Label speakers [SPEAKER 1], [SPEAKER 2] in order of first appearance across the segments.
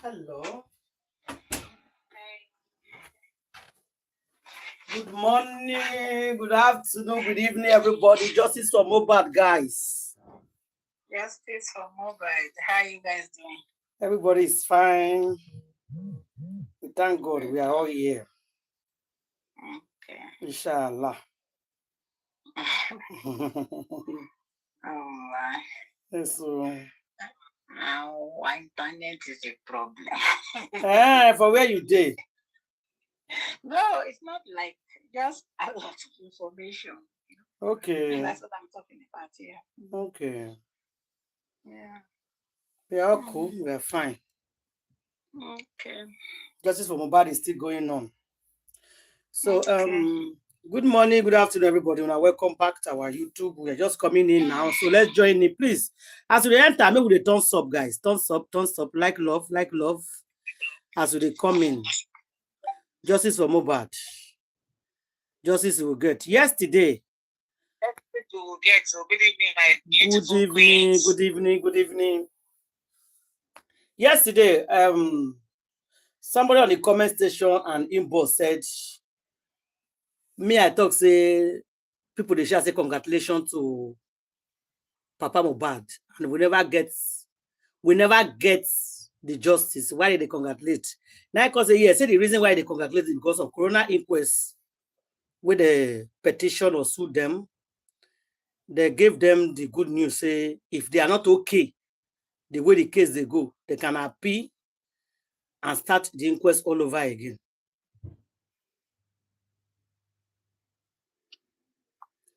[SPEAKER 1] Hello. Good morning, good afternoon, good evening, everybody. Justice for Mohbad, guys.
[SPEAKER 2] Justice for Mohbad. How you guys doing?
[SPEAKER 1] Everybody is fine. We thank God we are all here.
[SPEAKER 2] Okay.
[SPEAKER 1] Inshallah.
[SPEAKER 2] Oh my.
[SPEAKER 1] So,
[SPEAKER 2] now internet is a problem.
[SPEAKER 1] for where you did?
[SPEAKER 2] No, it's not like just a lot of information.
[SPEAKER 1] Okay.
[SPEAKER 2] And that's what I'm talking about here.
[SPEAKER 1] Okay.
[SPEAKER 2] Yeah.
[SPEAKER 1] We are all cool. We are fine.
[SPEAKER 2] Okay.
[SPEAKER 1] Justice for Mohbad is still going on. So,
[SPEAKER 2] Okay.
[SPEAKER 1] good morning, good afternoon, everybody. Now, welcome back to our YouTube. We are just coming in now, so let's join in, please. As we enter, maybe with the thumbs up, guys. Thumbs up, like love, like love. As we come in, justice for Mohbad. Justice will get. Yesterday.
[SPEAKER 2] To get. So good evening, my beautiful
[SPEAKER 1] Good evening,
[SPEAKER 2] queens.
[SPEAKER 1] good evening, good evening. Yesterday, somebody on the comment section and inbox said, me, I talk say people they shall say congratulations to Papa Mohbad, and we never get the justice. Why did they congratulate? Now, because say the reason why they congratulate is because of Corona inquest, with the petition or sue them. They gave them the good news. Say if they are not okay, the way the case they go, they can appeal and start the inquest all over again.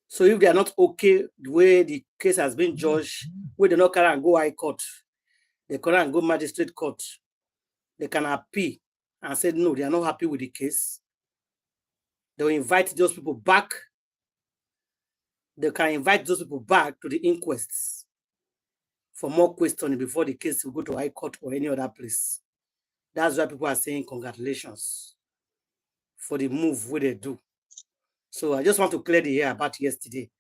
[SPEAKER 1] So if they are not okay the way the case has been judged, where they not carry and go high court, they carry and go magistrate court, they can appeal and say no, they are not happy with the case. They will invite those people back. They can invite those people back to the inquests for more questioning before the case will go to high court or any other place. That's why people are saying congratulations for the move where they do. So I just want to clear the air about yesterday,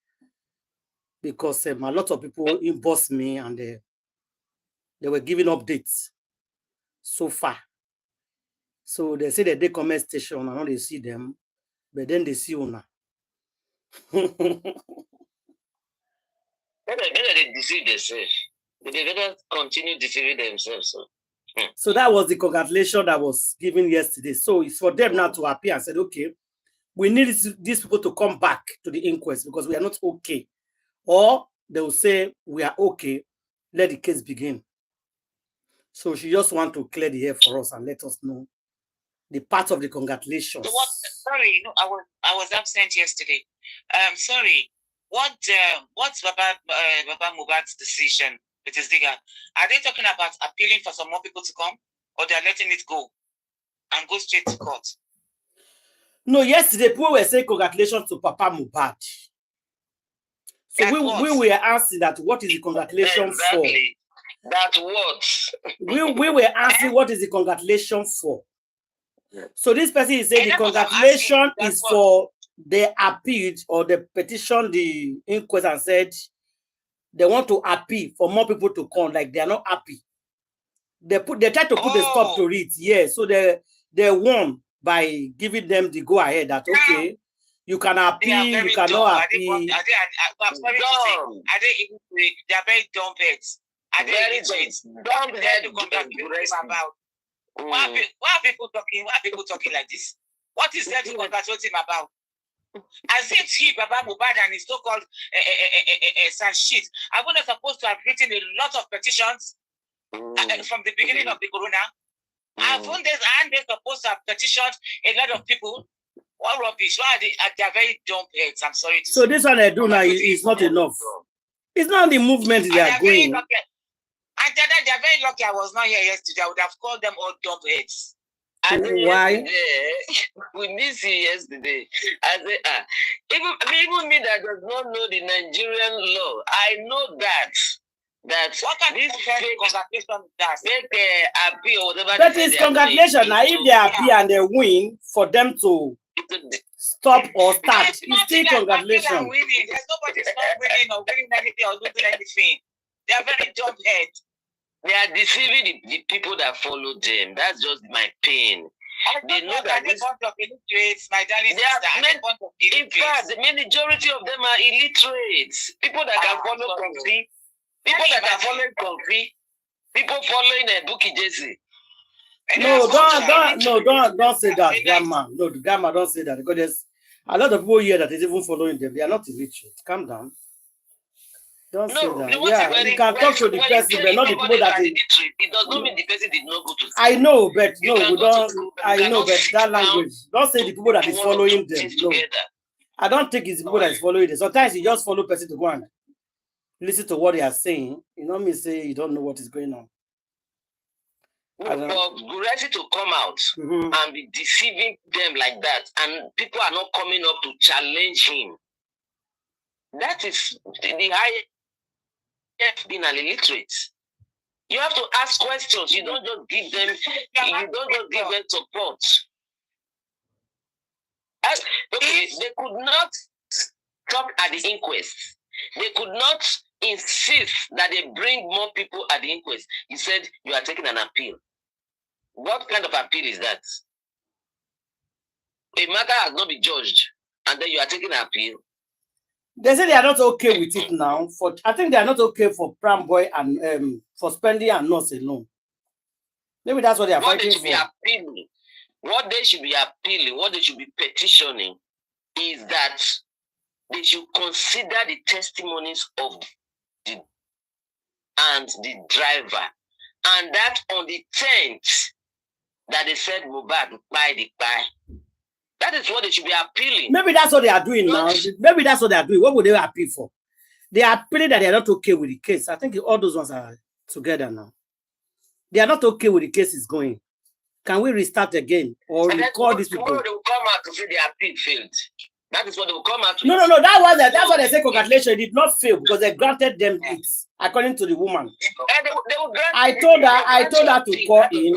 [SPEAKER 1] because a lot of people inboxed me and they were giving updates so far. So they say that they comment station and now they see them, but then they see Una.
[SPEAKER 2] They deceive themselves. They better continue deceiving themselves.
[SPEAKER 1] So that was the congratulation that was given yesterday. So it's for them now to appear and said, okay, we need these people to come back to the inquest because we are not okay. Or they will say, we are okay, let the case begin. So she just want to clear the air for us and let us know the part of the congratulations.
[SPEAKER 2] So what, sorry, no, I was absent yesterday. Sorry. What's Baba Mohbad's decision with his digger? Are they talking about appealing for some more people to come, or they're letting it go and go straight to court?
[SPEAKER 1] No, yesterday people were saying congratulations to Papa Mohbad. So we were asking that what is the congratulation exactly
[SPEAKER 2] for? That what?
[SPEAKER 1] we were asking what is the congratulation for. So this person is saying the congratulation is for the appeal or the petition, the inquest, and said they want to appeal for more people to come, like they are not happy. They try to put a stop to it. Yeah, so they won by giving them the go ahead that okay, you can appeal, you cannot appeal.
[SPEAKER 2] I'm sorry to say, are they are very dumb heads. Are they very dumb heads to congratulate him about? Why are people talking? Why are people talking like this? What is there to congratulate him about? As if he, Baba Mohbad, and his so-called shit, are not supposed to have written a lot of petitions from the beginning of the corona. Aren't they supposed to have petitioned a lot of people? What rubbish? Why they are very dumb heads? I'm sorry to
[SPEAKER 1] say. So this one I do now is not enough. It's not the movement they are going.
[SPEAKER 2] And they are very lucky I was not here yesterday. I would have called them all dumb heads.
[SPEAKER 1] Why?
[SPEAKER 2] We missed you yesterday. I say, even me that does not know the Nigerian law, I know that what can this congratulation appeal, whatever.
[SPEAKER 1] That is congratulation. Now, if they appear and they win, for them to stop or start, it's still congratulation.
[SPEAKER 2] There's nobody stop winning or winning anything or losing anything. They are very dumb heads. They are deceiving the people that follow them. That's just my pain. They know that this bunch of illiterates, my darling sister. In fact, the majority of them are illiterates. People that can follow Kofi. People that are following Kofi. People following Buki Jesse.
[SPEAKER 1] No, don't say that, grandma. No, the grandma don't say that because there's a lot of people here that is even following them. They are not illiterate. Calm down. Don't say that. Yeah, you can talk to the person, but not the people that
[SPEAKER 2] it does not mean the person did not go to school.
[SPEAKER 1] I know, but no, we don't. I know, but that language. Don't say the people that is following them. No, I don't think it's the people that is following them. Sometimes you just follow person to go and listen to what they are saying. You know me say you don't know what is going on.
[SPEAKER 2] For Guresi to come out and be deceiving them like that, and people are not coming up to challenge him. That is the highest being an illiterate. You have to ask questions. You don't just give them. You don't just give them support. Okay, they could not talk at the inquest. They could not insist that they bring more people at the inquest. He said you are taking an appeal. What kind of appeal is that? A matter has not been judged, and then you are taking an appeal.
[SPEAKER 1] They say they are not okay with it now. I think they are not okay for Pram Boy and for Spending and Nurse alone. Maybe that's what they are fighting for.
[SPEAKER 2] What they should be appealing, what they should be petitioning, is that they should consider the testimonies of the driver, and that on the 10th that they said Mohbad buy the buy. That is what they should be appealing.
[SPEAKER 1] Maybe that's what they are doing now. Maybe that's what they are doing. What would they appeal for? They are appealing that they are not okay with the case. I think all those ones are together now. They are not okay with the case is going. Can we restart again or record these people?
[SPEAKER 2] They will come out to say the appeal failed. That is what they will come out to.
[SPEAKER 1] No. That's what they say. Congratulations, it did not fail because they granted them it, according to the woman. I told her to call in.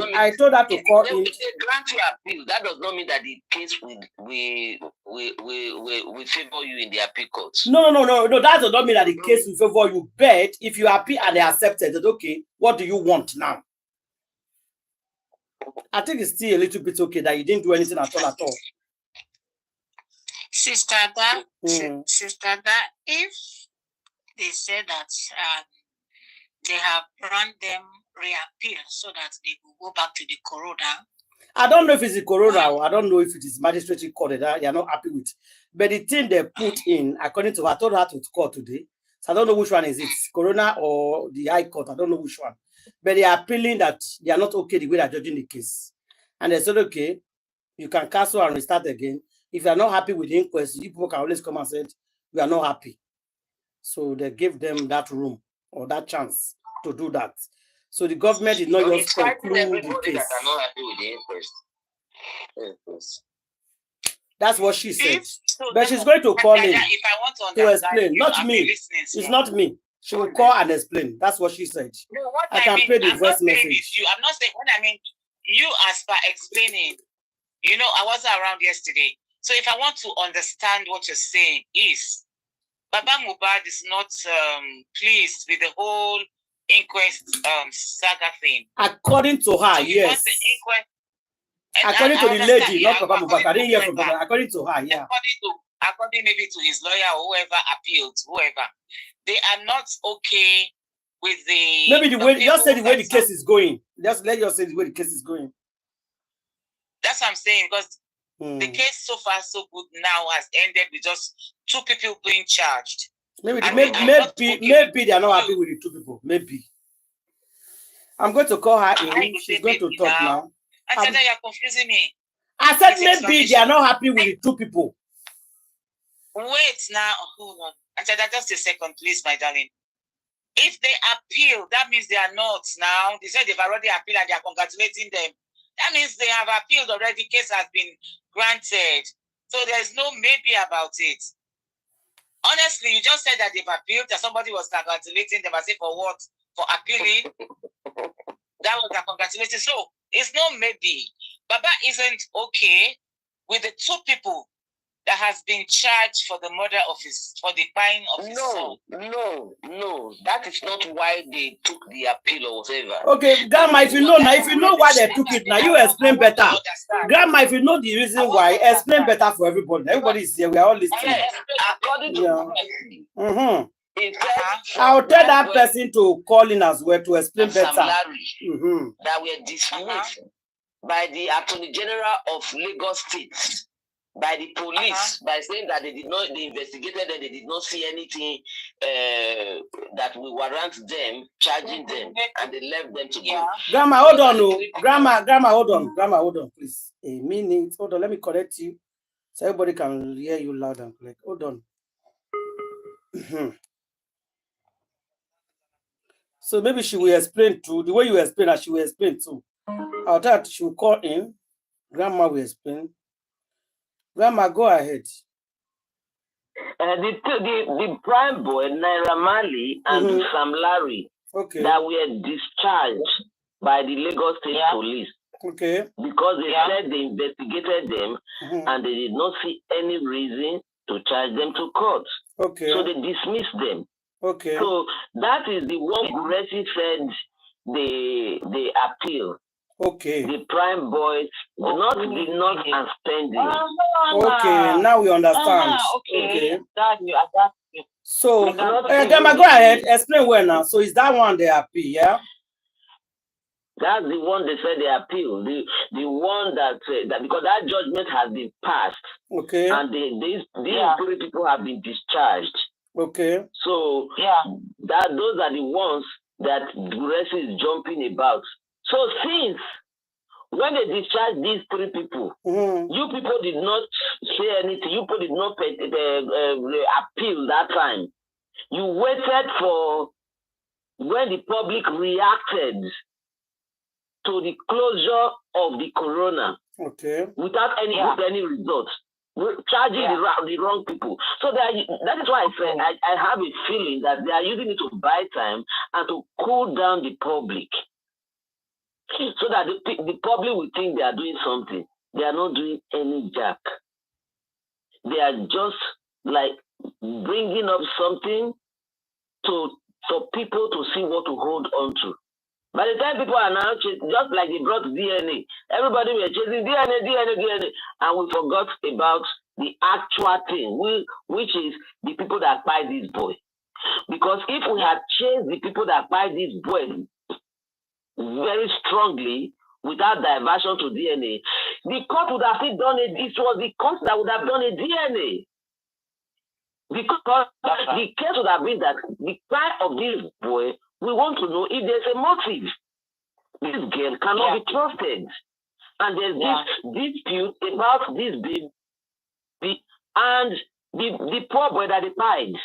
[SPEAKER 2] If they grant you appeal, that does not mean that the case will favor you in the appeal court.
[SPEAKER 1] No. That does not mean that the case will favor you. But if you appeal and they accepted it, okay, what do you want now? I think it's still a little bit okay that you didn't do anything at all.
[SPEAKER 3] Sister, if they say that they have granted them reappeal so that they will go back to the corona.
[SPEAKER 1] I don't know if it's the corona. I don't know if it is magistrate court that they are not happy with. But the thing they put in, according to her, I told her to call today. So I don't know which one is it, corona or the high court. I don't know which one. But they are appealing that they are not okay the way they are judging the case. And they said, okay, you can cancel and restart again. If you are not happy with the inquest, people can always come and say, we are not happy. So they give them that room or that chance to do that. So the government did not just conclude the case.
[SPEAKER 2] That are not happy with the inquest.
[SPEAKER 1] That's what she said. But she's going to call in to explain. Not me. It's not me. She will call and explain. That's what she said.
[SPEAKER 3] No,
[SPEAKER 1] I can play the voice message.
[SPEAKER 3] I'm not saying what I mean. You as per explaining, you know, I wasn't around yesterday. So if I want to understand what you're saying is, Baba Mohbad is not pleased with the whole inquest saga thing.
[SPEAKER 1] According to her, so yes. According to the lady, not Baba Mohbad. I didn't hear from Baba. According to her, yeah.
[SPEAKER 3] According maybe to his lawyer or whoever appealed, whoever, they are not okay with the.
[SPEAKER 1] Maybe the way just say the way the case is going. Just let you say the way the case is going.
[SPEAKER 3] That's what I'm saying because the case so far so good now has ended with just 2 people being charged.
[SPEAKER 1] Maybe they are not happy with the 2 people. Maybe. I'm going to call her in. She's going to talk now.
[SPEAKER 3] I said that you're confusing me.
[SPEAKER 1] I said maybe they are not happy with the 2 people.
[SPEAKER 3] Wait now. Hold on. I said that just a second, please, my darling. If they appeal, that means they are not now. They said they've already appealed and they are congratulating them. That means they have appealed already. Case has been granted. So there's no maybe about it. Honestly, you just said that they've appealed, that somebody was congratulating them. I say for what? For appealing? That was a congratulation. So it's no maybe. Baba isn't okay with the 2 people that has been charged for the murder of for the buying of his son.
[SPEAKER 2] No. That is not why they took the appeal or whatever.
[SPEAKER 1] Okay, Grandma, if you know why they took it, now you explain better. Grandma, if you know the reason why, explain better for everybody. Everybody is here. We are all listening.
[SPEAKER 2] Yes, according to
[SPEAKER 1] I'll tell that person to call in as well to explain better.
[SPEAKER 2] That were dismissed by the Attorney General of Lagos State, by the police, by saying that they investigated and they did not see anything that will warrant them charging them, and they left them to go.
[SPEAKER 1] Grandma, hold on, no. Grandma, hold on, please. A minute. Hold on, let me correct you so everybody can hear you loud and clear. Hold on. So maybe she will explain too. The way you explain that, she will explain too. I'll tell her she will call in. Grandma will explain. Grandma, go ahead.
[SPEAKER 2] The prime boy, Naira Marley, and Sam Larry, that were discharged by the Lagos State Police.
[SPEAKER 1] Okay.
[SPEAKER 2] Because they said they investigated them and they did not see any reason to charge them to court.
[SPEAKER 1] Okay.
[SPEAKER 2] So they dismissed them.
[SPEAKER 1] Okay.
[SPEAKER 2] So that is the one Guresi said they appeal.
[SPEAKER 1] Okay.
[SPEAKER 2] The prime boys not and spending.
[SPEAKER 1] Okay, now we understand. Okay. So, Grandma, go ahead. Explain well now. So, is that one they appeal? Yeah.
[SPEAKER 2] That's the one they said they appeal. The one that because that judgment has been passed.
[SPEAKER 1] Okay.
[SPEAKER 2] And these three people have been discharged.
[SPEAKER 1] Okay.
[SPEAKER 2] So those are the ones that Guresi is jumping about. So since when they discharged these three people, you people did not say anything. You people did not appeal that time. You waited for when the public reacted to the closure of the corona.
[SPEAKER 1] Okay.
[SPEAKER 2] Without any results. Charging the wrong people. So that is why I said I have a feeling that they are using it to buy time and to cool down the public. So that the public will think they are doing something. They are not doing any jack. They are just like bringing up something for people to see what to hold on to. By the time people are now just like they brought DNA, everybody were chasing DNA, and we forgot about the actual thing, which is the people that buy this boy. Because if we had chased the people that buy this boy very strongly, without diversion to DNA, the court would have still done it. It was the court that would have done a DNA. Because the case would have been that the crime of this boy, we want to know if there's a motive. This girl cannot be trusted. And there's this dispute about this baby and the poor boy that they died.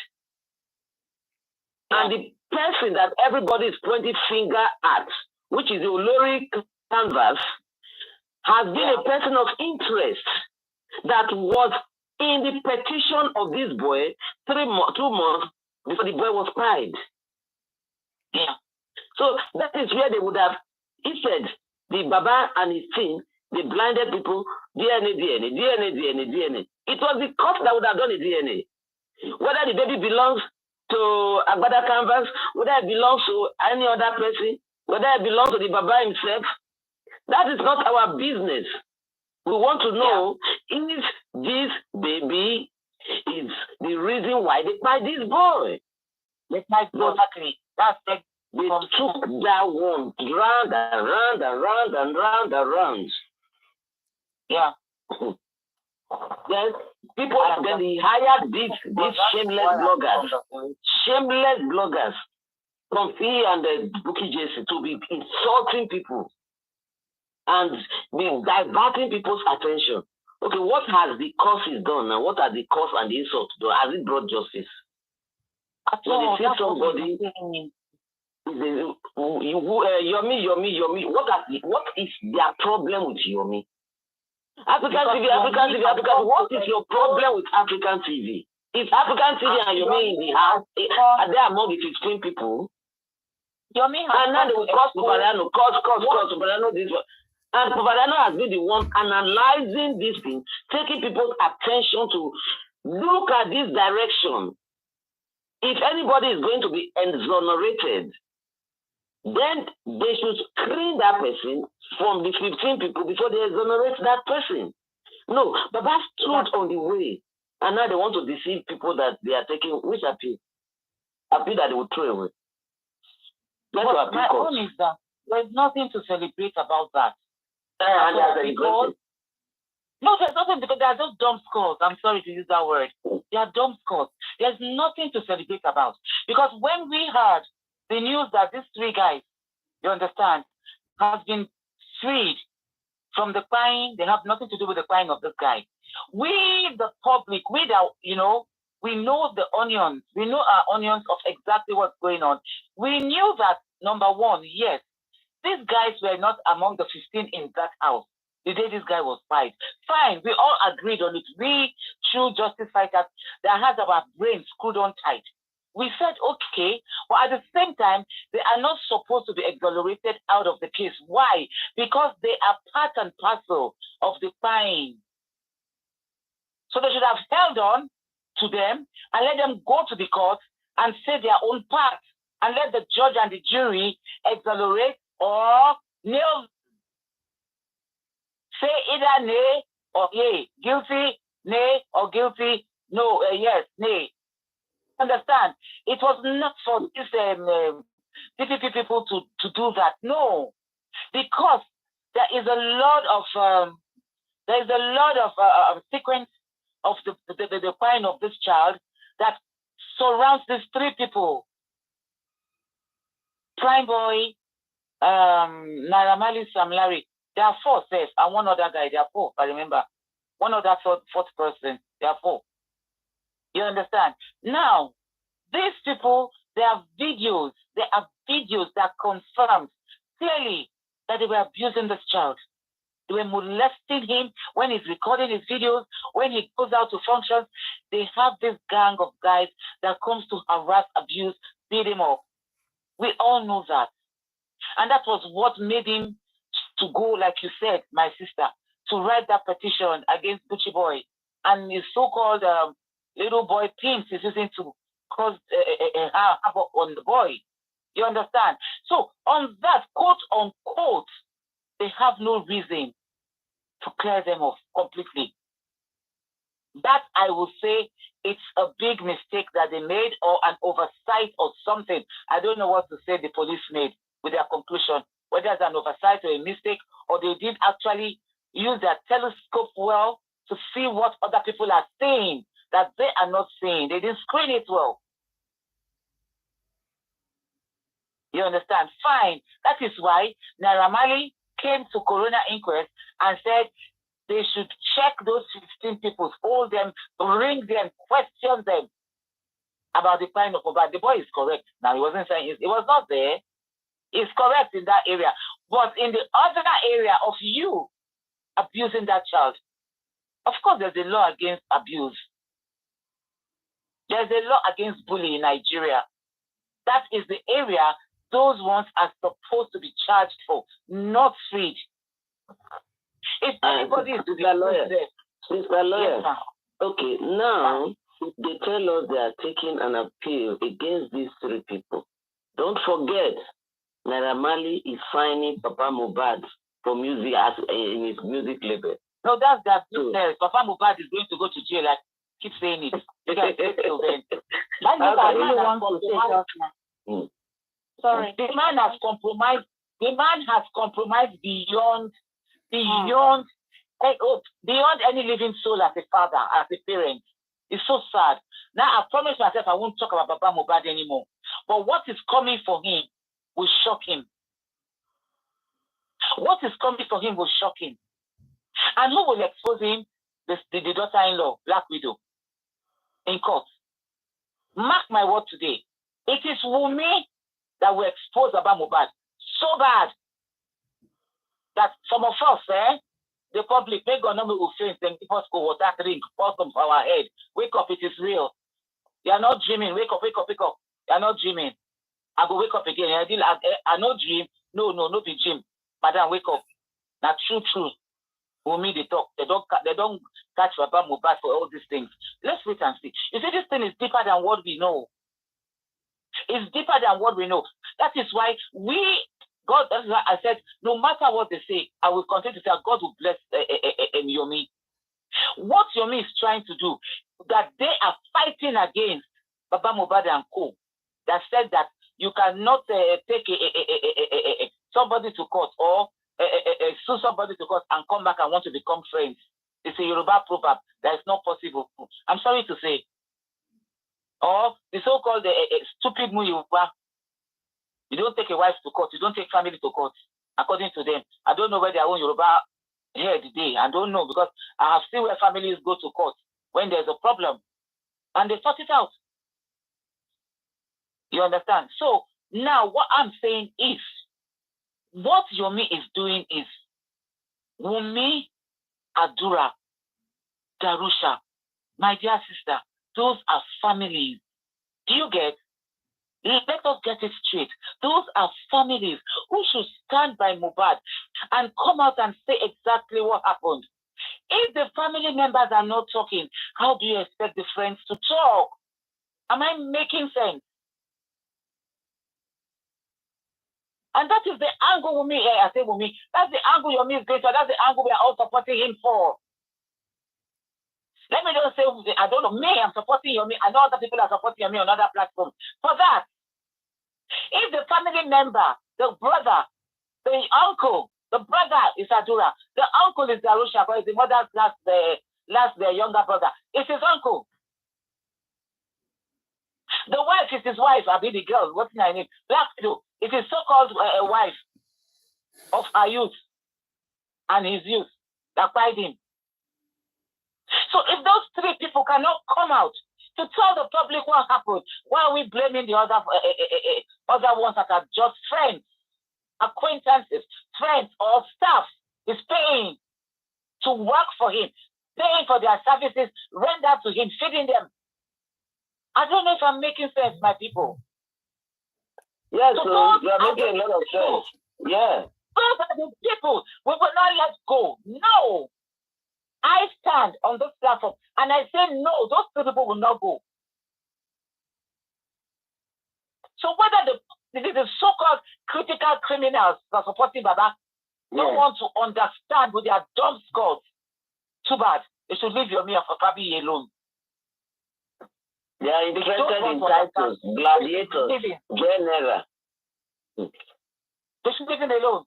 [SPEAKER 2] And the person that everybody is pointing finger at, which is the Olori Canvas, has been a person of interest that was in the petition of this boy 2 months before the boy was died. Yeah. So that is where they would have, he said, the Baba and his team, they blinded people, DNA. It was the court that would have done the DNA. Whether the baby belongs to Agbada Canvas, whether it belongs to any other person, whether it belongs to the Baba himself, that is not our business. We want to know if this baby is the reason why they buy this boy. They took that one round and round. Yeah. Then he hired these shameless bloggers from Fee and the Bookie JC to be insulting people and be diverting people's attention. Okay, what has the causes done and what are the cause and the insult done? Has it brought justice? So they see somebody, Yomi, what is their problem with Yomi? African TV, what is your problem with African TV? If African TV and Yomi in the house, are they among the 15 people? Yomi and now they will cause Soberano, cause Soberano this one.
[SPEAKER 4] And Pavadano has been the one analyzing this thing, taking people's attention to look at this direction. If anybody is going to be exonerated, then they should screen that person from the 15 people before they exonerate that person. No, but that stood on the way. And now they want to deceive people that they are taking, which appeal? Appeal that they will throw away.
[SPEAKER 3] But my own is that there's nothing to celebrate about that.
[SPEAKER 4] Because,
[SPEAKER 3] no, there's nothing, because they are just dumb scores. I'm sorry to use that word. They are dumb scores. There's nothing to celebrate about. Because when we heard the news that these 3 guys, you understand, has been freed from the crime, they have nothing to do with the crime of this guy. We, the public, we that, we know the onions. We know our onions of exactly what's going on. We knew that, number one, yes, these guys were not among the 15 in that house the day this guy was fired. Fine, we all agreed on it. We, true justice fighters, that has our brains screwed on tight. We said, okay, but at the same time, they are not supposed to be exonerated out of the case. Why? Because they are part and parcel of the crime. So they should have held on to them and let them go to the court and say their own part and let the judge and the jury exonerate or nail. Say either nay or yay, guilty, nay or guilty, no, yes, nay. Understand? It was not for these DPP people to do that. No, because there is a lot of sequence of the crime of this child that surrounds these 3 people. Prime Boy, Naira Marley, Sam Larry. There are 4 safe, and one other guy. There are 4. I remember one other fourth person. There are 4. You understand? Now, these people, there are videos that confirm clearly that they were abusing this child. They were molesting him when he's recording his videos, when he goes out to functions. They have this gang of guys that comes to harass, abuse, beat him up. We all know that. And that was what made him to go, like you said, my sister, to write that petition against Gucci Boy. And his so-called little boy Pimps is using to cause havoc on the boy. You understand? So on that, quote unquote, they have no reason to clear them off completely. That, I will say, it's a big mistake that they made, or an oversight or something. I don't know what to say the police made with their conclusion, whether it's an oversight or a mistake, or they did actually use their telescope well to see what other people are saying that they are not saying. They didn't screen it well. You understand? Fine. That is why Naira Marley came to Corona Inquest and said they should check those 15 people, hold them, bring them, question them about the crime of Mohbad. The boy is correct. Now, he wasn't saying it was not there. It's correct in that area. But in the other area of you abusing that child, of course, there's a law against abuse. There's a law against bullying in Nigeria. That is the area those ones are supposed to be charged for, not freed. If anybody is to be
[SPEAKER 4] lawyer, Mr. Lawyer,
[SPEAKER 3] yes,
[SPEAKER 4] okay, now they tell us they are taking an appeal against these 3 people. Don't forget, Naira Marley is signing Papa Mohbad for music as in his music label.
[SPEAKER 3] No, that's that business. Papa Mohbad is going to go to jail. I keep saying it. You can wait till then. Sorry, the man has compromised. The man has compromised beyond any living soul as a father, as a parent. It's so sad. Now I promised myself I won't talk about Papa Mohbad anymore. But what is coming for him will shock him. What is coming for him will shock him. And who will expose him? The daughter-in-law, Black Widow, in court. Mark my word today. It is Wunmi that will expose Baba Mohbad so bad that some of us, the public, may God know we will faint and give us go water drink, pour some for our head. Wake up, it is real. You are not dreaming. Wake up, wake up, wake up. You are not dreaming. I go wake up again. I not dream. No, be dream. Madam, wake up.
[SPEAKER 4] Now, true. Wumi, they talk. They don't catch Baba Mohbad for all these things. Let's wait and see. You see, this thing is deeper than what we know. It's deeper than what we know. That is why God, that's why I said, no matter what they say, I will continue to say, God will bless Yomi. What Yomi is trying to do, that they are fighting against Baba Mohbad and Co. That said that you cannot take somebody to court or sue somebody to court and come back and want to become friends. It's a Yoruba proverb that is not possible. I'm sorry to say. Or the so-called stupid Yoruba. You don't take a wife to court. You don't take family to court, according to them. I don't know where their own Yoruba head today. I don't know, because I have seen where families go to court when there's a problem and they sort it out. You understand? So now what I'm saying is, what Yomi is doing is, Wumi, Adura, Darusha, my dear sister, those are families. Do you get? Let us get it straight. Those are families who should stand by Mohbad and come out and say exactly what happened. If the family members are not talking, how do you expect the friends to talk? Am I making sense? And that is the angle Wumi, I say Wumi, that's the angle Yomi is going for. That's the angle we are all supporting him for. Let me just say, I don't know, me, I'm supporting Yomi. I know other people are supporting Yomi on other platforms. For that, if the family member, the brother, the uncle, the brother is Adura, the uncle is Darusha, but the mother's the younger brother. It's his uncle. The wife is his wife. I mean the girl, what's her name? Black widow. It is so-called wife of her youth and his youth that fight him. So if those three people cannot come out to tell the public what happened, why are we blaming the other ones that are just friends, acquaintances, friends, or staff is paying to work for him, paying for their services rendered to him, feeding them? I don't know if I'm making sense, my people.
[SPEAKER 2] Yes,
[SPEAKER 4] So
[SPEAKER 2] you are making a lot of sense. Yeah.
[SPEAKER 4] Those are the people we will not let go. No. I stand on this platform and I say no, those people will not go. So whether the so-called critical criminals that are supporting Baba don't want to understand with their dumb skulls, too bad. They should leave Yomi for Fabi alone.
[SPEAKER 2] They are interested in titles, gladiators, general.
[SPEAKER 4] They should leave him alone.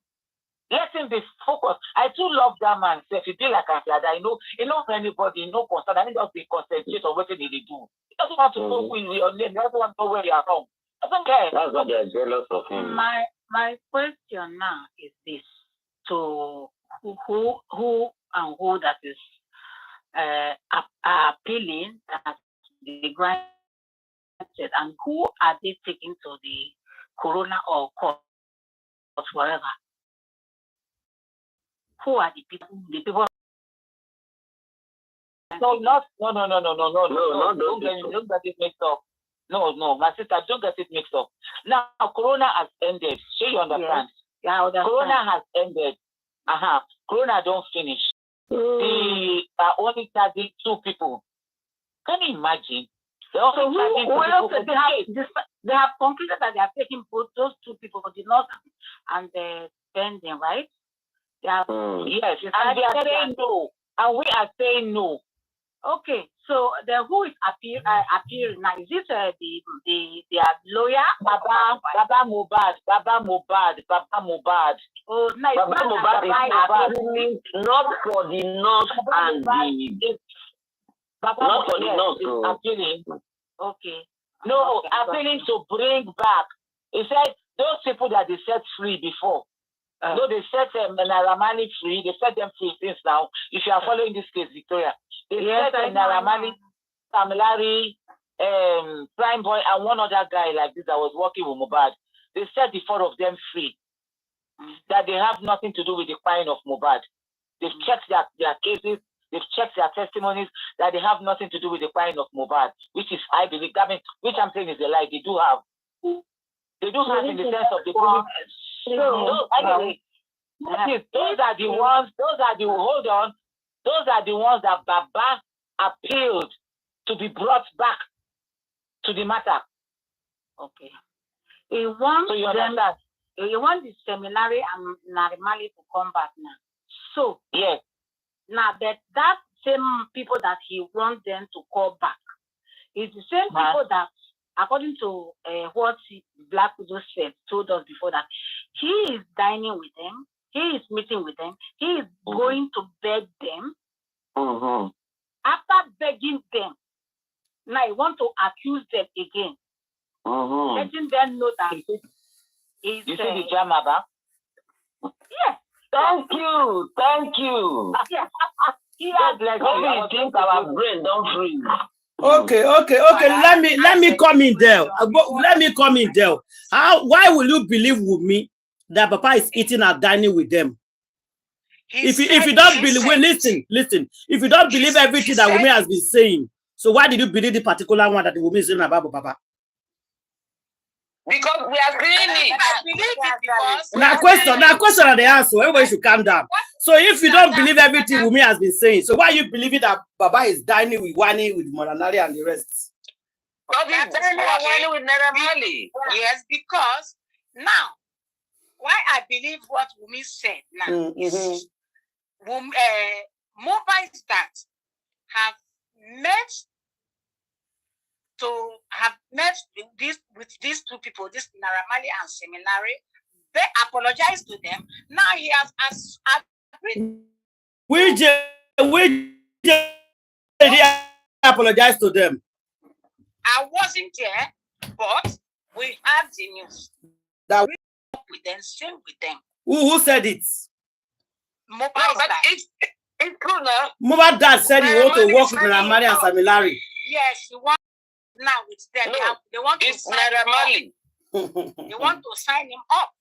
[SPEAKER 4] Let him be focused. I do love that man. So if he be like I said, I know, for anybody, no concern. I need to be concentrated on what they do. He doesn't want to know who your name. He doesn't want to know where you are from. Doesn't care.
[SPEAKER 2] That's why they're jealous of him.
[SPEAKER 3] My question now is this: to who that is appealing that the granted, and who are they taking to the corona or court or whatever? Who are the people? The people.
[SPEAKER 4] No. Don't get it mixed up. No, my sister, don't get it mixed up. Now, corona has ended. Sure, you understand?
[SPEAKER 3] Yes. Yeah, I understand.
[SPEAKER 4] Corona has ended. Corona don't finish. They are only targeting 2 people. Can you imagine? They have
[SPEAKER 3] concluded that they are taking both those 2 people, the North and the pending, right?
[SPEAKER 4] Yes, and they are saying no, and we are saying no.
[SPEAKER 3] Okay, so who is appearing now? Is this their lawyer?
[SPEAKER 4] Baba Mohbad.
[SPEAKER 3] Oh, nice.
[SPEAKER 2] Baba Mohbad is appealing not for the North and the not for the North.
[SPEAKER 4] Appealing.
[SPEAKER 3] Okay.
[SPEAKER 4] No, appealing to bring back. He said those people that they set free before. No, they set Naira Marley free. They set them free since now. If you are following this case, Victoria, they set Naira Marley, Sam Larry, Prime Boy, and one other guy like this that was working with Mohbad. They set the 4 of them free. That they have nothing to do with the crime of Mohbad. They've checked their cases. They've checked their testimonies. That they have nothing to do with the crime of Mohbad, which is, I believe, which I'm saying is a lie. They do have. They do have in the sense of the police. So, anyway, Those are the ones. Hold on. Those are the ones that Baba appealed to be brought back to the matter.
[SPEAKER 5] Okay. He wants
[SPEAKER 4] So you
[SPEAKER 5] them.
[SPEAKER 4] understand?
[SPEAKER 5] He wants the seminary and Narimali to come back now. So
[SPEAKER 4] Yes.
[SPEAKER 5] now that same people that he wants them to call back is the same people that, according to what Black Widow said, told us before, that he is dining with them, he is meeting with them, he is going to beg them. After begging them, now he wants to accuse them again, letting them know that he's
[SPEAKER 4] you see the drama back?
[SPEAKER 5] Yes.
[SPEAKER 4] Thank you.
[SPEAKER 5] Yes. He
[SPEAKER 4] has think our brain don't freeze.
[SPEAKER 1] Okay. Let me come in there. Let me come in there. Why will you believe with me that Papa is eating and dining with them? If you don't believe, listen. If you don't believe everything that Wumi has been saying, so why did you believe the particular one that Wumi is saying about Papa?
[SPEAKER 3] Because we are seeing it. I believe it because
[SPEAKER 1] Now question and the answer. Everybody should calm down. So if you don't believe everything Wumi has been saying, so why are you believing that Baba is dining with Wani, with Molanari and the rest?
[SPEAKER 3] But he's dining with Naramali. Yes, because now, why I believe what Wumi said now is mobile stars have met with these two people, this Naramali and Seminary. They apologize to them. Now he has agreed.
[SPEAKER 1] We apologize to them.
[SPEAKER 3] I wasn't there, but we have the news.
[SPEAKER 1] That
[SPEAKER 3] we work with them, same with them.
[SPEAKER 1] Who said it?
[SPEAKER 3] Mobile it's true now.
[SPEAKER 1] Mohbad dad said he want to work with Naramali and Samilari.
[SPEAKER 3] Yes, he wants now with them. No, they want to sign Naramali. They want to sign him up.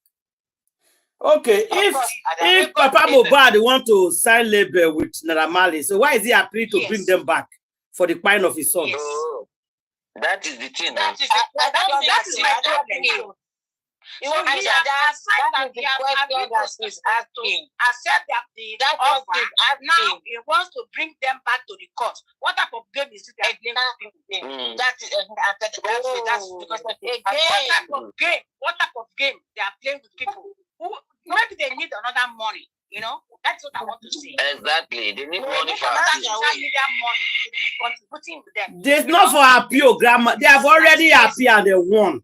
[SPEAKER 1] Okay, if Papa Mohbad want to sign label with Naramali, so why is he appealing to bring them back for the pine of his son?
[SPEAKER 3] Yes.
[SPEAKER 4] Oh, that is the thing.
[SPEAKER 3] That is my problem. So he has signed that he has agreed to accept that offer. Now he wants to bring them back to the court. What type of game is it they are playing with people? That is that's because what type of game they are playing with people? Who maybe they need another money, you know? That's what I want to say.
[SPEAKER 4] Exactly. They need money for
[SPEAKER 3] social media money to be contributing with them.
[SPEAKER 1] There's not for appeal, Grandma. They have already appealed and they won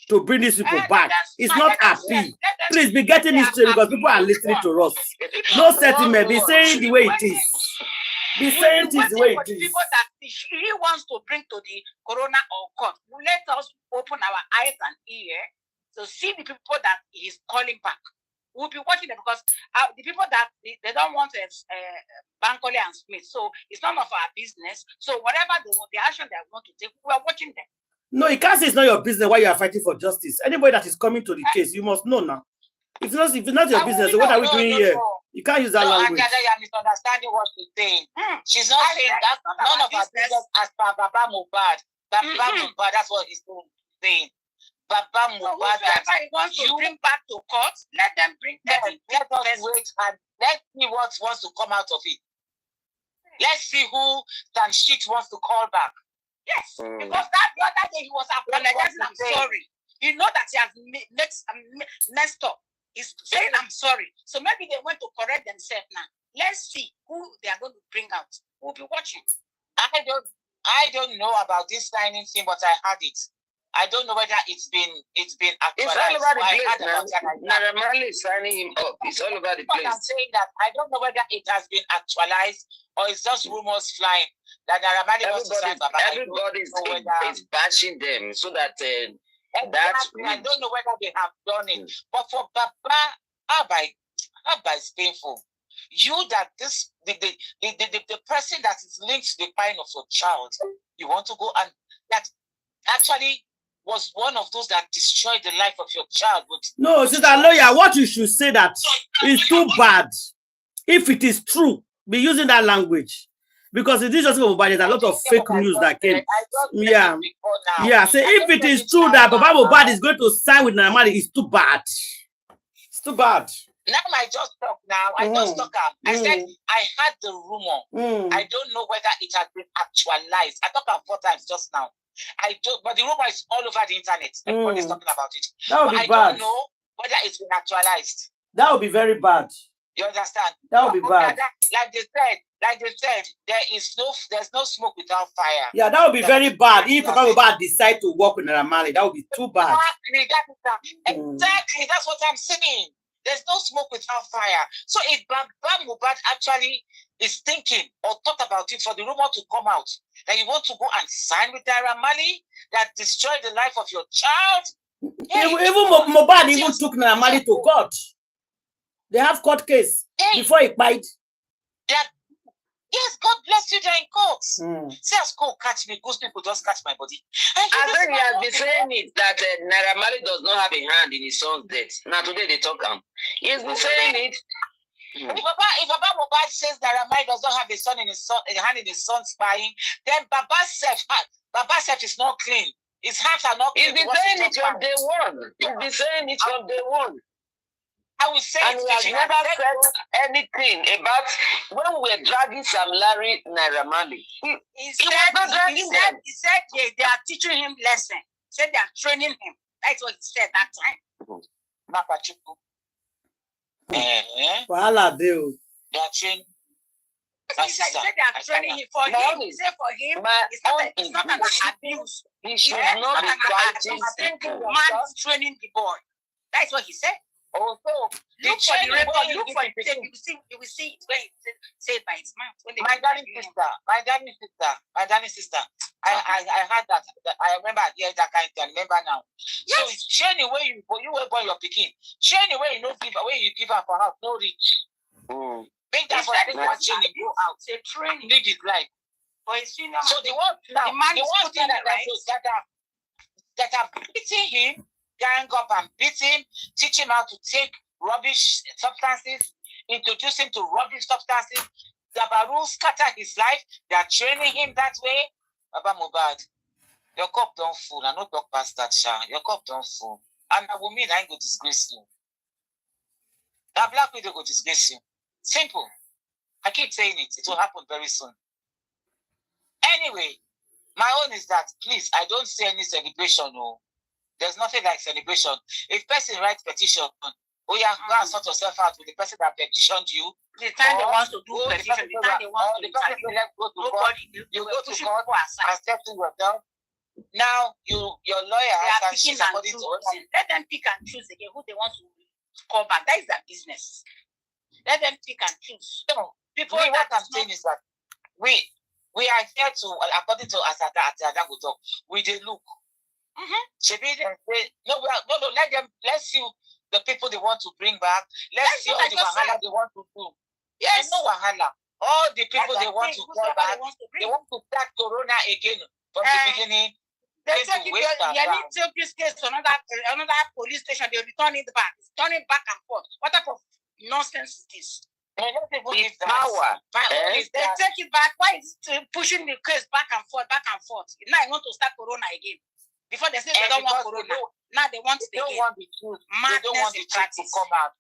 [SPEAKER 1] to bring these people back. It's not appeal. Please be getting this straight because people are listening to us. No settlement. Be saying the way it is. Be saying it is the way it is.
[SPEAKER 3] People that he wants to bring to the corona or court. Let us open our eyes and ears to see the people that he is calling back. We'll be watching them because the people that they don't want Bankole and Smith. So it's none of our business. So whatever the action they want to take, we are watching them.
[SPEAKER 1] No, you can't say it's not your business why you are fighting for justice. Anybody that is coming to the case, you must know now. If it's not your business, so what are we doing here? You can't use that language.
[SPEAKER 3] I'm misunderstanding what she's saying. She's not saying that none of our business as per Baba Mohbad. Baba Mohbad, that's what he's saying. Baba Mohbad, whoever he wants to bring back to court, let them bring them. Let us wait and let's see what wants to come out of it. Let's see who Tanshit wants to call back. Yes, because the other day he was apologizing. I'm sorry. You know that he has messed up. He's saying I'm sorry. So maybe they want to correct themselves now. Let's see who they are going to bring out. We'll be watching. I don't know about this signing thing, but I had it. I don't know whether it's been actualized.
[SPEAKER 4] It's all over the place now. Naramali is signing him up. It's all over the place.
[SPEAKER 3] I'm saying that I don't know whether it has been actualized or it's just rumors flying that Naramali wants to sign Baba.
[SPEAKER 4] Everybody is bashing them so that
[SPEAKER 3] I don't know whether they have done it. But for Baba, Abba is painful. You that the person that is linked to the pain of your child, you want to go and that actually was one of those that destroyed the life of your child.
[SPEAKER 1] No, Sister Lawyer, what you should say that is too bad. If it is true, be using that language. Because it is just about there's a lot of fake news that came. Yeah. So if it is true that Baba Mohbad is going to sign with Naramali, it's too bad. It's too bad.
[SPEAKER 3] Now I just talk now. I just talk up. I said I heard the rumor. I don't know whether it has been actualized. I talked about 4 times just now. I don't, but the rumor is all over the internet. Everybody's talking about it.
[SPEAKER 1] That would be
[SPEAKER 3] I
[SPEAKER 1] bad.
[SPEAKER 3] don't know whether it's been actualized.
[SPEAKER 1] That would be very bad.
[SPEAKER 3] You understand?
[SPEAKER 1] That would be bad.
[SPEAKER 3] Like they said, there's no smoke without fire.
[SPEAKER 1] Yeah, that would be very bad. If Mohbad decide to work with Naramali, that would be too bad.
[SPEAKER 3] Exactly, that's what I'm saying. There's no smoke without fire. So if Mohbad actually is thinking or thought about it for the rumor to come out, that you want to go and sign with Naramali that destroyed the life of your child.
[SPEAKER 1] Even Mohbad even took Naramali to court. They have court case before he died.
[SPEAKER 3] Yes, God bless you, they're in court. Say, as go catch me, ghost people just catch my body.
[SPEAKER 4] I think he has been saying it that Naramali does not have a hand in his son's death. Now today they talk him. He has been saying it.
[SPEAKER 3] If Baba Mohbad says Naramali does not have a hand in his son's spying, then Baba self is not clean. His hands are not clean.
[SPEAKER 4] He's been saying it from day one. He's been saying it from day one.
[SPEAKER 3] I will say
[SPEAKER 4] and he has never said anything about when we're dragging Sam Larry Naramali.
[SPEAKER 5] He said they are teaching him lesson. He said they are training him. That's what he said that time.
[SPEAKER 3] They are training.
[SPEAKER 5] He said they are training him for him. He said for him, it's not an abuse.
[SPEAKER 4] He should not be fighting.
[SPEAKER 5] Man is training the boy. That's what he said.
[SPEAKER 3] Also,
[SPEAKER 5] look for the record, look for the tape. You will see it when he said by his mouth.
[SPEAKER 3] My darling sister. I heard that. I remember that kind of thing. I remember now. Yes. So share the way you were born your picking. Share the way you know give away you give up for house, no reach. Make that for that training go out. Say training live his life. So the one thing that are beating him. Gang up and beat him, teach him how to take rubbish substances, introduce him to rubbish substances. The Baru scatter his life. They are training him that way. Baba Mohbad, your cup don't full. I no talk past that, Sha. Your cup don't full. And I will mean I ain't go disgrace you. That Black Widow go disgrace you. Simple. I keep saying it. It will happen very soon. Anyway, my own is that, please, I don't see any celebration, no. There's nothing like celebration. If person writes petition, go and sort yourself out with the person that petitioned you.
[SPEAKER 5] The time they want to do petition, the time they want to
[SPEAKER 3] go to court, you go to court, accepting yourself. Now your lawyer
[SPEAKER 5] are picking and choosing. Let them pick and choose again who they want to call back. That is their business. Let them pick and choose.
[SPEAKER 3] People, what I'm saying is that we are here to, according to Asata, we did look. Let's see the people they want to bring back. Let's see all the wahala they want to do. Yes, no wahala. All the people they want to call back, they want to start Corona again from the beginning.
[SPEAKER 5] They take this case to another police station. They'll be turning it back and forth. What type of nonsense is this?
[SPEAKER 4] It's power.
[SPEAKER 5] They take it back. Why is it pushing the case back and forth? Now I want to start Corona again. Before they say they don't want Corona, now they want
[SPEAKER 3] they don't want the truth. They don't want the truth to come out.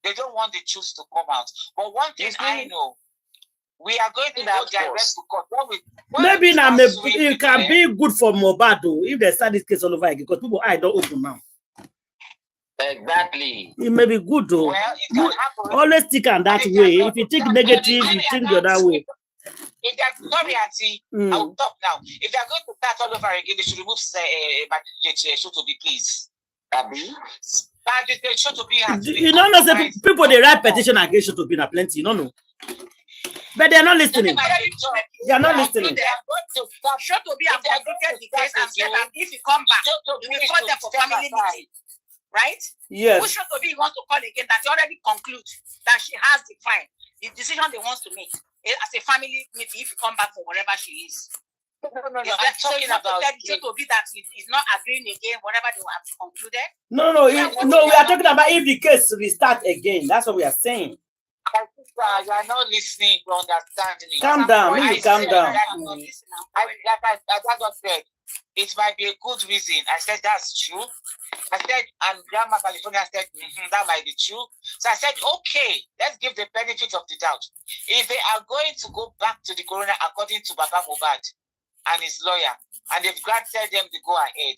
[SPEAKER 3] They don't want the truth to come out. But one thing I know, we are going to go direct to court.
[SPEAKER 1] Maybe now it can be good for Mohbad if they start this case all over again, because people don't open now.
[SPEAKER 4] Exactly.
[SPEAKER 1] It may be good though.
[SPEAKER 3] Well, it can happen.
[SPEAKER 1] Always think on that way. If you think negative, you think the other way.
[SPEAKER 3] If they're sorry, Auntie, I'll stop now. If they're going to start all over again, they should remove magistrate show to be please. Magistrate show to be.
[SPEAKER 1] You don't know, people they write petition against show to be na plenty. You don't know. But they're not listening. They are not listening.
[SPEAKER 5] They are going to stop. Show to be completed the case and said that if you come back, you will call them for family meeting. Right?
[SPEAKER 1] Yes.
[SPEAKER 5] Who should be wants to call again that he already conclude that she has the fine, the decision they want to make as a family meeting if you come back for whatever she is.
[SPEAKER 3] No. I'm talking about
[SPEAKER 5] to be that he's not agreeing again, whatever they have concluded.
[SPEAKER 1] No. We are talking about if the case restart again. That's what we are saying.
[SPEAKER 3] You are not listening to understanding.
[SPEAKER 1] Calm down. Calm down.
[SPEAKER 3] I just said, it might be a good reason. I said, that's true. I said, and Grandma California said, that might be true. So I said, okay, let's give the benefit of the doubt. If they are going to go back to the coroner according to Baba Mohbad and his lawyer, and they've granted them the go-ahead,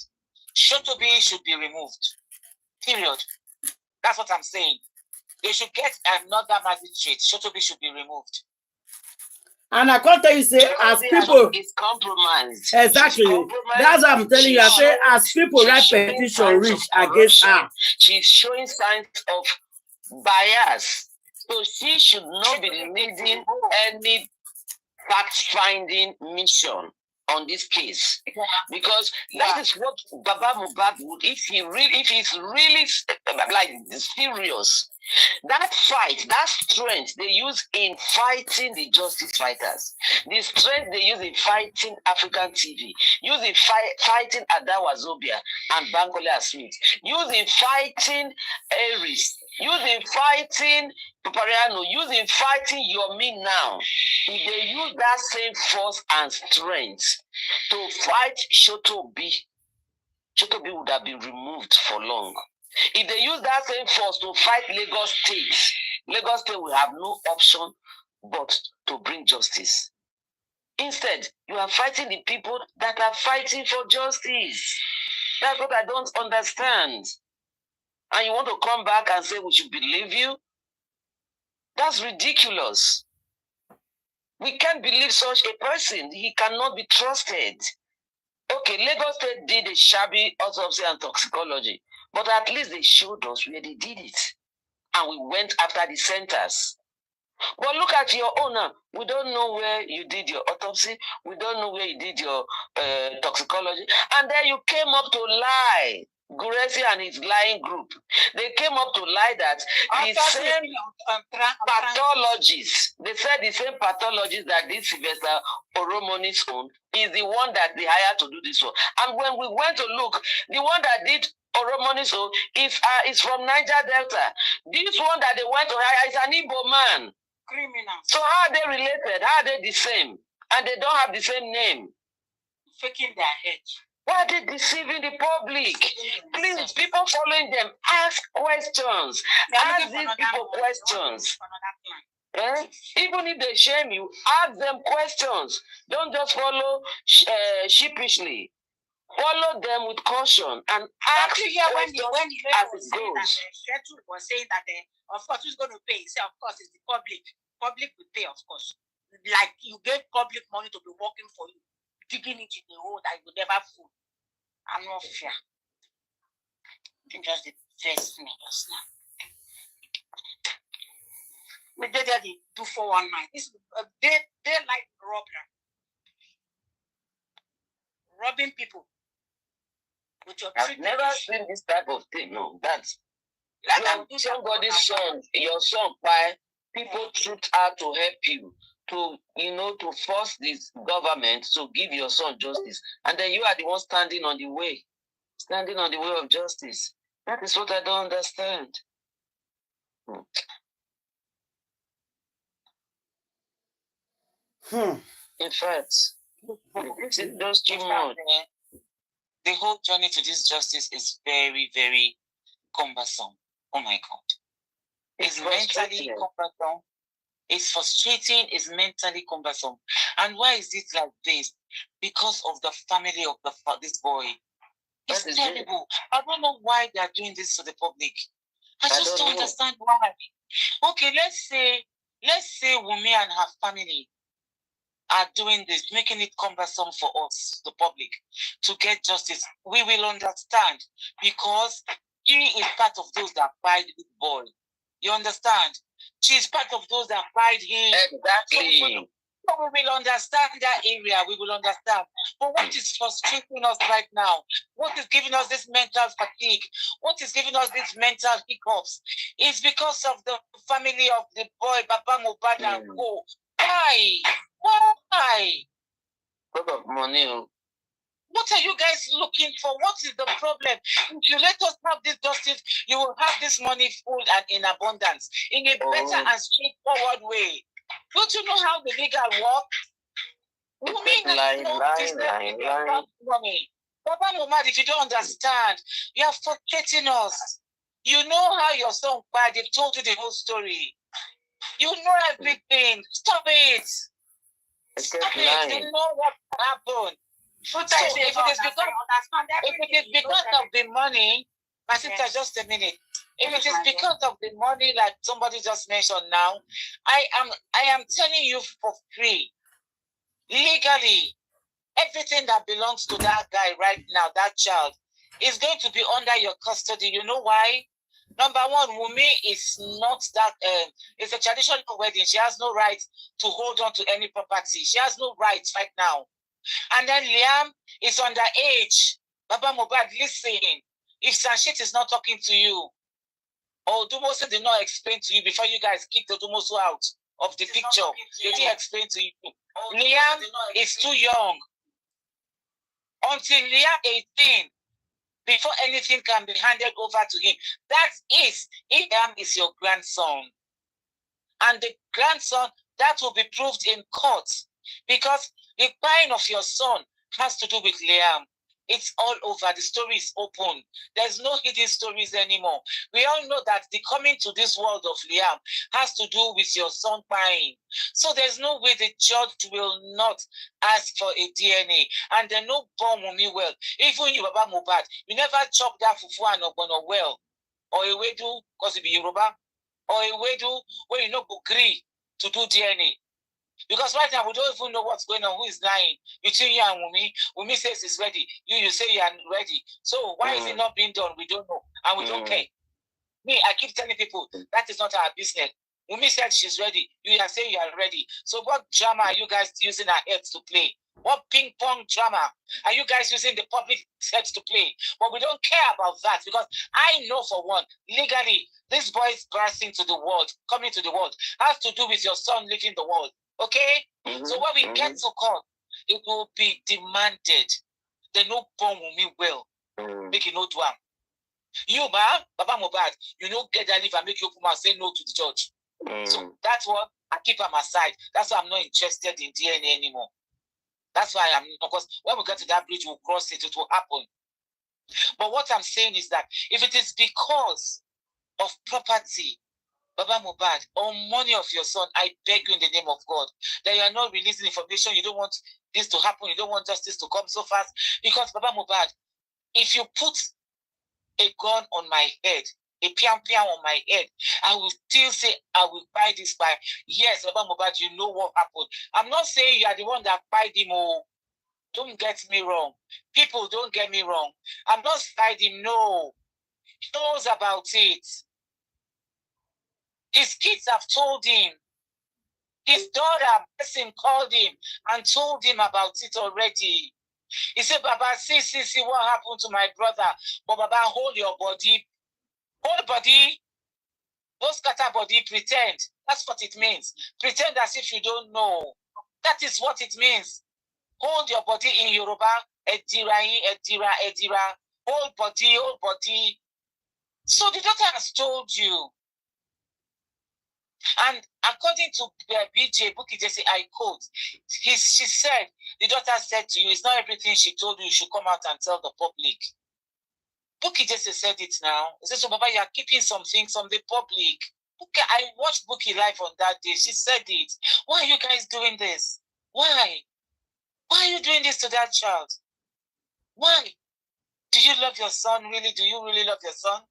[SPEAKER 3] Shotobi should be removed. Period. That's what I'm saying. They should get another magistrate. Shotobi should be removed.
[SPEAKER 1] And I can't tell you, say, as people,
[SPEAKER 4] it's compromised.
[SPEAKER 1] Exactly. That's what I'm telling you. I say, as people write petition reach against her,
[SPEAKER 4] she's showing signs of bias. So she should not be leading any fact-finding mission on this case, because that is what Baba Mohbad would, if he's really like serious. That fight, that strength they use in fighting the justice fighters, the strength they use in fighting African TV, using fighting Adawa Zobia and Bankole Smith, using fighting Aries, using fighting Papariano, using fighting Yomi now. If they use that same force and strength to fight Shotobi, Shotobi would have been removed for long. If they use that same force to fight Lagos State will have no option but to bring justice. Instead, you are fighting the people that are fighting for justice. That's what I don't understand. And you want to come back and say we should believe you? That's ridiculous. We can't believe such a person. He cannot be trusted. Okay, Lagos State did a shabby autopsy and toxicology, but at least they showed us where they did it. And we went after the centers. But look at your owner. We don't know where you did your autopsy. We don't know where you did your toxicology. And then you came up to lie. Guresi and his lying group. They came up to lie that the same pathologists, they said the same pathologists that did Sylvester Oromoni's own is the one that they hired to do this one. And when we went to look, the one that did Oromoni's own is from Niger Delta. This one that they went to hire is an Igbo man.
[SPEAKER 3] Criminal.
[SPEAKER 4] So how are they related? How are they the same? And they don't have the same name.
[SPEAKER 3] Faking their head.
[SPEAKER 4] Why are they deceiving the public? Please, people following them, ask questions. Ask these people questions. Even if they shame you, ask them questions. Don't just follow sheepishly. Follow them with caution and ask questions as it goes.
[SPEAKER 3] Shetu was saying that, of course, who's going to pay? He said, of course, it's the public. Public will pay, of course. Like you gave public money to be working for you, digging it in the hole that you would never fool. I'm not fair. You just depressed me just now. But they do 419. This they like robbery. Robbing people. With your
[SPEAKER 4] I've never seen this type of thing. No, that's like somebody's son, your son, by people trooped out to help you, to to force this government to give your son justice, and then you are the one standing on the way of justice. That is what I don't understand. In fact, this is just too much.
[SPEAKER 3] The whole journey to this justice is very, very cumbersome. Oh my God. It's mentally cumbersome. It's frustrating. It's mentally cumbersome. And why is it like this? Because of the family of this boy. It's terrible. I don't know why they are doing this to the public. I just don't understand why. Okay, let's say Wunmi and her family are doing this, making it cumbersome for us, the public, to get justice. We will understand, because he is part of those that fight the boy. You understand? She's part of those that fight him.
[SPEAKER 4] Exactly.
[SPEAKER 3] So we will understand that area. We will understand. But what is frustrating us right now? What is giving us this mental fatigue? What is giving us these mental hiccups? Is because of the family of the boy, Baba Mohbad and Co. Why? Why?
[SPEAKER 4] What of money?
[SPEAKER 3] What are you guys looking for? What is the problem? If you let us have this justice, you will have this money full and in abundance, in a better and straightforward way. Don't you know how the legal works? Money. Papa Mohbad, if you don't understand, you are frustrating us. You know how your son died. They've told you the whole story. You know everything. Stop it. Stop it. You know what happened. So if it is because of the money, my sister, just a minute. If it is because of the money, like somebody just mentioned now, I am telling you for free, legally, everything that belongs to that guy right now, that child, is going to be under your custody. You know why? Number one, Wumi is not that, it's a traditional wedding. She has no right to hold on to any property. She has no rights right now. And then Liam is underage. Baba Mohbad, listen. If Sanshit is not talking to you, or Dumosu did not explain to you before you guys kicked the Dumosu out of the picture, they didn't explain to you. Liam is too young. Until Liam 18, before anything can be handed over to him. That is, if Liam is your grandson. And the grandson, that will be proved in court. Because the buying of your son has to do with Liam. It's all over. The story is open. There's no hidden stories anymore. We all know that the coming to this world of Liam has to do with your son buying. So there's no way the judge will not ask for a DNA. And they no born me well. Even you, Baba Mohbad, you never chop that fufu and ogbono well. Or a wedu, because it be Yoruba. Or a wedu where you no agree to do DNA. Because right now we don't even know what's going on, who is lying between you and Wumi. Wumi says it's ready. You say you are ready. So why is it not being done? We don't know. And we don't care. Me, I keep telling people that is not our business. Wumi said she's ready. You are saying you are ready. So what drama are you guys using our heads to play? What ping pong drama are you guys using the public heads to play? But we don't care about that because I know for one, legally, this boy's bursting to the world, coming to the world, has to do with your son leaving the world. Okay? So when we get to court, it will be demanded. The no born Wumi will make it no to him. You, man, Baba Mohbad, you know, get that leave and make you come and say no to the judge. So that's what I keep on my side. That's why I'm not interested in DNA anymore. That's why I'm, because when we get to that bridge, we'll cross it, it will happen. But what I'm saying is that if it is because of property, Baba Mohbad, or money of your son, I beg you in the name of God, that you are not releasing information. You don't want this to happen. You don't want justice to come so fast. Because Baba Mohbad, if you put a gun on my head, a pian on my head, I will still say, I will buy this by. Yes, Baba Mohbad, you know what happened. I'm not saying you are the one that buy him. Oh, don't get me wrong. People, don't get me wrong. I'm not fighting him. No. He knows about it. His kids have told him. His daughter, Blessing, called him and told him about it already. He said, Baba, see what happened to my brother. But Baba, hold your body. Hold body. Don't scatter body, pretend. That's what it means. Pretend as if you don't know. That is what it means. Hold your body in Yoruba. Edira, edira, edira. Hold body, hold body. So the daughter has told you. And according to BJ, Bukky Jesse, I quote, she said, the daughter said to you, it's not everything she told you should come out and tell the public. Bukky Jesse said it now. He said, so Baba, you are keeping some things from the public. Okay, I watched Bukky live on that day. She said it. Why are you guys doing this? Why? Why are you doing this to that child? Why? Do you love your son? Really? Do you really love your son?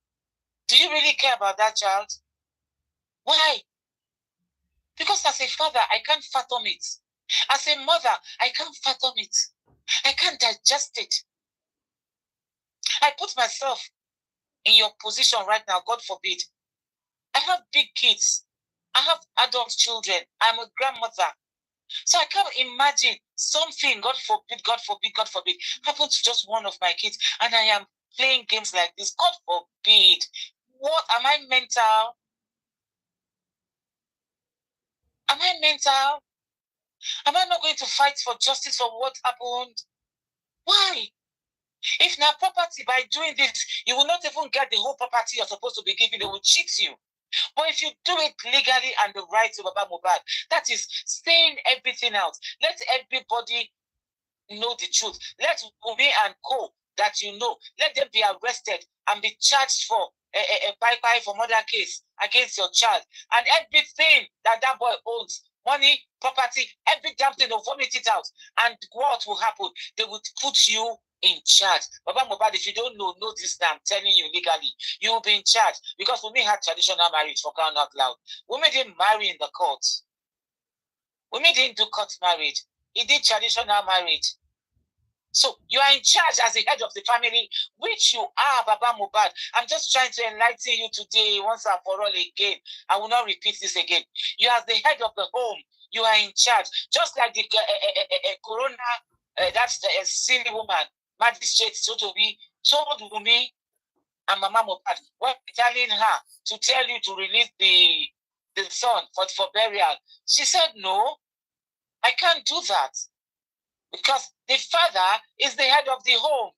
[SPEAKER 3] Do you really care about that child? Why? Because as a father, I can't fathom it. As a mother, I can't fathom it. I can't digest it. I put myself in your position right now, God forbid. I have big kids. I have adult children. I'm a grandmother. So I can't imagine something, God forbid, God forbid, God forbid, happen to just one of my kids and I am playing games like this. God forbid. What? Am I mental? Am I mental? Am I not going to fight for justice for what happened? Why? If now property, by doing this, you will not even get the whole property you're supposed to be given. They will cheat you. But if you do it legally and the right to Baba Mohbad, that is saying everything out. Let everybody know the truth. Let Wunmi and Co. that you know, let them be arrested and be charged for a for murder case against your child. And everything that that boy owns, money, property, every damn thing, they'll vomit it out. And what will happen? They would put you in charge. Baba Mohbad, if you don't know this now, I'm telling you legally, you will be in charge. Because Wunmi had traditional marriage, for crying out loud. Wunmi didn't marry in the courts. Wunmi didn't do court marriage. He did traditional marriage. So you are in charge as the head of the family, which you are, Baba Mohbad. I'm just trying to enlighten you today once and for all again. I will not repeat this again. You are the head of the home. You are in charge. Just like the Corona, that's the silly woman, magistrate, so to be, told Wunmi and Mama Mohbad, when telling her to tell you to release the son for burial. She said, no, I can't do that. Because the father is the head of the home.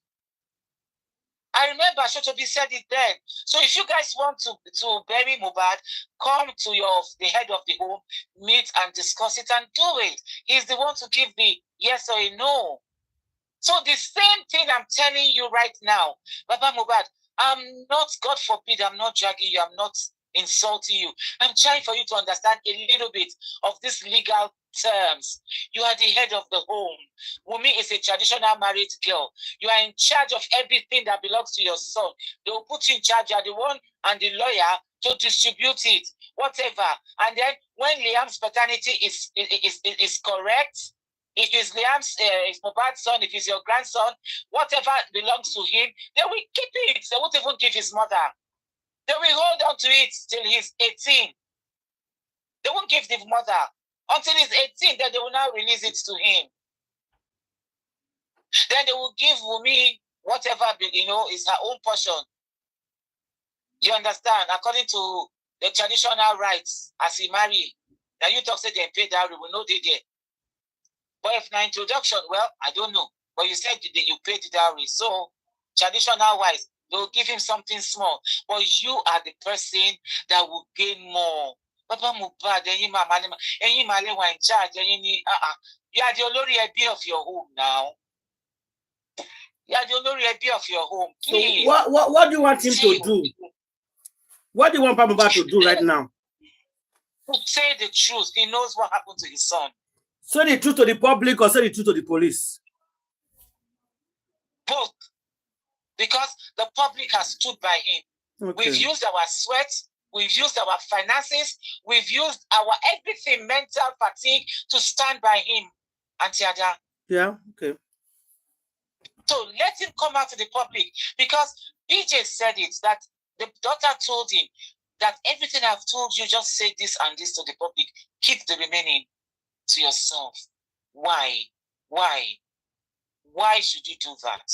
[SPEAKER 3] I remember Shotobi said it then. So if you guys want to bury Mohbad, come to the head of the home, meet and discuss it and do it. He's the one to give the yes or a no. So the same thing I'm telling you right now, Baba Mohbad, I'm not, God forbid, I'm not dragging you, I'm not insulting you. I'm trying for you to understand a little bit of this legal terms. You are the head of the home. Wunmi is a traditional married girl. You are in charge of everything that belongs to your son. They will put you in charge. You are the one and the lawyer to distribute it, whatever. And then when Liam's paternity is correct, if it's Liam's, it's Mohbad's son, if it's your grandson, whatever belongs to him, they will keep it. They won't even give his mother. They will hold on to it till he's 18. They won't give the mother until he's 18. Then they will now release it to him. Then they will give Wunmi whatever, is her own portion. You understand? According to the traditional rights, as he married. Now you talk say they pay dowry, we know they did. But if na introduction, well, I don't know. But you said that you paid the dowry. So traditional wise, they'll give him something small. But you are the person that will gain more. Baba Mohbad, you are in charge. You are the Olori Ebi of your home now. You are the Olori Ebi of your home. Please.
[SPEAKER 1] So what do you want him to do? What do you want Baba Mohbad to do right now?
[SPEAKER 3] Say the truth. He knows what happened to his son.
[SPEAKER 1] Say the truth to the public or say the truth to the police?
[SPEAKER 3] Both. Because the public has stood by him. Okay. We've used our sweat. We've used our finances. We've used our everything, mental fatigue, to stand by him. Auntie Ada.
[SPEAKER 1] Yeah, okay.
[SPEAKER 3] So let him come out to the public. Because BJ said it, that the daughter told him that everything I've told you, just say this and this to the public. Keep the remaining to yourself. Why? Why? Why should you do that?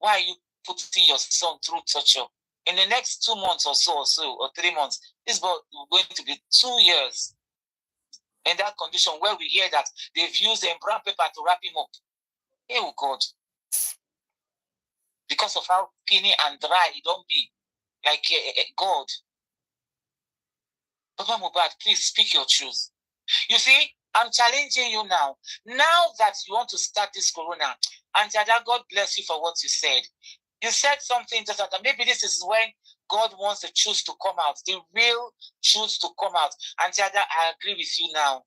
[SPEAKER 3] Why are you putting your son through torture? In the next 2 months or 3 months, this is going to be 2 years in that condition where we hear that they've used brown paper to wrap him up. Oh God. Because of how skinny and dry he don't be. Like God. Baba Mohbad, please speak your truth. You see, I'm challenging you now. Now that you want to start this corona, Auntie Ada, God bless you for what you said. You said something just that maybe this is when God wants the truth to come out, the real truth to come out. Auntie Ada, I agree with you now.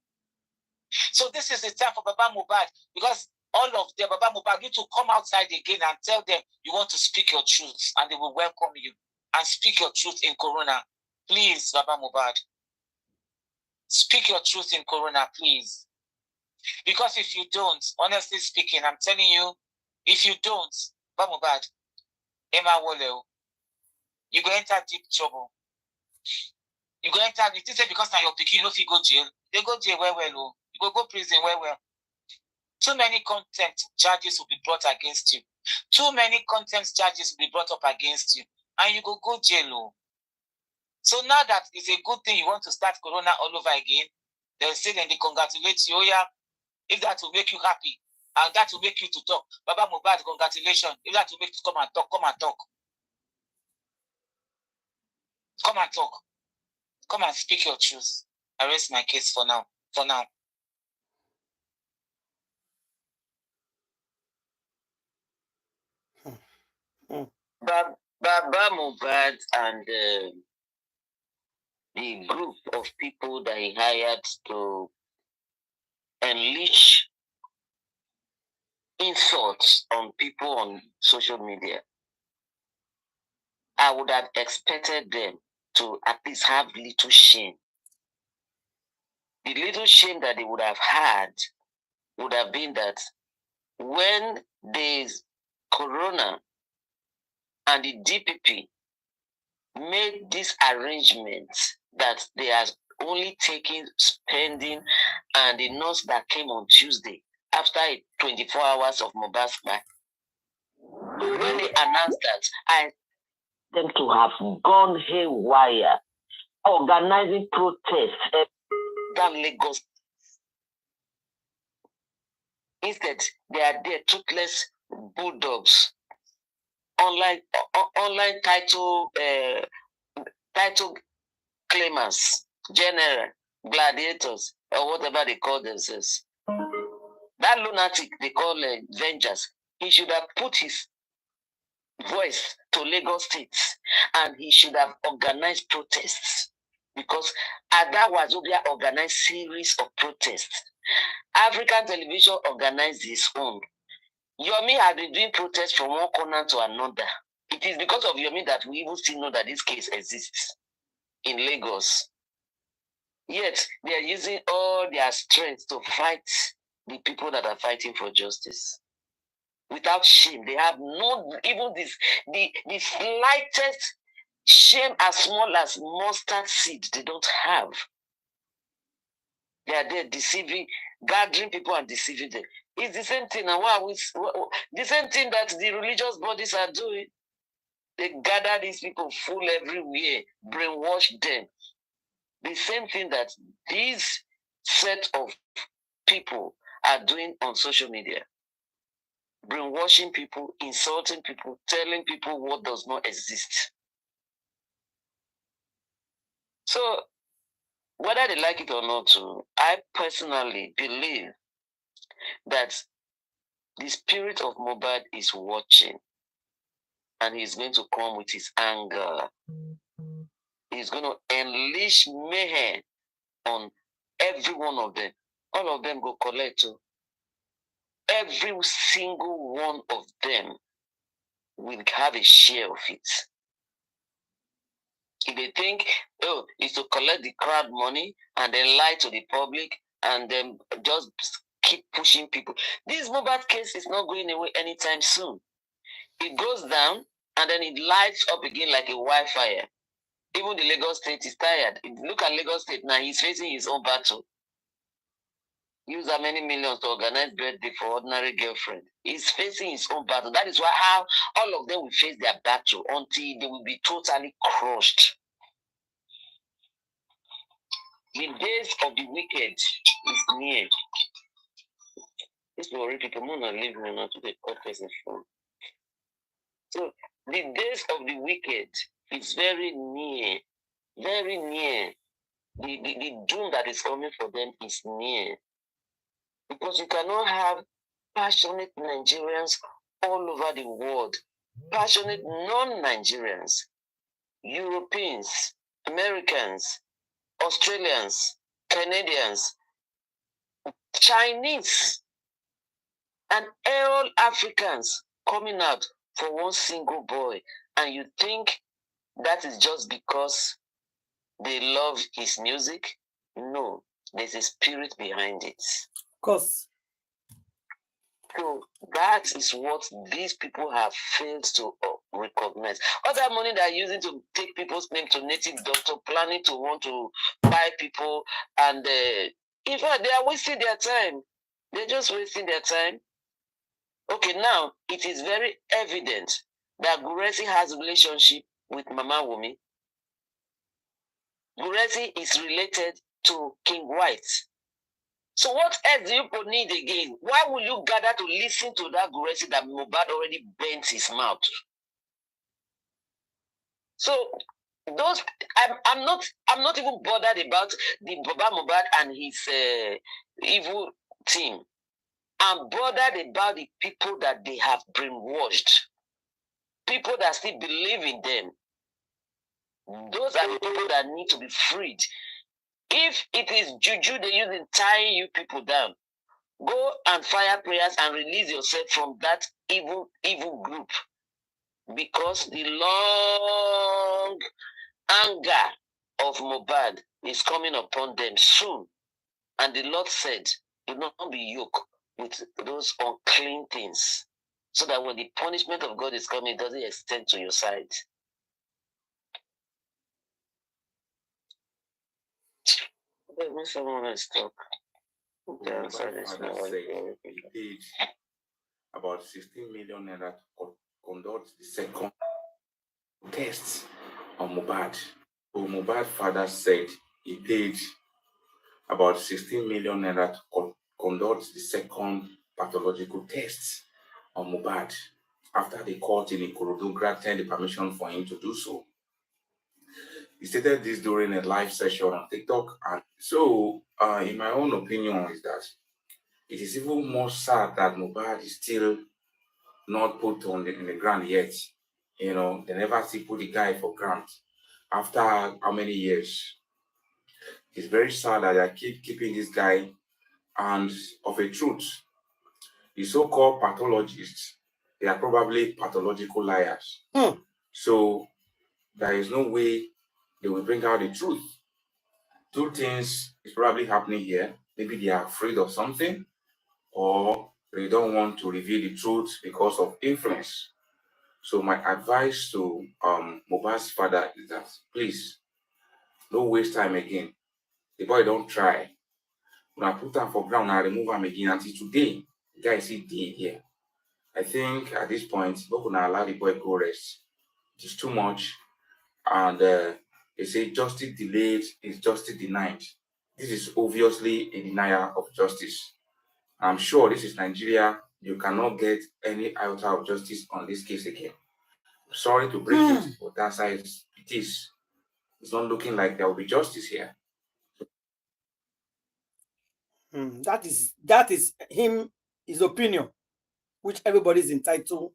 [SPEAKER 3] So this is the time for Baba Mohbad, because all of them, Baba Mohbad, need to come outside again and tell them you want to speak your truth, and they will welcome you. And speak your truth in corona. Please, Baba Mohbad. Speak your truth in corona, please. Because if you don't, honestly speaking, I'm telling you, if you don't, Baba Mohbad, Emma Woleo, you go enter deep trouble. You go enter, it is because now you're picking, if you go jail, they go jail well. You go prison well. Too many contempt charges will be brought against you. Too many contempt charges will be brought up against you. And you go jail. So now that it's a good thing you want to start corona all over again, they'll say then they congratulate you. Oh yeah, if that will make you happy, and that will make you to talk. Baba Mohbad, congratulations. If that will make you come and talk, come and talk. Come and talk. Come and speak your truth. Arrest my case for now. For now.
[SPEAKER 4] Baba Mohbad and the group of people that he hired to unleash insults on people on social media, I would have expected them to at least have little shame. The little shame that they would have had would have been that when the Corona and the DPP made this arrangement that they are only taking spending and the notes that came on Tuesday after 24 hours of Mohbad's back. When they announced that, I them to have gone haywire, organizing protests down Lagos. Instead, they are there, toothless bulldogs, online title claimers, general, gladiators, or whatever they call themselves. That lunatic they call Vengers, he should have put his voice to Lagos State and he should have organized protests, because Ada Wazobia organized series of protests. African television organized his own. Yomi has been doing protests from one corner to another. It is because of Yomi that we even still know that this case exists in Lagos. Yet they are using all their strength to fight the people that are fighting for justice. Without shame, they have no even the slightest shame, as small as mustard seed. They don't have. They are there deceiving, gathering people and deceiving them. It's the same thing. And the same thing that the religious bodies are doing. They gather these people full everywhere, brainwash them. The same thing that these set of people are doing on social media. Brainwashing people, insulting people, telling people what does not exist. So, whether they like it or not, I personally believe that the spirit of Mohbad is watching and he's going to come with his anger. He's going to unleash mayhem on every one of them. All of them go collect. Every single one of them will have a share of it. If they think, oh, it's to collect the crowd money and then lie to the public and then just keep pushing people. This Mohbad case is not going away anytime soon. It goes down and then it lights up again like a wildfire. Even the Lagos State is tired. Look at Lagos State now. He's facing his own battle. Use how many millions to organize birthday for ordinary girlfriend. He's facing his own battle. That is why how all of them will face their battle until they will be totally crushed. The days of the wicked is near. This will already people more than leave me now to the podcast and phone. So the days of the wicked is very near. Very near. The doom that is coming for them is near. Because you cannot have passionate Nigerians all over the world, passionate non-Nigerians, Europeans, Americans, Australians, Canadians, Chinese, and all Africans coming out for one single boy. And you think that is just because they love his music? No, there's a spirit behind it.
[SPEAKER 1] Of course.
[SPEAKER 4] So that is what these people have failed to recognize. All that money they're using to take people's name to native doctor, planning to want to buy people, and in fact, they are wasting their time. They're just wasting their time. Okay, now it is very evident that Guresi has a relationship with Mama Wumi. Guresi is related to King White. So what else do you need again? Why will you gather to listen to that Guresi that Mohbad already bent his mouth? So those I'm not even bothered about the Baba Mohbad and his evil team. I'm bothered about the people that they have brainwashed. People that still believe in them. Those are the people that need to be freed. If it is juju they use in tying you people down, go and fire prayers and release yourself from that evil group. Because the long anger of Mohbad is coming upon them soon. And the Lord said, do not be yoked with those unclean things, so that when the punishment of God is coming, it doesn't extend to your side. Someone else talk.
[SPEAKER 6] He paid about 16 million naira to conduct the second test on Mohbad. So Mohbad's father said he paid about 16 million naira to conduct the second pathological test on Mohbad after the court in Ikorodu granted the permission for him to do so. He stated this during a live session on TikTok, and so, in my own opinion, is that it is even more sad that Mohbad is still not put on in the ground yet. You know, they never still put the guy for ground after how many years. It's very sad that they keep keeping this guy, and of a truth, the so-called pathologists, they are probably pathological liars. So there is no way they will bring out the truth. Two things is probably happening here. Maybe they are afraid of something, or they don't want to reveal the truth because of influence. So my advice to Mohbad's father is that, please, don't waste time again. The boy don't try. When I put him for ground, I remove him again. Until today, the guy is still dead here. I think at this point, we're going to allow the boy go rest. It is too much. And they say justice delayed is justice denied. This is obviously a denial of justice. I'm sure this is Nigeria. You cannot get any iota of justice on this case again. Sorry to break it, but that's how it is. It's not looking like there will be justice here.
[SPEAKER 1] That is his opinion, which everybody is entitled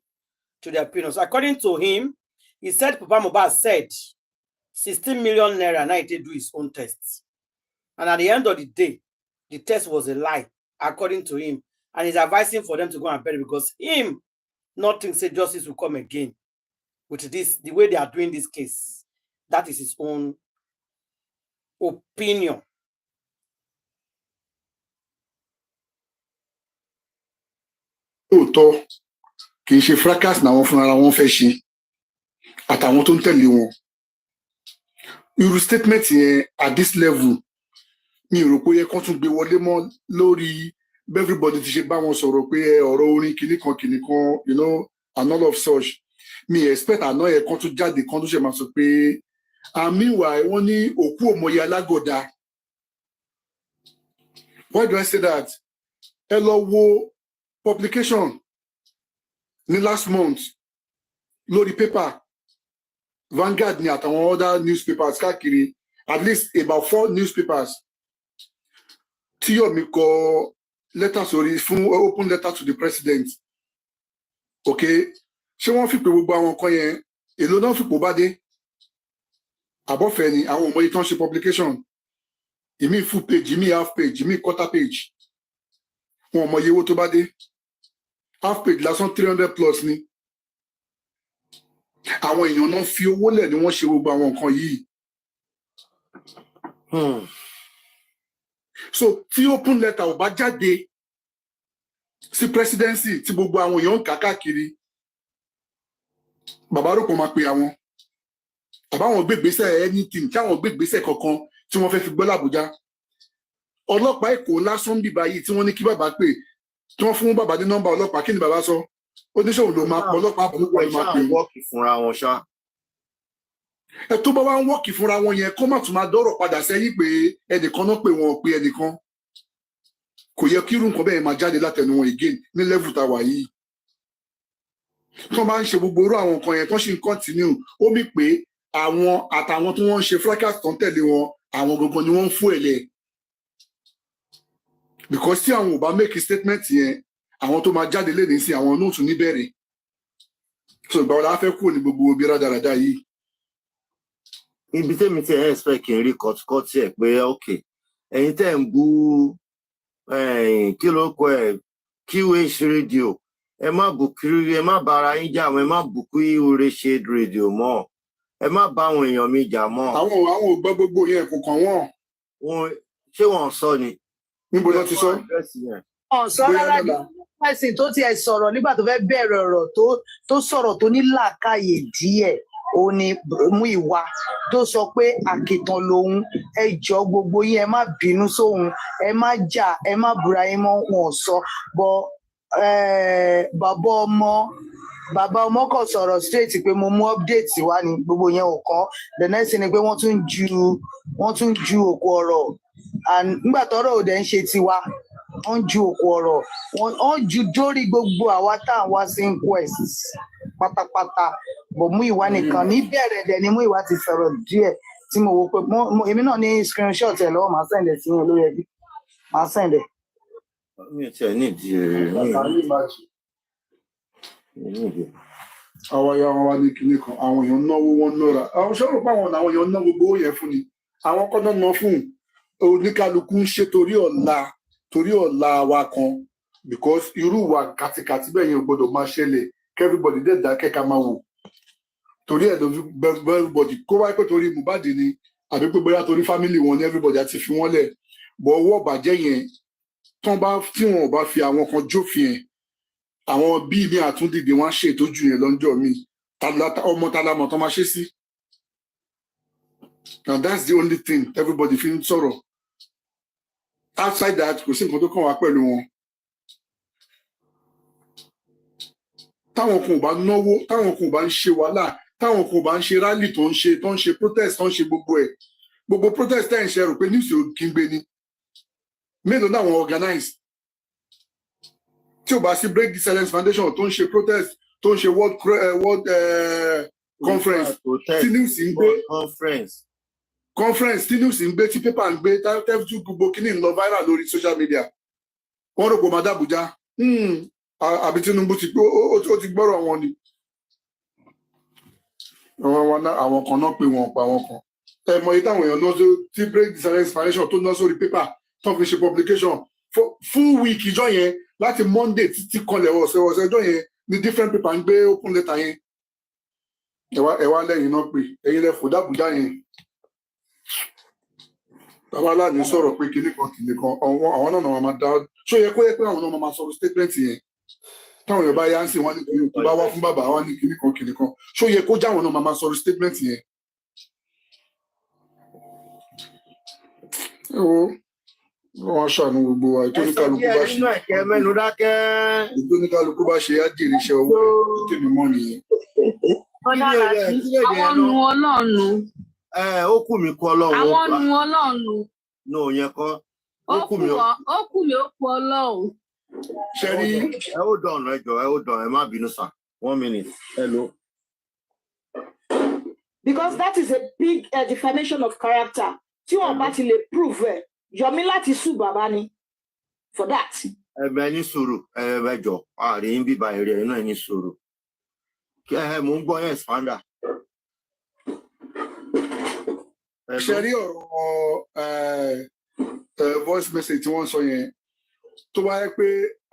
[SPEAKER 1] to their opinion. So according to him, he said Papa Mohbad said 16 million naira now to do his own tests. And at the end of the day, the test was a lie, according to him. And he's advising for them to go and bury because him not think say justice will come again with this, the way they are doing this case. That is his own opinion.
[SPEAKER 7] Lóòótọ́ kì í ṣe fracas náà fúnra wọn fẹ́ ṣe àtàwọn tó ń tẹ̀lé wọn. Irú statement yẹn at this level mi rò pé yẹ kán tún gbé wọlé mọ́ lórí everybody ti ṣe bá wọn sọ̀rọ̀ pé ọ̀rọ̀ orin kìnnìkan you know, and all of such. Mi expect àná yẹ kán tún jáde kán tún ṣe máa sọ pé meanwhile wọ́n ní òkú òmòye alágọ̀dá. Why do I say that? Ẹ lọ wo publication ní last month lórí paper Vanguard ni àtàwọn other newspapers káàkiri, at least about 4 newspapers tí Yomi kọ letter sórí fún open letter to the president. Okay, ṣé wọ́n fi pé gbogbo àwọn nǹkan yẹn èló náà fipò bá dé àbọ̀fẹ́ ni àwọn ọmọ yìí tán ṣe publication, ìmí full page, ìmí half page, ìmí quarter page, wọn ọmọ yẹwò tó bá dé. Half page lásán 300 plus ni. Àwọn èèyàn náà fi owó lẹ̀ ni wọ́n ṣe gbogbo àwọn nǹkan yìí. So tí open letter ò bá jáde sí presidency tí gbogbo àwọn èèyàn ń kà káàkiri, bàbá rò kàn máa pe àwọn àbáwọn gbégbèsè anything tí àwọn gbégbèsè kankan tí wọ́n fẹ́ fi gbọ́ l'Àbújá. Ọlọ́pàá Èkó lásán bíbá yìí tí wọ́n ní kí bàbá pè, tí wọ́n fún bàbá ní nọ́mbà ọlọ́pàá, kí ni bàbá sọ? Oníṣòwò ló máa pọ̀ ọlọ́pàá àbúrò ẹ̀ máa pè
[SPEAKER 8] wọ́ọ̀kì fúnra wọn ṣá.
[SPEAKER 7] Ẹ tó bá wá ń wọ́ọ̀kì fúnra wọn yẹn kó má tún máa dọ́rọ̀ padà sẹ́yìn pé ẹnìkan náà pè wọ́n pé ẹnìkan. Kò yẹ kí irú nǹkan bẹ́ẹ̀ máa jáde látẹnu wọn again ní level tá a wà yìí. Tí wọ́n bá ń ṣe gbogbo irú àwọn nǹkan yẹn tó ṣì ń continue, ó mì pé àwọn àtàwọn tí wọ́n ń ṣe fracas tó ń tẹ̀lé wọn àwọn gbogbo ni wọ́n ń fún ẹ̀lẹ́ because tí àwọn ò bá make statement yẹn àwọn tó máa jáde lé ní sí àwọn náà tún níbẹ̀rẹ̀ so ìgbà wọn la fẹ́ kúrò ní gbogbo ibi rádaràda yìí.
[SPEAKER 8] Ibi tẹ́mi tí ẹ̀ expect kí n rí kọ́tíkọ́tí ẹ̀ pé ok ẹ̀yin tẹ́ ń bú kí ló kọ ẹ̀ QH radio ẹ má bù kiri ẹ má bára yín jà mọ́ ẹ má bù kí oore ṣe rédíò mọ́ ẹ má bá àwọn èèyàn mi jà mọ́.
[SPEAKER 7] àwọn ò gbọ́ gbogbo yẹn kò kàn wọ́n.
[SPEAKER 8] Ṣé wọ́n sọ ni.
[SPEAKER 7] níbo ló ti sọ.
[SPEAKER 9] ọ̀sán rárá ní ẹ̀sìn tó ti ẹ̀ sọ̀rọ̀ nígbà tó fẹ́ bẹ̀rẹ̀ ọ̀rọ̀ tó sọ̀rọ̀ tó ní làákàyè díẹ̀ ó ní mú ìwà tó sọ pé àkìtàn lòun ẹ jọ gbogbo yín ẹ má bínú sóhun ẹ má jà ẹ má búra yín mọ́ wọn sọ bọ bàbá ọmọ kò sọ̀rọ̀ straight pé mo mú update wá ní gbogbo yẹn ò kàn the next thing ni pé wọ́n tún ju òkú ọ̀rọ̀ and nígbà tọ́rọ̀ òde ń ṣe tiwa wọ́n ju òkú ọ̀rọ̀ wọ́n ju dórí gbogbo àwa tá à ń wá sí inquest pátápátá bọ̀ mú ìwà nìkan níbẹ̀rẹ̀ dẹ̀ ni mú ìwà ti sọ̀rọ̀ díẹ̀ tí mo wò pé èmi náà ní screenshot ẹ̀ lọ́wọ́ màá sẹ̀ǹdẹ̀ sí yẹn lórí ẹbí màá sẹ̀ǹdẹ̀.
[SPEAKER 8] mi ò tiẹ̀ ní ìdí rẹ̀
[SPEAKER 7] àwọn ya wọn wá ní kinní kan àwọn èèyàn náwó wọn náírà àwọn sọ̀rọ̀ pé àwọn èèyàn ná gbogbo owó yẹn fún ni àwọn kọ́nà ná fún oníkálukú ń ṣe torí ọ̀la wa kan because irú wa kàtìkàtì bẹ́ẹ̀ yẹn ò gbọ́dọ̀ máa ṣẹlẹ̀ everybody dẹ̀ dákẹ́ ká máa wò torí ẹ̀ ló fi everybody kó wáyé pé torí Mohbad ni àbí pé bóyá torí family wọn ní everybody àti fi wọ́n lẹ̀ bọ̀ owó ọ̀bàjẹ́ yẹn tí wọn ò bá fi àwọn kan jófin ẹ̀ àwọn bíi ní àtúndìdì wọn ṣe ìtọ́jú yẹn lọ́jọ́ mi ọmọ tálámọ̀ tó máa ṣe sí and that's the only thing everybody fi ń sọ̀rọ̀ outside that kò sí nǹkan tó kàn wá pẹ̀lú wọn. táwọn kan ò bá náwó táwọn kan ò bá ń ṣe wàhálà táwọn kan ò bá ń ṣe rally tó ń ṣe protest tó ń ṣe gbogbo protest tẹ́ ń ṣe rò pé news ò kí ń gbé ni mélòó náà wọn organize tí ò bá sí Break the Silence Foundation tó ń ṣe protest tó ń ṣe world conference tí news ń gbé conference tí news ń gbé tí paper ń gbé tẹ́fù gbogbo kíní ń lọ viral lórí social media wọ́n rò pé ọmọdé Àbújá àbí Tinubu ti gbọ́rọ̀ wọn ni àwọn kan náà pé wọn pa wọn kan ẹ mọ iye táwọn èèyàn náà tí Break the Silence Foundation tó ná sórí paper tó fi ṣe publication full week ìjọ yẹn láti Monday títí kanlẹ̀ ọ̀sẹ̀ ọjọ́ yẹn ní different paper ń gbé open letter yẹn ẹ wá lẹ́yìn náà pé ẹ̀yin lẹ fò d'Àbújá yẹn bàbá aláàánú sọ̀rọ̀ pé kinní kan àwọn náà máa dá ṣó yẹ kó yẹ pé àwọn náà máa sọ̀rọ̀ statement yẹn táwọn èèyàn bá yá ń sìn wọn ní kinní tó bá wá fún bàbá wa ní kinní kan ṣó yẹ kó jáwọn náà máa sọ̀rọ̀ statement yẹn. ẹ wo wọn ṣàánú gbogbo wa ètò oníkálukú bá ṣe á jèrè iṣẹ́ owó tèmi mọ́ nìyẹn.
[SPEAKER 5] àwọn nu Ọlọ́run.
[SPEAKER 8] Ó kù mí kú Ọlọ́run.
[SPEAKER 5] àwọn nu Ọlọ́run.
[SPEAKER 8] ní òyìn kan
[SPEAKER 5] ó kù mí ó kù Ọlọ́run.
[SPEAKER 7] ṣe rí
[SPEAKER 8] ẹ ó dọ̀nà ẹ má bínú sà 1 minute. Hello.
[SPEAKER 10] Because that is a big defamation of character tí wọn bá ti lè prove ẹ Yomi láti sue bàbá ni for that.
[SPEAKER 8] Ẹ̀bẹ̀ ní sùúrù ẹjọ àárín bíbá èrè ẹ náà ní sùúrù kí mò ń gbọ́ yẹn expanda.
[SPEAKER 7] ṣe rí ọ̀rọ̀ voice message tí wọ́n sọ yẹn tó bá yẹ pé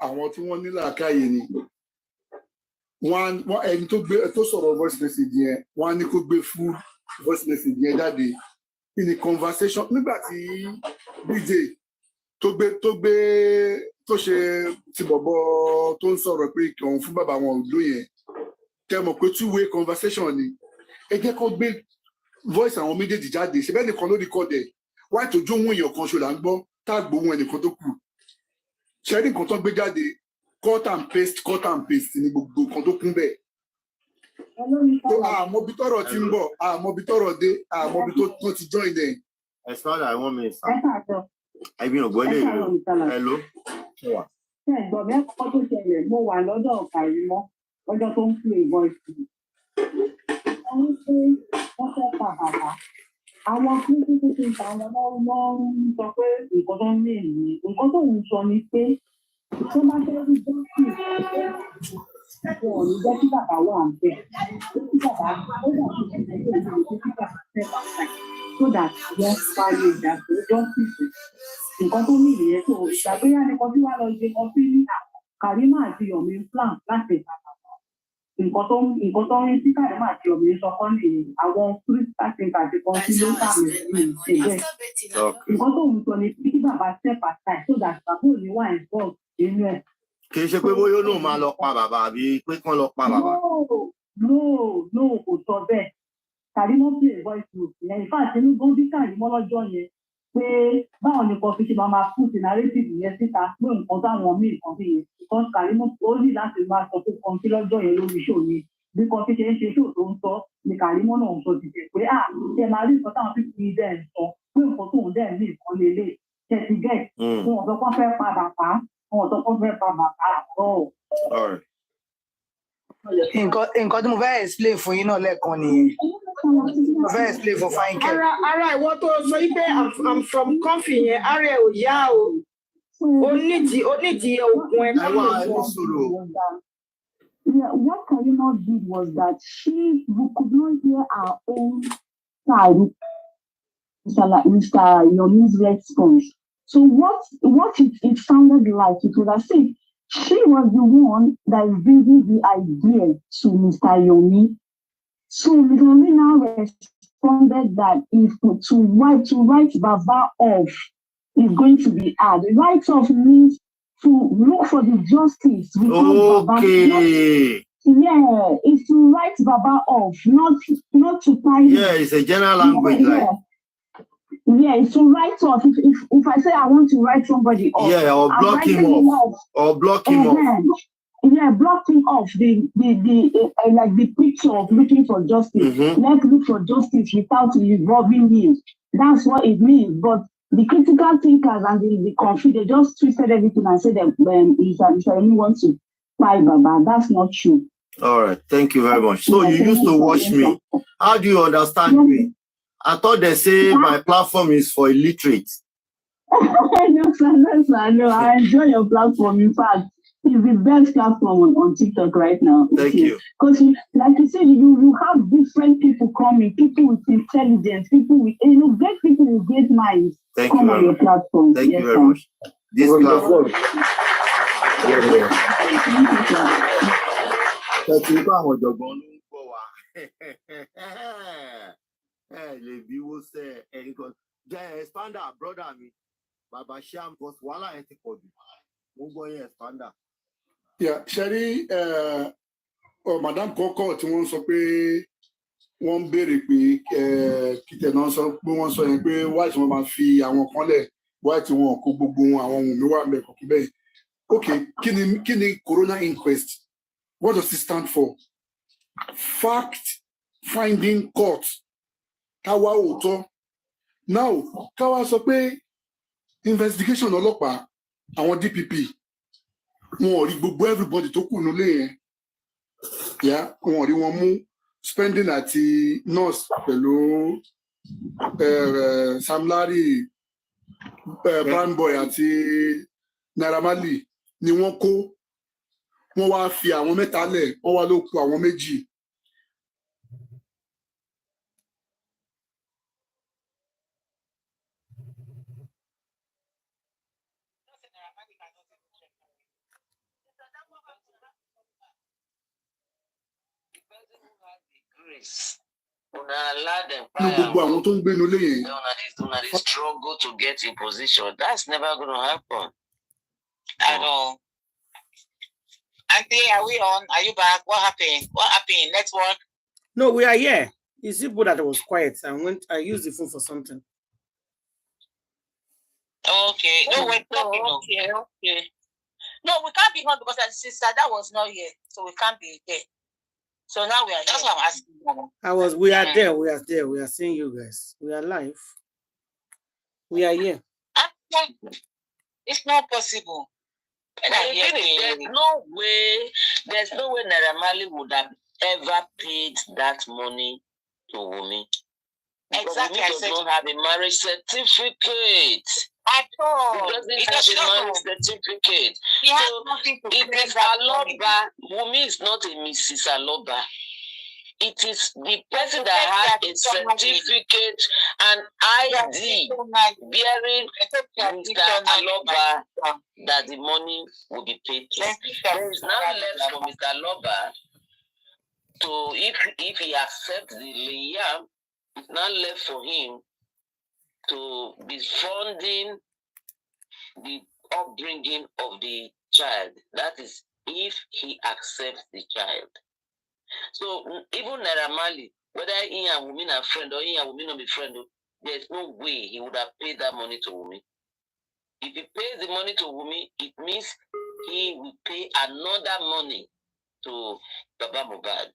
[SPEAKER 7] àwọn tí wọ́n ní làákàyè ni wọ́n ẹni tó sọ̀rọ̀ voice message yẹn wọ́n á ní kó gbé full voice message yẹn jáde in a conversation nígbà tí DJ tó ṣe ti bọ̀bọ̀ tó ń sọ̀rọ̀ pé òun fún bàbá wọn òdó yẹn tẹ́ mọ̀ pé two-way conversation ni ẹ jẹ́ kó gbé voice àwọn méjèèjì jáde ṣe bẹ́ẹ̀ nìkan ló record ẹ̀ wáyé tó jó ohun èèyàn kan ṣo là ń gbọ́ tá a gbóhùn ẹnìkan tó kù ṣe rí nǹkan tó gbé jáde cut and paste ni gbogbo nǹkan tó kún bẹ́ẹ̀. àmọ́bi tọ́rọ̀ ti ń bọ̀ àmọ́bi tọ́rọ̀ dé àmọ́bi tó ti join them.
[SPEAKER 8] ẹ sọ́dọ̀ àwọn mi sá ẹbí ògbó lè lò ẹ ló.
[SPEAKER 11] ẹ̀gbọ́n mi ẹ̀kọ́ tó ṣẹlẹ̀ mo wà lọ́dọ̀ Kàrímọ́ ọjọ́ tó ń pè voice. àwọn pé wọ́n fẹ́ pa bàbá. Àwọn kíkí ti ta àwọn ọmọ ń sọ pé nǹkan tó ń ní ìlú. Nǹkan tó ń sọ ni pé tó bá fẹ́ rí dọ́kì wọn ò ní jẹ́ kí bàbá wà ń bẹ̀. Kí bàbá ó dà sí ìṣẹ̀lẹ̀ tó ń lò kí bàbá fẹ́ bàbá so that wọ́n parí ìjà tó dọ́kì sí. Nǹkan tó ní ìyẹn tó ìgbàgbéyà nìkan tí wàá lọ ṣe kan sí ní Karima àti Yomi plan láti ìbàdàn. Nǹkan tó ń rí sí Karima àti Yomi sọ kọ́ ní àwọn crystal think àti continental medicine ṣe bẹ́ẹ̀. Nǹkan tó ń sọ ni kí bàbá step aside so that bàbá ò ní wà involved nínú ẹ̀.
[SPEAKER 8] Kì í ṣe pé bóyá ó náà máa lọ pa bàbá àbí pé kán lọ pa bàbá.
[SPEAKER 11] No, kò sọ bẹ́ẹ̀. Karima play voice note yẹn. In fact, inú gan bí Karima lọ́jọ́ yẹn pé báwọn ni kan fi ṣe máa fún narrative yẹn síta pé nǹkan táwọn míì kan fi yẹn because Karima ó ní láti máa sọ pé kan sí lọ́jọ́ yẹn lórí show ni bí kan fi ṣe ń ṣe show tó ń sọ ni Karima náà ń sọ ti jẹ pé ṣe máa rí nǹkan táwọn fífi dẹ̀ ń sọ pé nǹkan tóun dẹ̀ ní nǹkan lélẹ̀ ṣe ti gẹ̀ fún ọ̀dọ́ kan fẹ́ pa bàbá fún ọ̀dọ́ kan fẹ́ pa bàbá ọ̀.
[SPEAKER 9] nǹkan tí mo fẹ́ explain fún yín náà lẹ́ẹ̀kan nìyẹn mo fẹ́ explain fún Fáyínkẹ́.
[SPEAKER 10] ara ìwọ tó sọ yí pé I'm from comfy yẹn ara ẹ̀ ò yá o onídìí oògùn ẹ̀ káwọn ọ̀gbọ́n.
[SPEAKER 11] Yeah, what Karima did was that we could not hear our own side, Mr. Yomi's response. So what it sounded like, it was as if she was the one that is bringing the idea to Mr. Yomi. So Mr. Yomi now responded that if to write Baba off is going to be hard. Write off means to look for the justice.
[SPEAKER 8] Okay.
[SPEAKER 11] Yeah, it's to write Baba off, not to tie.
[SPEAKER 8] Yeah, it's a general language.
[SPEAKER 11] Yeah, it's to write off. If I say I want to write somebody off,
[SPEAKER 8] yeah, or block him off. Or block him off.
[SPEAKER 11] Yeah, block him off. The like the picture of looking for justice. Let's look for justice without involving him. That's what it means. But the critical thinkers and the confused, they just twisted everything and said that if anyone wants to fight Baba, that's not true.
[SPEAKER 8] All right, thank you very much. So you used to watch me. How do you understand me? I thought they say my platform is for illiterate.
[SPEAKER 11] No, sir. No, I enjoy your platform. In fact, it's the best platform on TikTok right now.
[SPEAKER 8] Thank you.
[SPEAKER 11] Because, like you said, you have different people coming, people with intelligence, people with, great people with great minds.
[SPEAKER 8] Thank
[SPEAKER 11] come
[SPEAKER 8] you
[SPEAKER 11] on your platform.
[SPEAKER 8] Thank you very much. This platform. Expander, brother mi. Baba Sham, because wala eti kodu. Mo expander.
[SPEAKER 7] Yeah, Sherry, Madam Koko tí wọ́n sọ pé wọ́n béèrè pé kíte náà sọ pé wọ́n sọ yẹn pé why tí wọ́n máa fi àwọn kan lẹ̀ why tí wọ́n kó gbogbo àwọn ohun mi wà ńbẹ̀ kò kí bẹ́ẹ̀. Okay, kí ni coroner inquest? What does it stand for? Fact finding court. Káwa òótọ́. Now, káwa sọ pé investigation ọlọ́pàá àwọn DPP wọn ò rí gbogbo everybody tó kù nílé yẹn wọn ò rí wọn mú spending àti nurse pẹ̀lú Sam Larry Prime Boy àti Naira Marley ni wọ́n kó wọ́n wá fi àwọn mẹ́ta lẹ̀ wọ́n wá ló kù àwọn méjì. Gbogbo àwọn tó ń gbénu lé yẹn.
[SPEAKER 4] They struggle to get in position. That's never going to happen.
[SPEAKER 3] At all. Auntie, are we on? Are you back? What happened? Network?
[SPEAKER 1] No, we are here. It's simple that I was quiet. I used the phone for something.
[SPEAKER 3] Okay. No, we're talking. Okay. No, we can't be on because our sister that was not here, so we can't be there. So now we are. That's what I'm asking.
[SPEAKER 1] We are there. We are there. We are seeing you guys. We are live. We are here.
[SPEAKER 3] It's not possible.
[SPEAKER 4] There's no way Naira Marley would have ever paid that money to Wumi.
[SPEAKER 3] Exactly.
[SPEAKER 4] Wumi does not have a marriage certificate.
[SPEAKER 3] At all.
[SPEAKER 4] He doesn't have a marriage certificate.
[SPEAKER 3] He has nothing to
[SPEAKER 4] it is Aloba. Wumi is not a Mrs. Aloba. It is the person that has a certificate and ID bearing Mr. Aloba that the money will be paid to. There is now left for Mr. Aloba to, if he accepts the Liam, it's now left for him to be funding the upbringing of the child. That is, if he accepts the child. So even Naira Marley, whether he and Wumi are friend or he and Wumi not be friend, there's no way he would have paid that money to Wumi. If he pays the money to Wumi, it means he will pay another money to Baba Mohbad.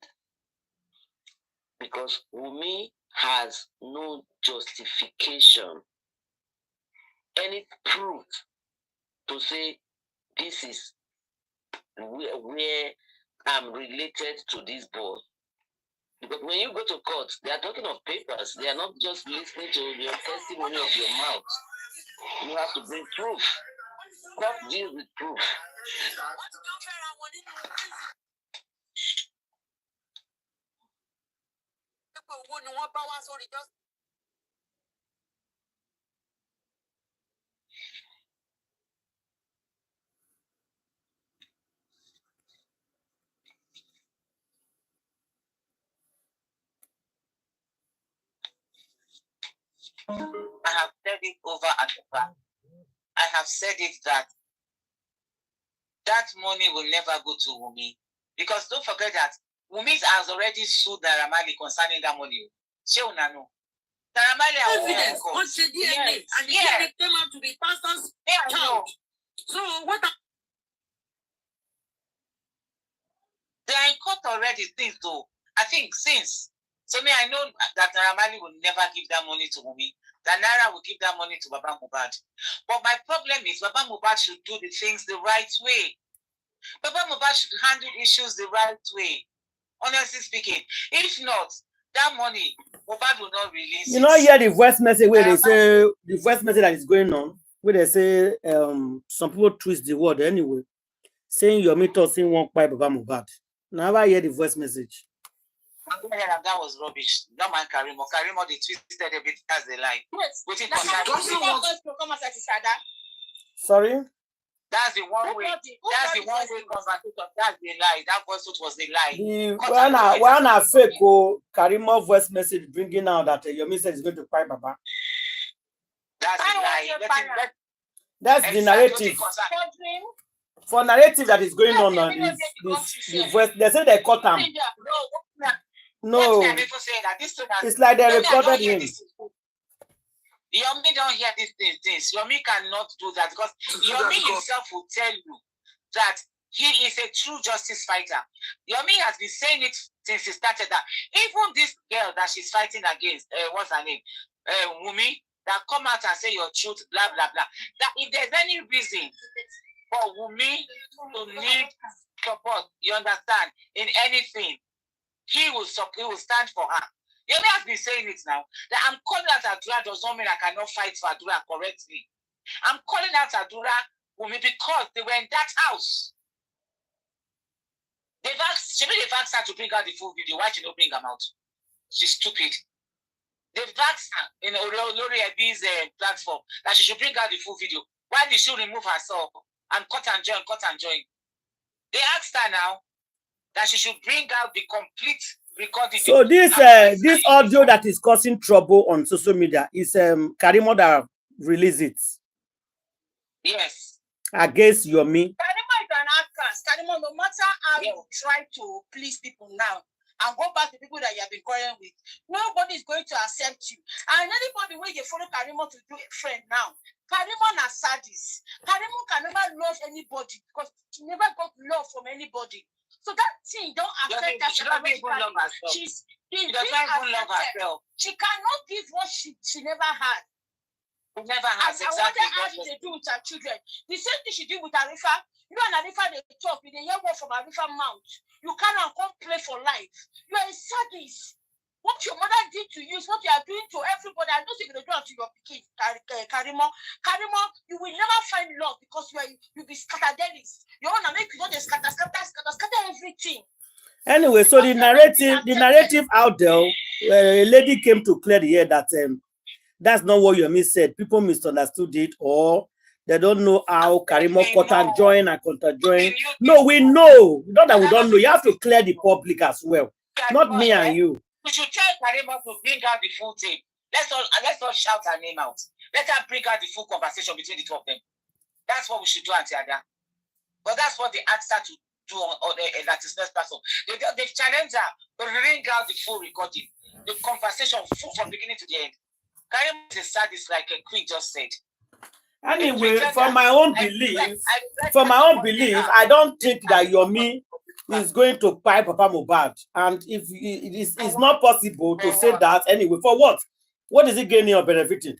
[SPEAKER 4] Because Wumi has no justification, any proof to say this is where I'm related to this boy. Because when you go to court, they are talking of papers. They are not just listening to your testimony of your mouth. You have to bring proof. Court deals with proof.
[SPEAKER 3] I have said it over and over. I have said it that money will never go to Wumi. Because don't forget that Wumi has already sued Naira Marley concerning that money. Naira Marley has evidence on the DNA, and the DNA came out to be pastor's child. So what? They are in court already, since though. I think since. So I know that Naira Marley will never give that money to Wumi. That Naira will give that money to Baba Mohbad. But my problem is Baba Mohbad should do the things the right way. Baba Mohbad should handle issues the right way. Honestly speaking. If not, that money, Mohbad will not release
[SPEAKER 1] You know, hear the voice message where they say, the voice message that is going on, where they say, some people twist the word anyway, saying your meter saying won't buy Baba Mohbad. Now I hear the voice message.
[SPEAKER 3] That was rubbish. No man Karimo. Karimo, they twisted a bit as they like. Yes.
[SPEAKER 1] Sorry?
[SPEAKER 3] That's the one way. That's the one way conversation. That's the lie. That voice was the lie.
[SPEAKER 1] When I fake Karimo voice message bringing out that your message is going to buy Baba.
[SPEAKER 3] That's the lie.
[SPEAKER 1] That's the narrative. For narrative that is going on is the voice. They say they caught him. No, it's like they recorded him.
[SPEAKER 3] Yomi don't hear these things. Yomi cannot do that because Yomi himself will tell you that he is a true justice fighter. Yomi has been saying it since he started that. Even this girl that she's fighting against, what's her name? Wumi, that come out and say your truth, blah, blah, blah. That if there's any reason for Wumi to need support, you understand, in anything, he will stand for her. Yomi has been saying it now. That I'm calling out Adura does not mean I cannot fight for Adura correctly. I'm calling out Adura Wumi because they were in that house. They've asked her to bring out the full video. Why she don't bring them out? She's stupid. They've asked her in Lori Ebi's platform that she should bring out the full video. Why did she remove herself and cut and join? They asked her now that she should bring out the complete recording.
[SPEAKER 1] So this audio that is causing trouble on social media is Karimo that released it.
[SPEAKER 3] Yes.
[SPEAKER 1] Against Yomi.
[SPEAKER 10] Karimo is an outcast. Karimo, no matter how you try to please people now and go back to people that you have been quarreling with, nobody is going to accept you. And anybody when you follow Karimo to do a friend now, Karimo na sadist. Karimo can never love anybody because she never got love from anybody. So that thing don't affect her.
[SPEAKER 3] She doesn't even love herself. She doesn't even love herself.
[SPEAKER 10] She cannot give what she never had.
[SPEAKER 3] Never has.
[SPEAKER 10] Exactly. I wonder how did they do with her children. The same thing she did with Arifa. You and Arifa, they talk. They hear word from Arifa mouth. You cannot come play for life. You are a sadist. What your mother did to you is what you are doing to everybody. I know you're going to do it to your kids, Karimo. Karimo, you will never find love because you'll be scatterdelis. You want to make you know the scatter everything.
[SPEAKER 1] Anyway, so the narrative out there, a lady came to clear the air that that's not what Yomi said. People misunderstood it, or they don't know how Karimo cut and join and counter join. No, we know. Not that we don't know. You have to clear the public as well. Not me and you.
[SPEAKER 3] We should tell Karimo to bring out the full thing. Let's all shout her name out. Let her bring out the full conversation between the two of them. That's what we should do, Auntie Ada. But that's what they asked her to do on that is next person. They've challenged her to bring out the full recording. The conversation full from beginning to the end. Karimo is sad, it's like a queen just said.
[SPEAKER 1] Anyway, for my own belief, I don't think that Yomi is going to pipe Papa Mohbad. And if it's not possible to say that anyway, for what? What is he gaining or benefiting?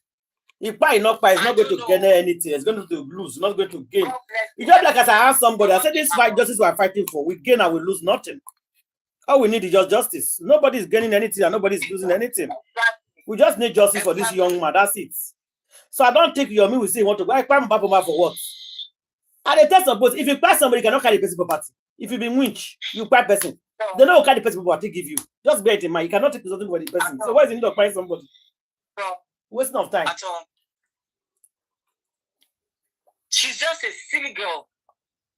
[SPEAKER 1] If Pai not Pai is not going to gain anything, it's going to lose, not going to gain. It's just like as I asked somebody, I said this fight justice we're fighting for, we gain and we lose nothing. All we need is just justice. Nobody's gaining anything and nobody's losing anything. We just need justice for this young man. That's it. So I don't think Yomi will say want to go. I climb Papa Mohbad for what? And the test of both. If you pass somebody, you cannot carry the person property. If you be winch, you buy person. They don't carry the person property give you. Just bear it in mind. You cannot take something for the person. So why is the need of buying somebody? Wasting of time.
[SPEAKER 3] At all. She's just a silly girl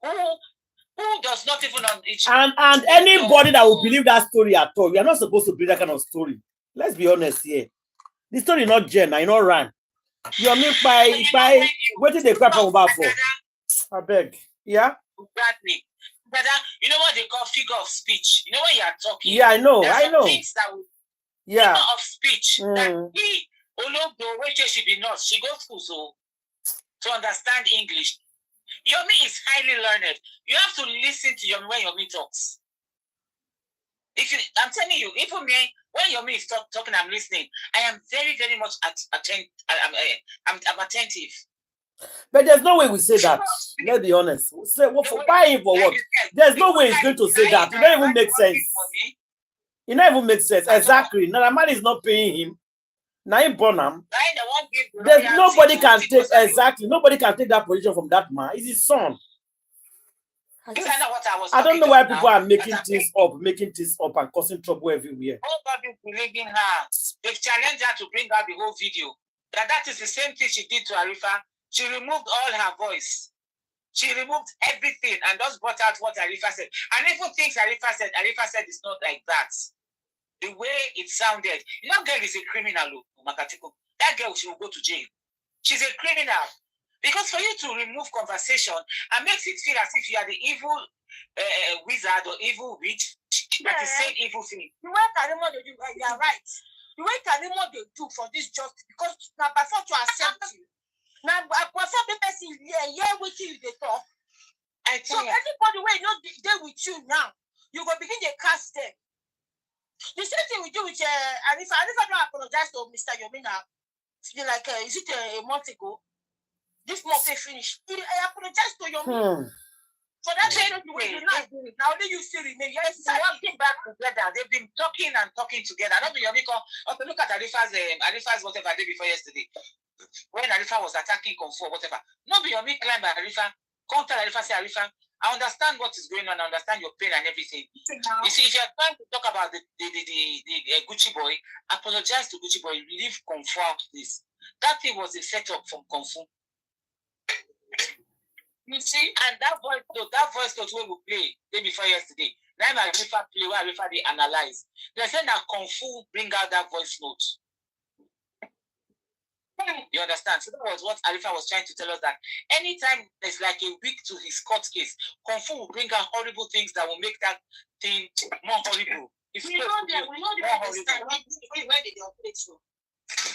[SPEAKER 3] who does not even on each.
[SPEAKER 1] And anybody that will believe that story at all, you are not supposed to believe that kind of story. Let's be honest here. The story is not Jen, I not run. You mean by what did they crap about for? I beg. Yeah?
[SPEAKER 3] Exactly. But you know what they call figure of speech? You know when you are talking?
[SPEAKER 1] Yeah, I know.
[SPEAKER 3] Things that will,
[SPEAKER 1] yeah.
[SPEAKER 3] Figure of speech. That she be not. She goes to school to understand English. Yomi is highly learned. You have to listen to Yomi when Yomi talks. I'm telling you, even me, when Yomi is talking, I'm listening. I am very, very much attentive. I'm attentive.
[SPEAKER 1] But there's no way we say that. Let's be honest. We say, well, for buying for what? There's no way it's going to say that. It don't even make sense. It don't even make sense. Exactly. Now the man is not paying him. Now in Bonham, there's nobody can take nobody can take that position from that man. It's his son. I don't know why people are making things up and causing trouble everywhere.
[SPEAKER 3] Nobody believing her. They've challenged her to bring out the whole video. That is the same thing she did to Arifa. She removed all her voice. She removed everything and just brought out what Arifa said. And even things Arifa said is not like that. The way it sounded. That girl is a criminal, Makatiko. That girl, she will go to jail. She's a criminal. Because for you to remove conversation and makes it feel as if you are the evil wizard or evil witch that is saying evil thing.
[SPEAKER 10] The way Karimo they do, you are right. The way Karimo they do for this justice, because now before to accept you, now before the person with you they talk. So everybody will not deal with you now. You go begin to cast them. The same thing we do with Arifa. Arifa don't apologize to Mr. Yomina. Like is it a month ago? This month they finished. I apologize to your for that way. Now only you still remain. Yes,
[SPEAKER 3] working back together. They've been talking and talking together. Not be Yomiko. Okay, look at Arifa's whatever day before yesterday. When Arifa was attacking Kung Fu or whatever. Not be Yomi climb by Arifa. Come tell Arifa, say Arifa, I understand what is going on. I understand your pain and everything. You see, if you're trying to talk about the Gucci boy, apologize to Gucci boy. Leave Kung Fu out this. That thing was a setup from Kung Fu. You see, and that voice note we will play day before yesterday. Now my Arifa play where Arifa they analyze. They said that Kung Fu bring out that voice note. You understand? So that was what Arifa was trying to tell us, that anytime there's like a week to his court case, Kung Fu will bring out horrible things that will make that thing more horrible.
[SPEAKER 10] We know where they operate from.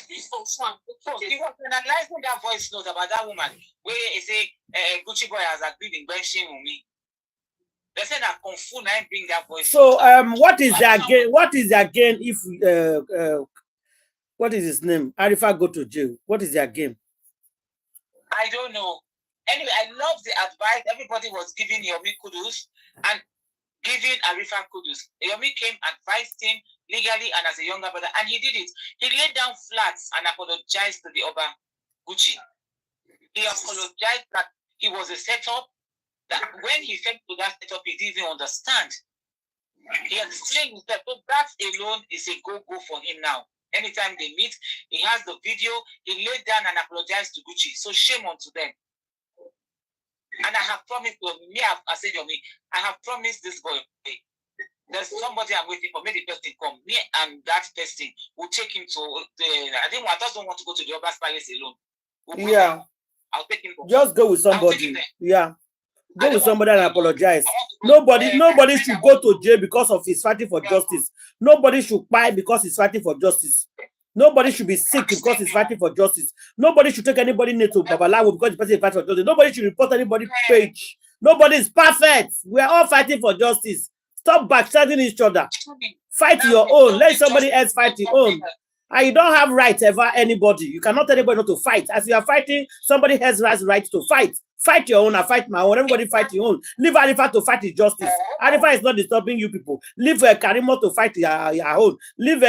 [SPEAKER 10] This one.
[SPEAKER 3] So he was analyzing that voice note about that woman where he say Gucci boy has agreed in benching with me. They said that Kung Fu now bring that voice.
[SPEAKER 1] So what is that again? What is that again if what is his name? Arifa go to jail. What is their game?
[SPEAKER 3] I don't know. Anyway, I love the advice. Everybody was giving Yomi kudos and giving Arifa kudos. Yomi came, advised him, legally and as a younger brother, and he did it. He laid down flat and apologized to the Oba Gucci. He apologized that he was a setup, that when he fell to that setup, he didn't even understand. He explained that that alone is a go-go for him now. Anytime they meet, he has the video, he laid down and apologized to Gucci. So shame unto them. And I have promised me, I said to me, I have promised this boy, there's somebody I'm waiting for. Maybe the person come. Me and that person will take him to the. I just don't want to go to the Oba's palace alone.
[SPEAKER 1] Yeah.
[SPEAKER 3] I'll take him.
[SPEAKER 1] Just go with somebody. Yeah. Go with somebody and apologize. Nobody should go to jail because of his fighting for justice. Nobody should buy because he's fighting for justice. Nobody should be sick because he's fighting for justice. Nobody should take anybody near to Babalawo because the person is fighting for justice. Nobody should report anybody's page. Nobody is perfect. We are all fighting for justice. Stop backstabbing each other. Fight your own. Let somebody else fight your own. And you don't have right ever anybody. You cannot tell anybody not to fight. As you are fighting, somebody else has right to fight. Fight your own. I fight my own. Everybody fight your own. Leave Arifa to fight his justice. Arifa is not disturbing you people. Leave Karimo to fight your own. Leave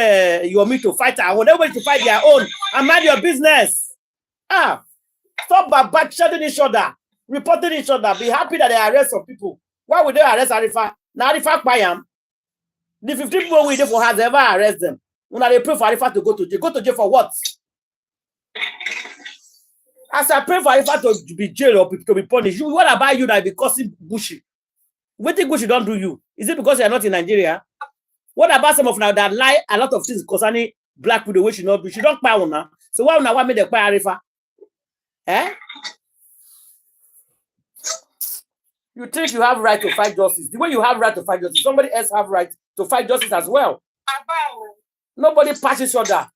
[SPEAKER 1] Yomi to fight our own. Everybody to fight their own. And mind your business. Stop backshotting each other. Reporting each other. Be happy that they arrest some people. Why would they arrest Arifa? Now Arifa Payam. The 15 people we did for has ever arrest them. When they pray for Arifa to go to jail. Go to jail for what? As I pray for Arifa to be jailed or to be punished, what about you that be causing Gucci? What think Gucci don't do you? Is it because you are not in Nigeria? What about some of now that lie a lot of things concerning black people which she not do? She don't pay now. So why now want me to pay Arifa? You think you have right to fight justice? The way you have right to fight justice, somebody else have right to fight justice as well. Nobody passes each other.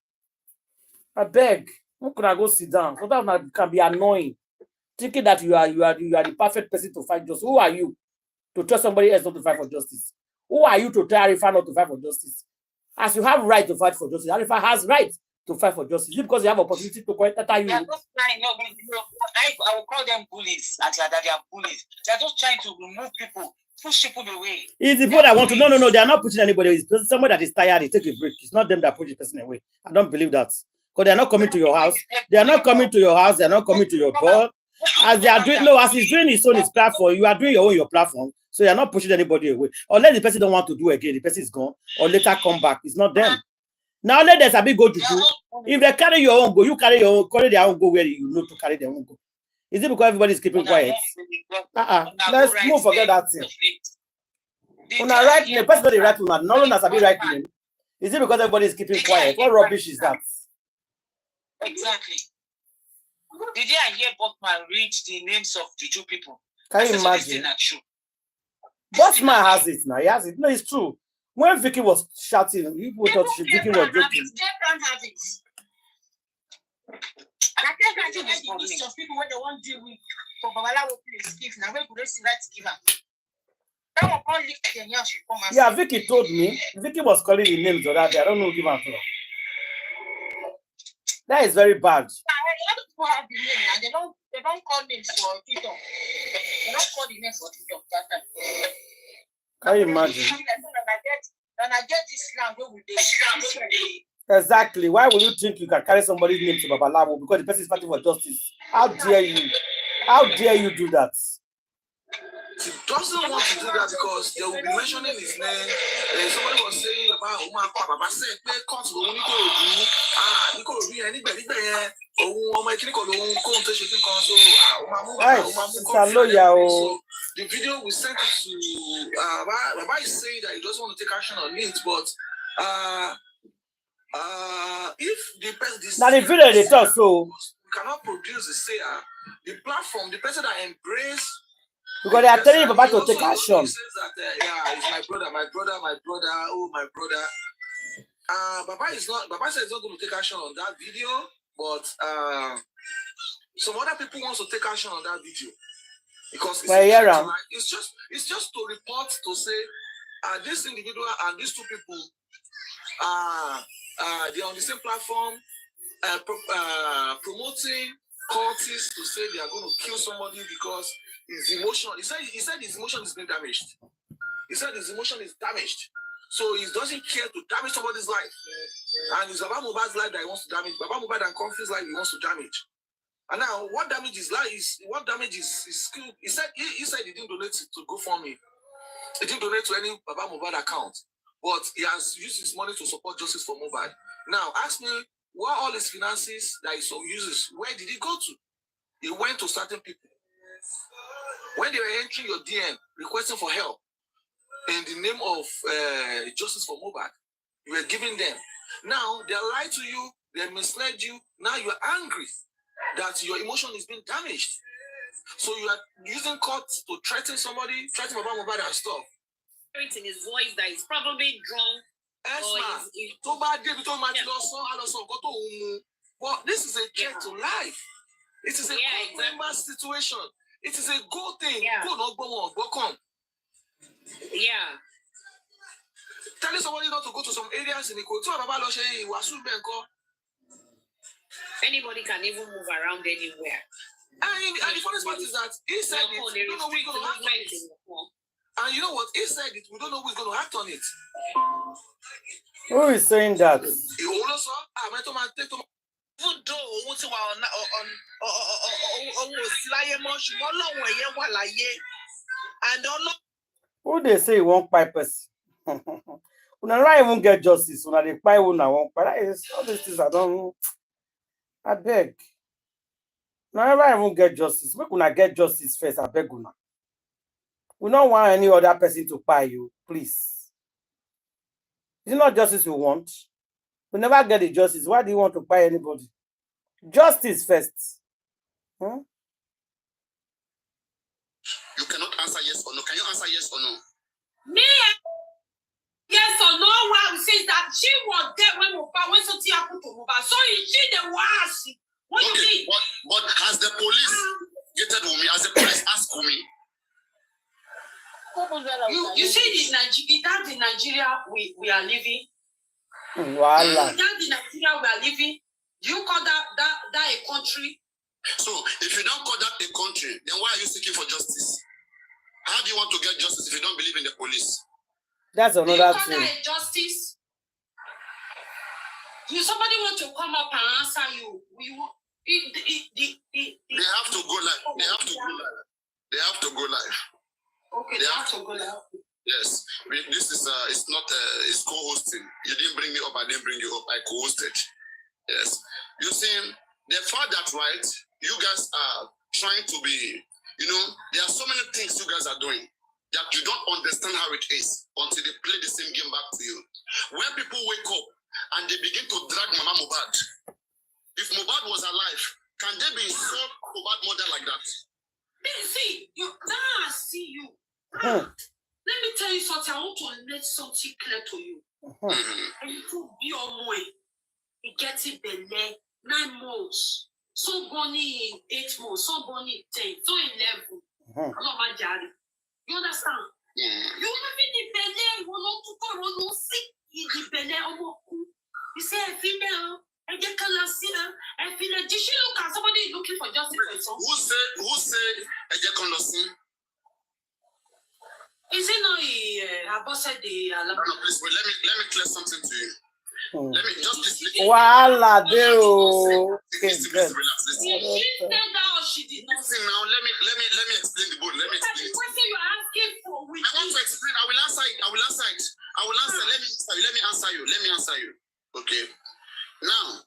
[SPEAKER 1] I beg. How could I go sit down? So that can be annoying. Thinking that you are the perfect person to fight justice. Who are you to tell somebody else not to fight for justice? Who are you to tell Arifa not to fight for justice? As you have right to fight for justice, Arifa has right to fight for justice. Is it because you have opportunity to point at you?
[SPEAKER 3] I will call them bullies. Actually, that they are bullies. They are just trying to remove people, push people away.
[SPEAKER 1] It's the people that want to. No. They are not pushing anybody. It's somebody that is tired. They take a break. It's not them that push the person away. I don't believe that. Because they are not coming to your house. They are not coming to your house. They are not coming to your door. As they are doing, as he's doing his own his platform, you are doing your platform. So you are not pushing anybody away. Unless the person don't want to do again, the person is gone, or later come back. It's not them. Now let there's a big go to do. If they carry your own go, you carry your own, carry their own go where you know to carry their own go. Is it because everybody is keeping quiet? Let's move, forget that thing. When I write name, person don't write name. No one has a big right name. Is it because everybody is keeping quiet? What rubbish is that?
[SPEAKER 3] Exactly. Did you hear Botman read the names of the Jew people?
[SPEAKER 1] Can you imagine? Botman has it now. He has it. No, it's true. When Vicky was shouting, people thought Vicky was joking.
[SPEAKER 10] I can't imagine the list of people when they want to deal with for Babalawo place give now. Where could they see right to give her?
[SPEAKER 1] Yeah, Vicky told me. Vicky was calling the names of that day. I don't know who give her to. That is very bad.
[SPEAKER 10] A lot of people have the name and they don't call names for TikTok. They don't call the name for TikTok.
[SPEAKER 1] Can you imagine?
[SPEAKER 10] And I get this land where we
[SPEAKER 1] exactly. Why would you think you can carry somebody's name to Babalawo because the person is fighting for justice? How dare you? How dare you do that?
[SPEAKER 12] She doesn't want to do that because they will be mentioning his name. Somebody was saying about Omar Papa said, "Pay cost for Nico anybody there. Oh, my clinical so the video we sent it to Baba is saying that he doesn't want to take action on it, but if the person
[SPEAKER 1] now the video they talk so
[SPEAKER 12] cannot produce the say the platform, the person that embrace.
[SPEAKER 1] Because they are telling you about to take action.
[SPEAKER 12] He says that, yeah, it's my brother, oh, my brother. Baba says he's not going to take action on that video, but some other people want to take action on that video. Because it's just to report, to say, this individual and these two people, they're on the same platform, promoting cultists to say they are going to kill somebody because his emotion. He said his emotion is being damaged. He said his emotion is damaged. So he doesn't care to damage somebody's life. And it's Baba Mohbad's life that he wants to damage. Baba Mohbad and Comfy's life he wants to damage. And now what damage is life is skill. He said he didn't donate to GoFundMe. He didn't donate to any Baba Mohbad account. But he has used his money to support justice for Mohbad. Now ask me what all his finances that he uses, where did he go to? He went to certain people. When they were entering your DM requesting for help in the name of justice for Mohbad, you were giving them. Now they lied to you, they misled you. Now you are angry that your emotion is being damaged. So you are using court to threaten somebody, threaten Mohbad and stuff.
[SPEAKER 3] In his voice that he's probably drunk.
[SPEAKER 12] But this is a threat to life. It is a member situation. It is a good thing.
[SPEAKER 3] Yeah.
[SPEAKER 12] Telling somebody not to go to some areas in the country.
[SPEAKER 3] Anybody can even move around anywhere.
[SPEAKER 12] And the funny part is that he said it. We don't know who's going to act on it. And you know what? He said it. We don't know who's going to act on it.
[SPEAKER 1] Who is saying that? Who they say won't pipe us? When I even get justice, when I buy one, I won't. But all these things I don't. I beg. Whenever I even get justice, when I get justice first, I beg una. We don't want any other person to buy you, please. Is it not justice we want? We never get the justice. Why do you want to buy anybody? Justice first.
[SPEAKER 13] You cannot answer yes or no. Can you answer yes or no?
[SPEAKER 3] Me? Yes or no? Why we say that she was there when Mohbad went to happened to Mohbad. So she the was. What do you mean?
[SPEAKER 13] But has the police gated Wumi? Has the police asked Wumi?
[SPEAKER 3] You see the Nigeria we are living.
[SPEAKER 1] Voila.
[SPEAKER 3] That's the Nigeria we are living. Do you call that a country?
[SPEAKER 13] So if you don't call that a country, then why are you seeking for justice? How do you want to get justice if you don't believe in the police?
[SPEAKER 1] That's another thing.
[SPEAKER 3] Do you call that a justice? Do somebody want to come up and answer you?
[SPEAKER 13] They have to go live. They have to go live. They have to go live.
[SPEAKER 3] Okay, they have to go live.
[SPEAKER 13] Yes, this is it's not it's co-hosting. You didn't bring me up, I didn't bring you up. I co-hosted. Yes, you see, the fact that right, you guys are trying to be, there are so many things you guys are doing that you don't understand how it is until they play the same game back to you. When people wake up and they begin to drag Mama Mohbad, if Mohbad was alive, can they be so Mohbad mother like that?
[SPEAKER 3] See you now. I see you. Let me tell you something. I want to make something clear to you. And you could be on way. You get it belay 9 months. So bunny in 8 months. So bunny in 10. So 11. You understand? You having the belay. You want to go on sick. The belay. You say a female. And you can see her. And female. Did she look at somebody looking for justice?
[SPEAKER 13] Who said
[SPEAKER 3] Is it not a boss at the
[SPEAKER 13] no, please wait, let me clear something to you. Let me just
[SPEAKER 1] Voila,
[SPEAKER 13] please relax.
[SPEAKER 3] She said that or she did not.
[SPEAKER 13] Listen now, let me explain the board. Let me explain.
[SPEAKER 3] The question you're asking for
[SPEAKER 13] I want to explain. I will answer it. Let me answer you. Okay. Now,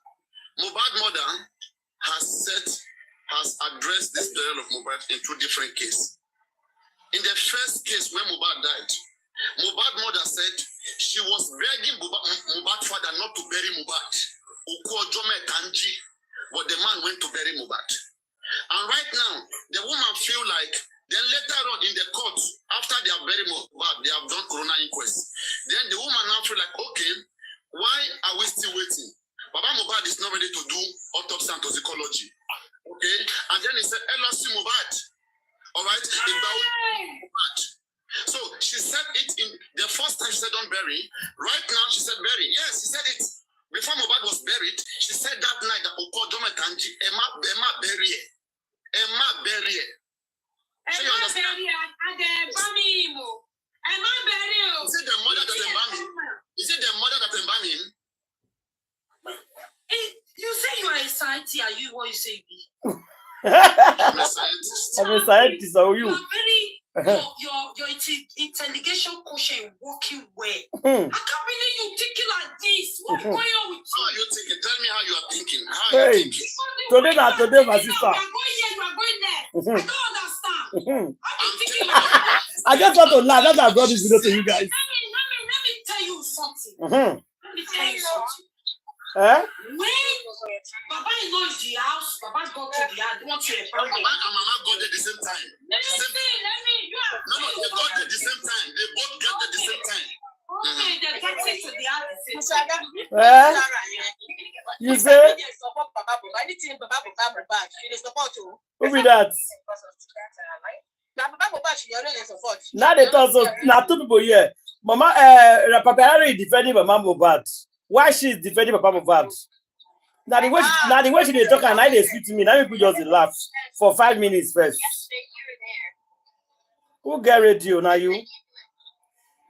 [SPEAKER 13] Mohbad mother has addressed this burial of Mohbad in 2 different cases. In the first case, when Mohbad died, Mohbad mother said she was begging Mohbad father not to bury Mohbad. But the man went to bury Mohbad. And right now, the woman feel like, then later on in the court, after they have buried Mohbad, they have done corona inquest. Then the woman now feel like, okay, why are we still waiting? Baba Mohbad is not ready to do autopsy and toxicology. Okay? And then he said, LLC Mohbad. All right? So she said it in the first time she said don't bury. Right now she said bury. Yes, she said it. Before Mohbad was buried, she said that night that Okodome Kanji, Emma bury. So you understand?
[SPEAKER 3] Emma bury.
[SPEAKER 13] Say the mother doesn't bury me.
[SPEAKER 11] say be?
[SPEAKER 13] I'm a scientist.
[SPEAKER 1] I'm a scientist, how are you?
[SPEAKER 11] You are very your intelligence quotient working well. I can't believe you thinking like this. What's going on with you?
[SPEAKER 13] How are you thinking? Tell me how you are thinking. How are
[SPEAKER 1] Hey,
[SPEAKER 13] you thinking?
[SPEAKER 1] today, my sister.
[SPEAKER 11] You are going here, you are going there. I don't understand.
[SPEAKER 13] I'm thinking about
[SPEAKER 1] I just want to laugh. That's why I brought this video to you guys.
[SPEAKER 11] Let me tell you something. Let me tell you something.
[SPEAKER 1] Eh?
[SPEAKER 11] When Baba is not in the house, Baba's gone to the house. Want to
[SPEAKER 13] Baba and Mama got there the same time.
[SPEAKER 11] Let me. You are.
[SPEAKER 13] No, they got there the same time. They both got there the same time.
[SPEAKER 11] Okay, they get to the house.
[SPEAKER 1] Eh? You say? Who be that? Now they talk so. Now two people here. Mama, Papa Harry defending Mama Mohbad. Why she's defending Papa Mohbad? Now the way she dey talk and now they speak to me. Now people just laugh for 5 minutes first. Who get radio now? You?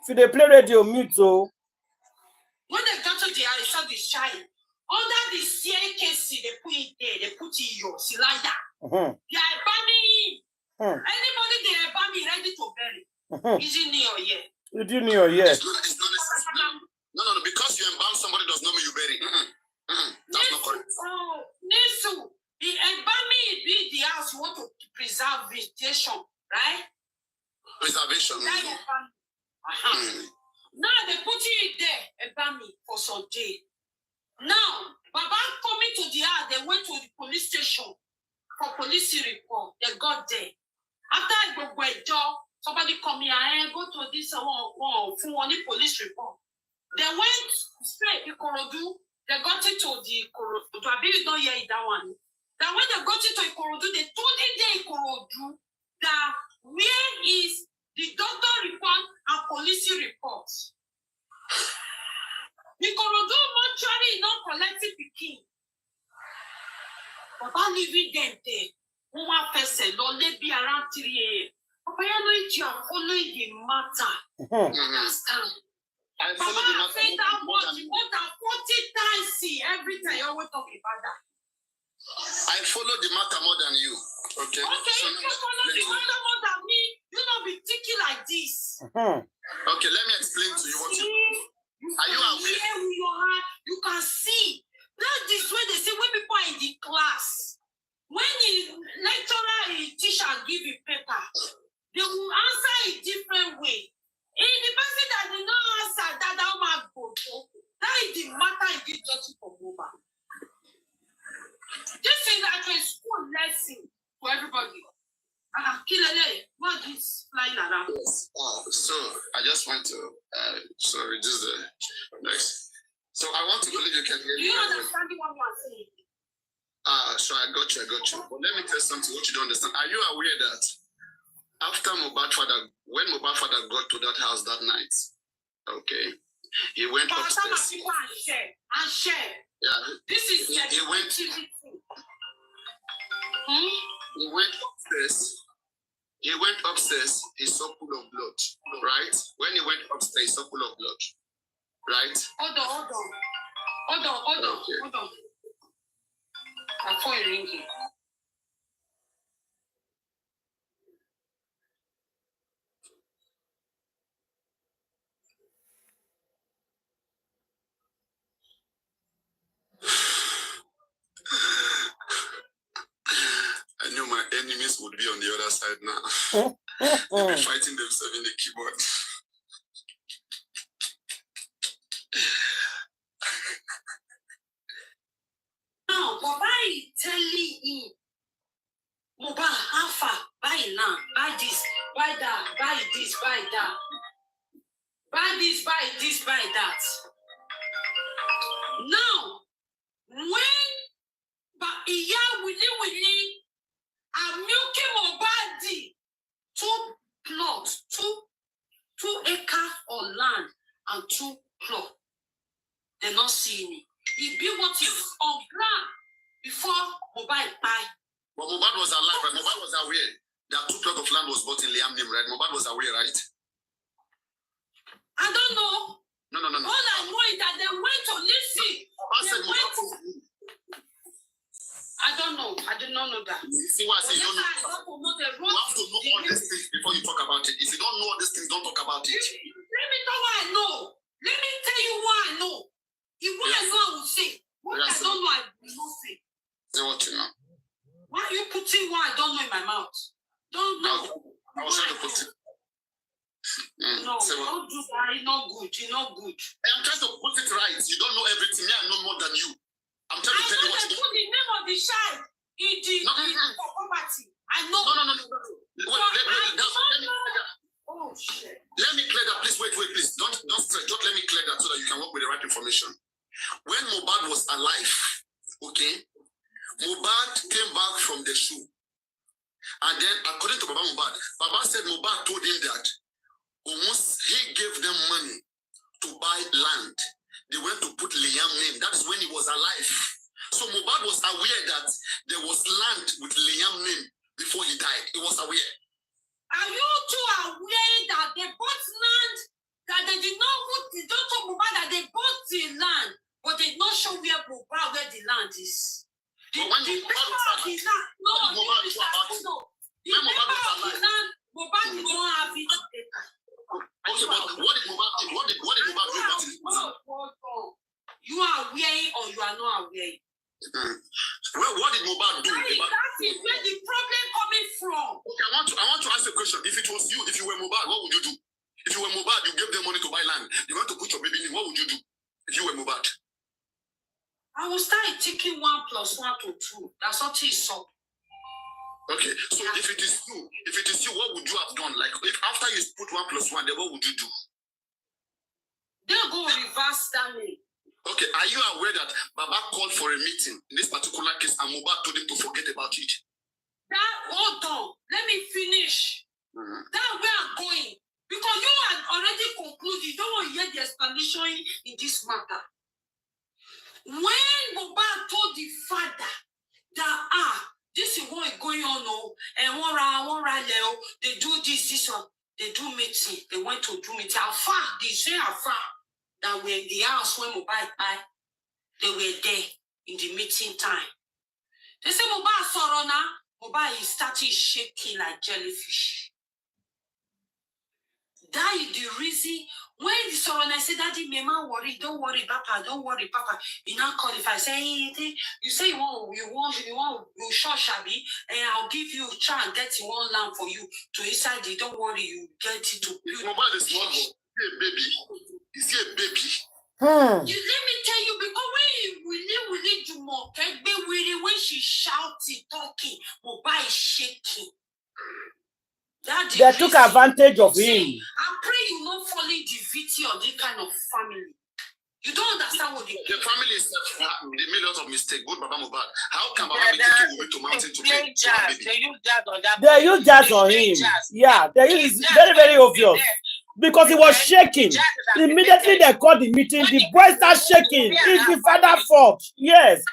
[SPEAKER 1] If they play radio, mute so.
[SPEAKER 11] When they got to the house, they saw the shine. Under the CAKC, they put it there. They put it your cylinder. They are banning. Anybody they are banning ready to bury. Is it near here?
[SPEAKER 1] You do near here.
[SPEAKER 13] It's not necessary. No. Because you embalm somebody does not mean you bury. That's not correct.
[SPEAKER 11] Nisu, the embalming be the house you want to preserve vegetation, right?
[SPEAKER 13] Preservation.
[SPEAKER 11] Now they put it there, embalming for some day. Now, Baba coming to the house, they went to the police station for police report. They got there. After I go to a job, somebody come here and go to this one police report. They went straight to Ikorodu. They got it to the Ikorodu. I believe you don't hear that one. That when they got it to Ikorodu, they told it to Ikorodu that where is the doctor report and police report. Ikorodu mortuary not collecting picking. Papa leaving them there. One person, don't let be around 3 a.m. Papa, you are following the matter. Understand?
[SPEAKER 13] I follow the matter
[SPEAKER 11] more than 40 times. See, every time you always talk about that.
[SPEAKER 13] I follow the matter more than you. Okay.
[SPEAKER 11] Okay, so if you follow the matter more than me, you don't be thinking like this.
[SPEAKER 13] Okay, let me explain to you what you do. Are you aware?
[SPEAKER 11] With your heart, you can see. That is when they say when people are in the class, when the lecturer, the teacher give you paper, they will answer a different way. If the person that did not answer that might go, that is the matter in this judging for Mohbad. This is like a school lesson for everybody. Kilele, what is flying around?
[SPEAKER 13] Yes. So I just want to sorry, this is the next. So I want to believe you can hear me.
[SPEAKER 11] Do you understand what I'm saying?
[SPEAKER 13] So I got you. But let me tell you something what you don't understand. Are you aware that after Mohbad father, when Mohbad father got to that house that night, okay, he went upstairs.
[SPEAKER 11] And share.
[SPEAKER 13] Yeah.
[SPEAKER 11] This is
[SPEAKER 13] he went. He went upstairs. He went upstairs. He saw pool of blood. Right. When he went upstairs, he saw pool of blood. Right.
[SPEAKER 11] Hold on. My phone ringing.
[SPEAKER 13] I knew my enemies would be on the other side now. They'll be fighting themselves in the keyboard.
[SPEAKER 11] Now, Baba is telling him, Mohbad, Alpha, buy now, buy this, buy that, buy this, buy that. Buy this, buy this, buy that. Now, when Iya Willy are milking Mohbad 2 plots, 2 acres of land and 2 plots, they're not seeing it. He built what is on ground before Mohbad died.
[SPEAKER 13] But Mohbad was alive, right? Mohbad was aware that 2 plots of land was bought in Liam VDM, right? Mohbad was aware, right?
[SPEAKER 11] I don't know.
[SPEAKER 13] No.
[SPEAKER 11] All I know is that they went to listen.
[SPEAKER 3] I don't know. I did not know that.
[SPEAKER 13] You see what I say? You don't know. You have to know all these things before you talk about it. If you don't know all these things, don't talk about it.
[SPEAKER 3] Let me know what I know. Let me tell you what I know. If what I know, I will say. What I don't know, I will not say.
[SPEAKER 13] Say what you know.
[SPEAKER 3] Why are you putting what I don't know in my mouth? Don't know.
[SPEAKER 13] I was trying to put it.
[SPEAKER 3] No, don't do that. It's not good. It's not good.
[SPEAKER 13] I'm trying to put it right. You don't know everything. Me, I know more than you. I'm trying to tell you what you
[SPEAKER 3] put the name of the child in the property. I know.
[SPEAKER 13] No.
[SPEAKER 3] Oh shit.
[SPEAKER 13] Let me clear that. Please wait, please. Don't stress. Don't let me clear that so that you can work with the right information. When Mohbad was alive, okay, Mohbad came back from the shoe. And then, according to Baba Mohbad, Baba said Mohbad told him that almost he gave them money to buy land. They went to put Liam name. That is when he was alive. So Mohbad was aware that there was land with Liam name before he died. He was aware.
[SPEAKER 3] Are you two aware that they bought land, that they did not put, they don't talk Mohbad that they bought the land, but they did not show where the land is? The paper of the land, Mohbad did not have it.
[SPEAKER 13] Okay, but what did Mohbad do? What did Mohbad do?
[SPEAKER 3] You are aware or you are not aware?
[SPEAKER 13] Well, what did Mohbad do?
[SPEAKER 3] That is where the problem coming from.
[SPEAKER 13] Okay, I want to ask a question. If it was you, if you were Mohbad, what would you do? If you were Mohbad, you gave them money to buy land. You want to put your baby in. What would you do if you were Mohbad?
[SPEAKER 3] I will start taking 1 + 1 to 2. That's what he saw.
[SPEAKER 13] Okay, so if it is you, what would you have done? Like, if after you put 1 + 1, then what would you do?
[SPEAKER 3] They'll go reverse that name.
[SPEAKER 13] Okay, are you aware that Baba called for a meeting in this particular case and Mohbad told him to forget about it?
[SPEAKER 3] Hold on, let me finish. That's where I'm going. Because you had already concluded, you don't want to hear the explanation in this matter. When Mohbad told the father that, this is what is going on, and they do this one, they do meeting, they went to do meeting. They say that we're in the house when Mohbad died, they were there in the meeting time. They say Mohbad Sorona, Mohbad is starting shaking like jellyfish. That is the reason when the Sorona said, Daddy, Mama, worry, don't worry, Papa, don't worry, Papa. You now call if I say anything, you say you sure shabby, and I'll give you a try and get 1 lamb for you to inside it. Don't worry, you get it to build.
[SPEAKER 13] Mohbad is not a baby. Is he a baby?
[SPEAKER 3] Let me tell you, because when she shouting, talking, Mohbad is shaking.
[SPEAKER 1] They took advantage of him.
[SPEAKER 3] I pray you not fall in the victim of this kind of family. You don't understand what
[SPEAKER 13] the family is. They made a lot of mistakes. Good Baba Mohbad. How can Baba be taking women to mountain to play jazz?
[SPEAKER 1] They use jazz on him. Yeah, they use very, very obvious. Because he was shaking. Immediately they called the meeting, the boy started shaking. It's the father's fault. Yes.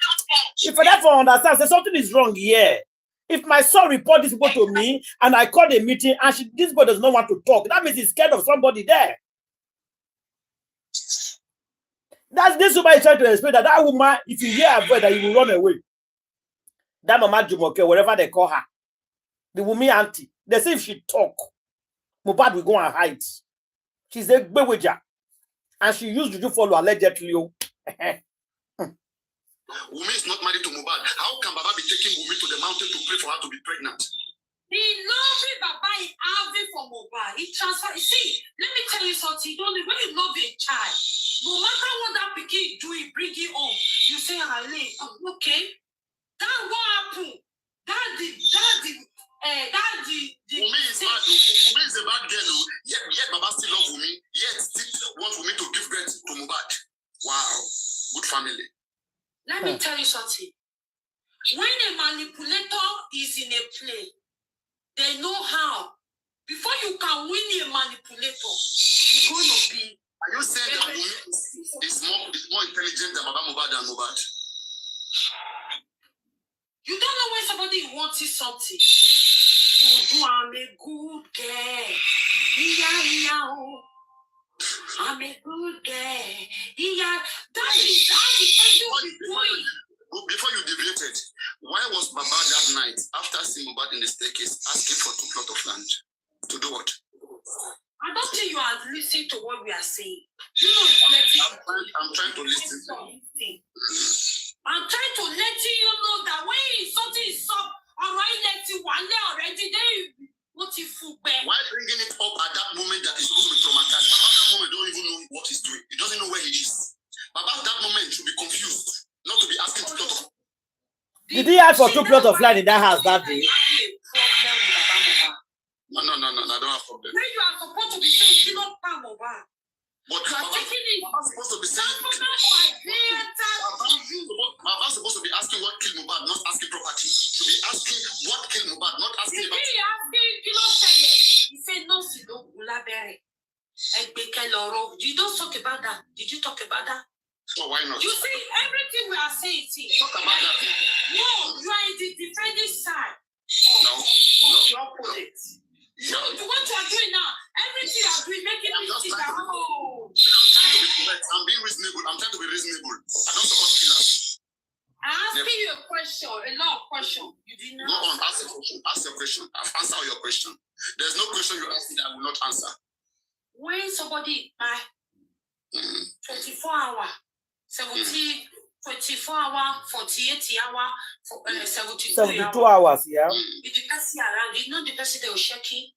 [SPEAKER 1] If the father understands that something is wrong here. If my son report this people to me and I call the meeting and this boy does not want to talk, that means he's scared of somebody there. That's this woman is trying to explain that woman, if you hear her voice, that you will run away. That Mama Jumoke, whatever they call her, the woman auntie, they say if she talk, Mohbad will go and hide. She's a bewager, and she used to do follow allegedly.
[SPEAKER 13] Wumi is not married to Mohbad. How can Baba be taking Wumi to the mountain to pray for her to be pregnant?
[SPEAKER 3] The love Baba is having for Mohbad, it transfers. See, let me tell you something. When you love a child, no matter what that pikin do, you bring it home. You say, okay, that what happened. Wumi is
[SPEAKER 13] a bad girl. Yet Baba still love Wumi. Yet still want Wumi to give birth to Mohbad. Wow, good family.
[SPEAKER 3] Let me tell you something. When a manipulator is in a play, they know how. Before you can win a manipulator, you're going to be.
[SPEAKER 13] Are you saying that Wumi is more intelligent than Baba Mohbad and Mohbad?
[SPEAKER 3] You don't know when somebody wants something. You I'm a good girl. I'm a good girl. That is how the person will be doing.
[SPEAKER 13] Before you deviated, Why was Baba that night, after seeing Mohbad in the staircase, asking for 2 plots of land? To do what?
[SPEAKER 3] I don't think you are listening to what we are saying. You know,
[SPEAKER 13] I'm trying to listen.
[SPEAKER 3] I'm trying to let you know that when something is up, already let you one day already, then what if
[SPEAKER 13] why bringing it up at that moment that is supposed to be traumatized? Baba at that moment don't even know what he's doing. He doesn't know where he is. Baba at that moment should be confused, not to be asking to plot of.
[SPEAKER 1] Did he ask for 2 plots of land in that house that day?
[SPEAKER 13] No, I don't have problem.
[SPEAKER 3] When you are supposed to be saying you don't come over.
[SPEAKER 13] But Baba's supposed to be saying Baba's supposed to be asking what killed Mohbad, not asking property. To be asking what killed Mohbad, not asking about.
[SPEAKER 3] He said no, you don't talk about that. Did you talk about that?
[SPEAKER 13] So why not?
[SPEAKER 3] You see, everything we are saying here.
[SPEAKER 13] Talk about that.
[SPEAKER 3] No, you are in the defending side.
[SPEAKER 13] No.
[SPEAKER 3] Your opponent. No, what you are doing now, everything you are doing, making me think that,
[SPEAKER 13] I'm being reasonable. I'm trying to be reasonable. I don't support killers.
[SPEAKER 3] I'm asking you a question, a lot of questions. You did not.
[SPEAKER 13] Go on, ask a question. Ask your question. I've answered your question. There's no question you ask me that I will not answer.
[SPEAKER 3] When somebody by 24 hours, 17, 24 hours, 48 hours, 72
[SPEAKER 1] hours, yeah.
[SPEAKER 3] If the person around, you know the person they were checking.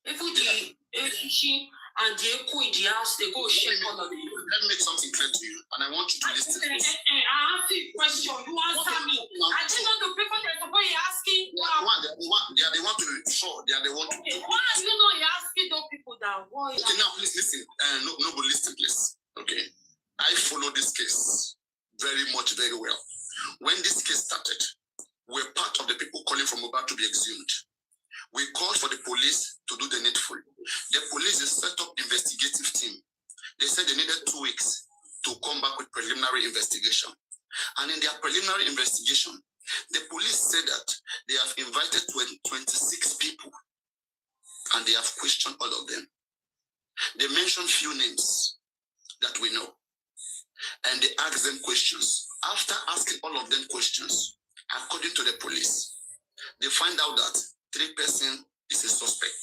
[SPEAKER 3] Even the egushi and the echo in the house, they go check all of it.
[SPEAKER 13] Let me make something clear to you, and I want you to listen.
[SPEAKER 3] I ask you a question. You answer me. I think not the people that you're asking.
[SPEAKER 13] They are the one to show. They are the one to.
[SPEAKER 3] Okay, why are you not asking those people that?
[SPEAKER 13] Okay, now please listen. No, listen, please. Okay, I follow this case very well. When this case started, we're part of the people calling for Mohbad to be exhumed. We called for the police to do the needful. The police has set up investigative team. They said they needed 2 weeks to come back with preliminary investigation. And in their preliminary investigation, the police said that they have invited 26 people and they have questioned all of them. They mentioned few names that we know. And they asked them questions. After asking all of them questions, according to the police, they find out that 3 persons is a suspect.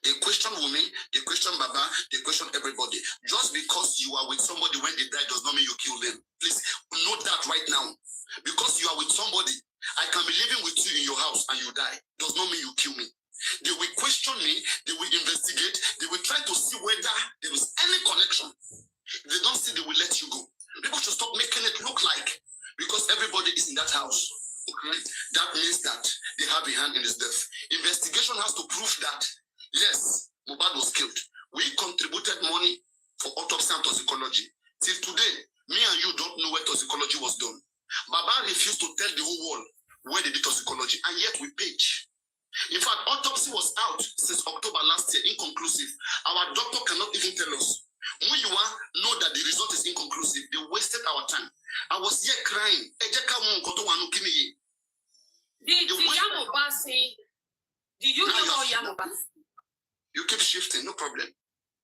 [SPEAKER 13] They question Wumi, they question Baba, they question everybody. Just because you are with somebody when they die does not mean you kill them. Please note that right now. Because you are with somebody, I can be living with you in your house and you die. Does not mean you kill me. They will question me, they will investigate, they will try to see whether there is any connection. If they don't see, they will let you go. People should stop making it look like because everybody is in that house. Okay? That means that they have a hand in his death. Investigation has to prove that, yes, Mohbad was killed. We contributed money for autopsy and toxicology. Till today, me and you don't know where toxicology was done. Baba refused to tell the whole world where they did toxicology, and yet we paid. In fact, autopsy was out since October last year, inconclusive. Our doctor cannot even tell us. When you know that the result is inconclusive, they wasted our time. I was here crying.
[SPEAKER 3] Did Mohbad say? Did you know what Mohbad?
[SPEAKER 13] You keep shifting, no problem.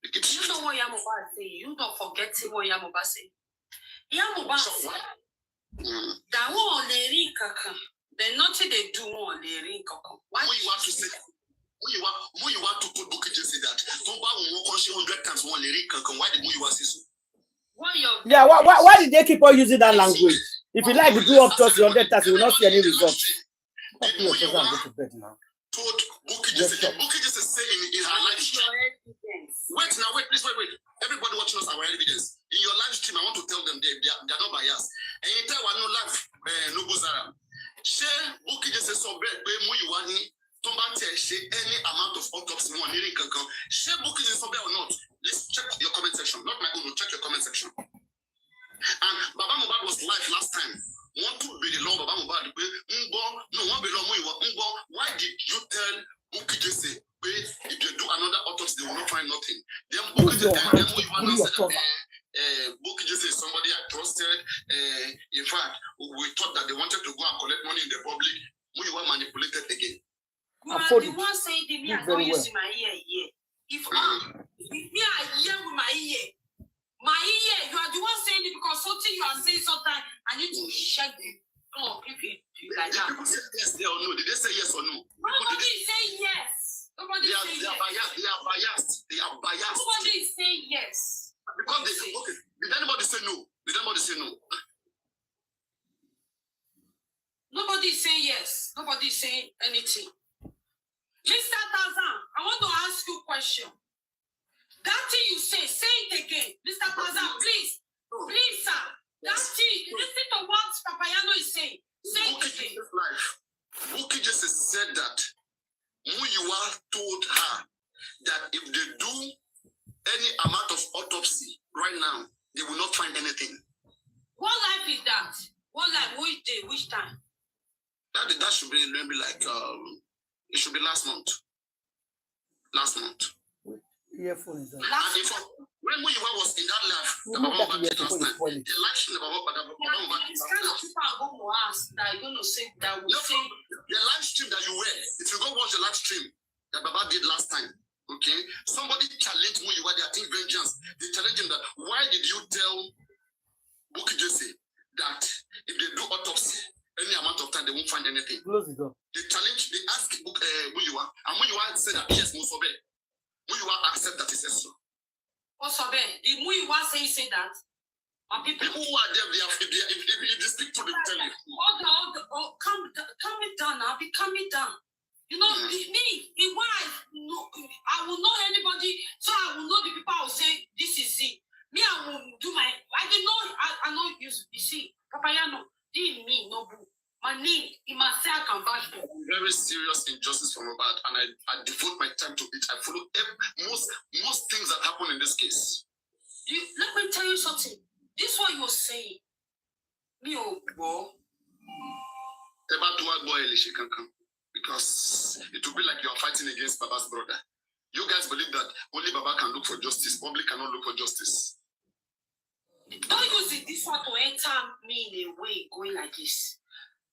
[SPEAKER 13] You
[SPEAKER 3] know what Mohbad say? You don't forget what Mohbad say. Mohbad say that one leri kaka. Then nothing they do on leri kaka.
[SPEAKER 13] Why you want to say? Who you want to put Bukky say that? Don't buy 100 times one leri kaka. Why did you say so?
[SPEAKER 1] Yeah, why did they keep on using that language? If you like to do up to 100 times, you will not see any results.
[SPEAKER 13] Told Bukky just say in her live stream. Wait, please wait. Everybody watching us, our evidence. In your live stream, I want to tell them they're not biased. And you tell one no live, no buzara. Share Bukky just say so bad, but you want any amount of autopsy one needing can come. Share Bukky just so bad or not? Let's check your comment section. Not my own, check your comment section. And Baba Mohbad was live last time. Want to be the law Baba Mohbad? No, one below me. Why did you tell Bukky just say, if they do another autopsy, they will not find nothing? Then Bukky just said, Bukky just say somebody I trusted. In fact, we thought that they wanted to go and collect money in the public. We were manipulated again.
[SPEAKER 3] You are the one saying to me, I don't use my ear. If me, I hear with my ear. My ear, you are the one saying it because something you are saying sometimes, I need to check it. Oh, if you like that.
[SPEAKER 13] People say yes or no. Did they say yes or no?
[SPEAKER 3] Nobody is saying yes. Nobody is saying yes.
[SPEAKER 13] They are biased. They are biased.
[SPEAKER 3] Nobody is saying yes.
[SPEAKER 13] Because okay. Did anybody say no? Did anybody say no?
[SPEAKER 3] Nobody is saying yes. Nobody is saying anything. Mr. Tazan, I want to ask you a question. That thing you say it again. Mr. Tazan, please. Please, sir. That thing, listen to what Papayano is saying. Say it again.
[SPEAKER 13] Buki just said that Muyiwa told her that if they do any amount of autopsy right now, they will not find anything.
[SPEAKER 3] What life is that? What life? Which day? Which time?
[SPEAKER 13] That should be maybe like it should be last month. Last month.
[SPEAKER 1] Yeah, phone is that.
[SPEAKER 13] When Muyiwa was in that lab, the live stream about
[SPEAKER 3] It's kind of people are going to ask that you're going to say that we say
[SPEAKER 13] the live stream that you were. If you go watch the live stream that Baba did last time, okay, somebody challenged Muyiwa. They are taking vengeance. They challenged him that why did you tell Buki Jesse that if they do autopsy, any amount of time they won't find anything?
[SPEAKER 1] Close it up.
[SPEAKER 13] They asked Muyiwa, and Muyiwa said that yes, Musobe. Muyiwa accept that he says so.
[SPEAKER 3] Musobe, did Muyiwa say that?
[SPEAKER 13] People who are there, if they speak to them, tell you.
[SPEAKER 3] Calm it down now. Calm it down. You know, me, I will know anybody, so I will know the people. I will say, this is it. Me, I will do my. I know you see, Papayano, didn't me no boo. My name, in my self conversion.
[SPEAKER 13] Very serious injustice from Mohbad, and I devote my time to it. I follow most things that happen in this case.
[SPEAKER 3] Let me tell you something. This is what you're saying. Me, oh, boy.
[SPEAKER 13] Because it will be like you are fighting against Baba's brother. You guys believe that only Baba can look for justice, public cannot look for justice.
[SPEAKER 3] Don't use this one to enter me in a way going like this.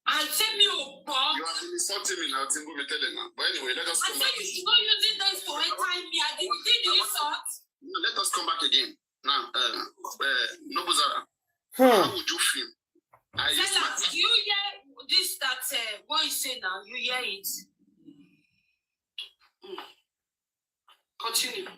[SPEAKER 3] I tell me, oh, boy.
[SPEAKER 13] You have been insulting me now, Timbo, me tell now. But anyway, let us come back.
[SPEAKER 3] I said you should not use this to enter me. I didn't do the insult.
[SPEAKER 13] No, let us come back again. Now, Nobuzara, how would you feel?
[SPEAKER 3] Do you hear this, what you say now? You hear it? Continue.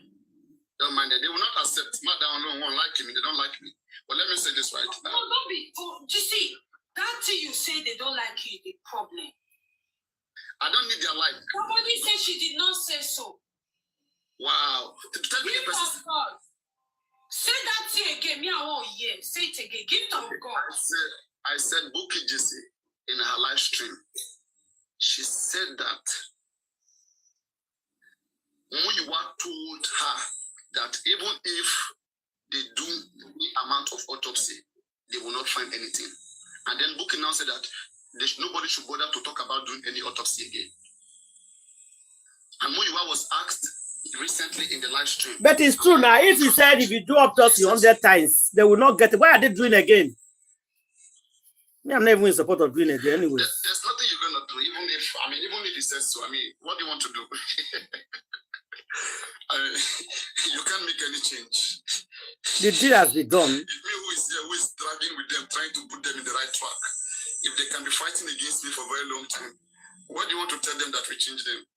[SPEAKER 13] Don't mind it. They will not accept. Madam won't like me. They don't like me. But let me say this right.
[SPEAKER 3] No, don't be. You see, that thing you say they don't like you, the problem.
[SPEAKER 13] I don't need their like.
[SPEAKER 3] Somebody said she did not say so.
[SPEAKER 13] Wow. Tell me the person.
[SPEAKER 3] God. Say that thing again. Me, I won't hear. Say it again. Give it to God.
[SPEAKER 13] I said Buki Jesse in her live stream. She said that Muyiwa told her that even if they do the amount of autopsy, they will not find anything. And then Buki now said that nobody should bother to talk about doing any autopsy again. And Muyiwa was asked recently in the live stream.
[SPEAKER 1] But it's true now. If you said if you do autopsy 100 times, they will not get it. Why are they doing it again? Me, I'm not even in support of doing it again anyway.
[SPEAKER 13] There's nothing you're gonna do, even if he says so. What do you want to do? You can't make any change.
[SPEAKER 1] The deal has been done.
[SPEAKER 13] It's me who is here, who is dragging with them, trying to put them in the right track. If they can be fighting against me for a very long time, what do you want to tell them that we change them?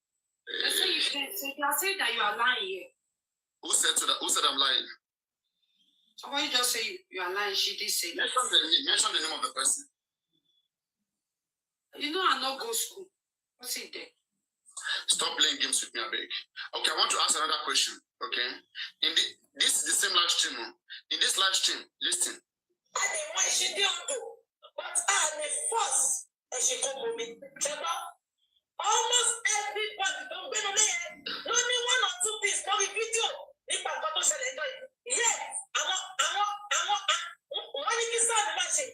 [SPEAKER 3] So you are saying that you are lying here.
[SPEAKER 13] Who said that? Who said I'm lying?
[SPEAKER 3] Somebody just say you are lying. She did say that.
[SPEAKER 13] Mention the name of the person.
[SPEAKER 3] You know I not go school. What's it there?
[SPEAKER 13] Stop playing games with me, I beg. Okay, I want to ask another question. Okay, this is the same live stream. In this live stream, listen.
[SPEAKER 10] I didn't want she didn't do, but I'm a force, and she come with me. Almost everybody don't be only one or two things. No video. If I'm going to say it, yes, I'm one of the machine.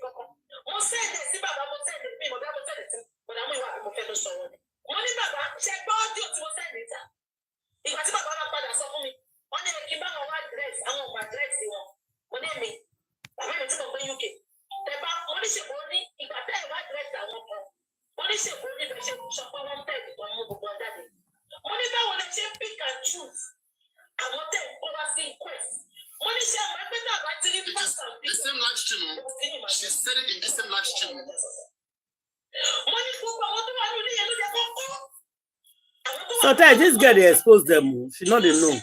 [SPEAKER 10] I'm saying this, Baba, I'm saying this, but I'm saying this, but I'm going to show you. Money, Baba, check all the to say it. If I see Baba, I'm going to show me. One day, keep on my dress. I want my dress. One day, me. I'm going to go to UK. The money should only, if I tell you what dress I want. Money should only be shop on one time to move on that day. Money that will let you pick and choose. I want them overseeing quest. Money share my better battery.
[SPEAKER 13] The same live stream. She said it in the same live stream.
[SPEAKER 1] Sometimes this girl, they expose them. She not they know.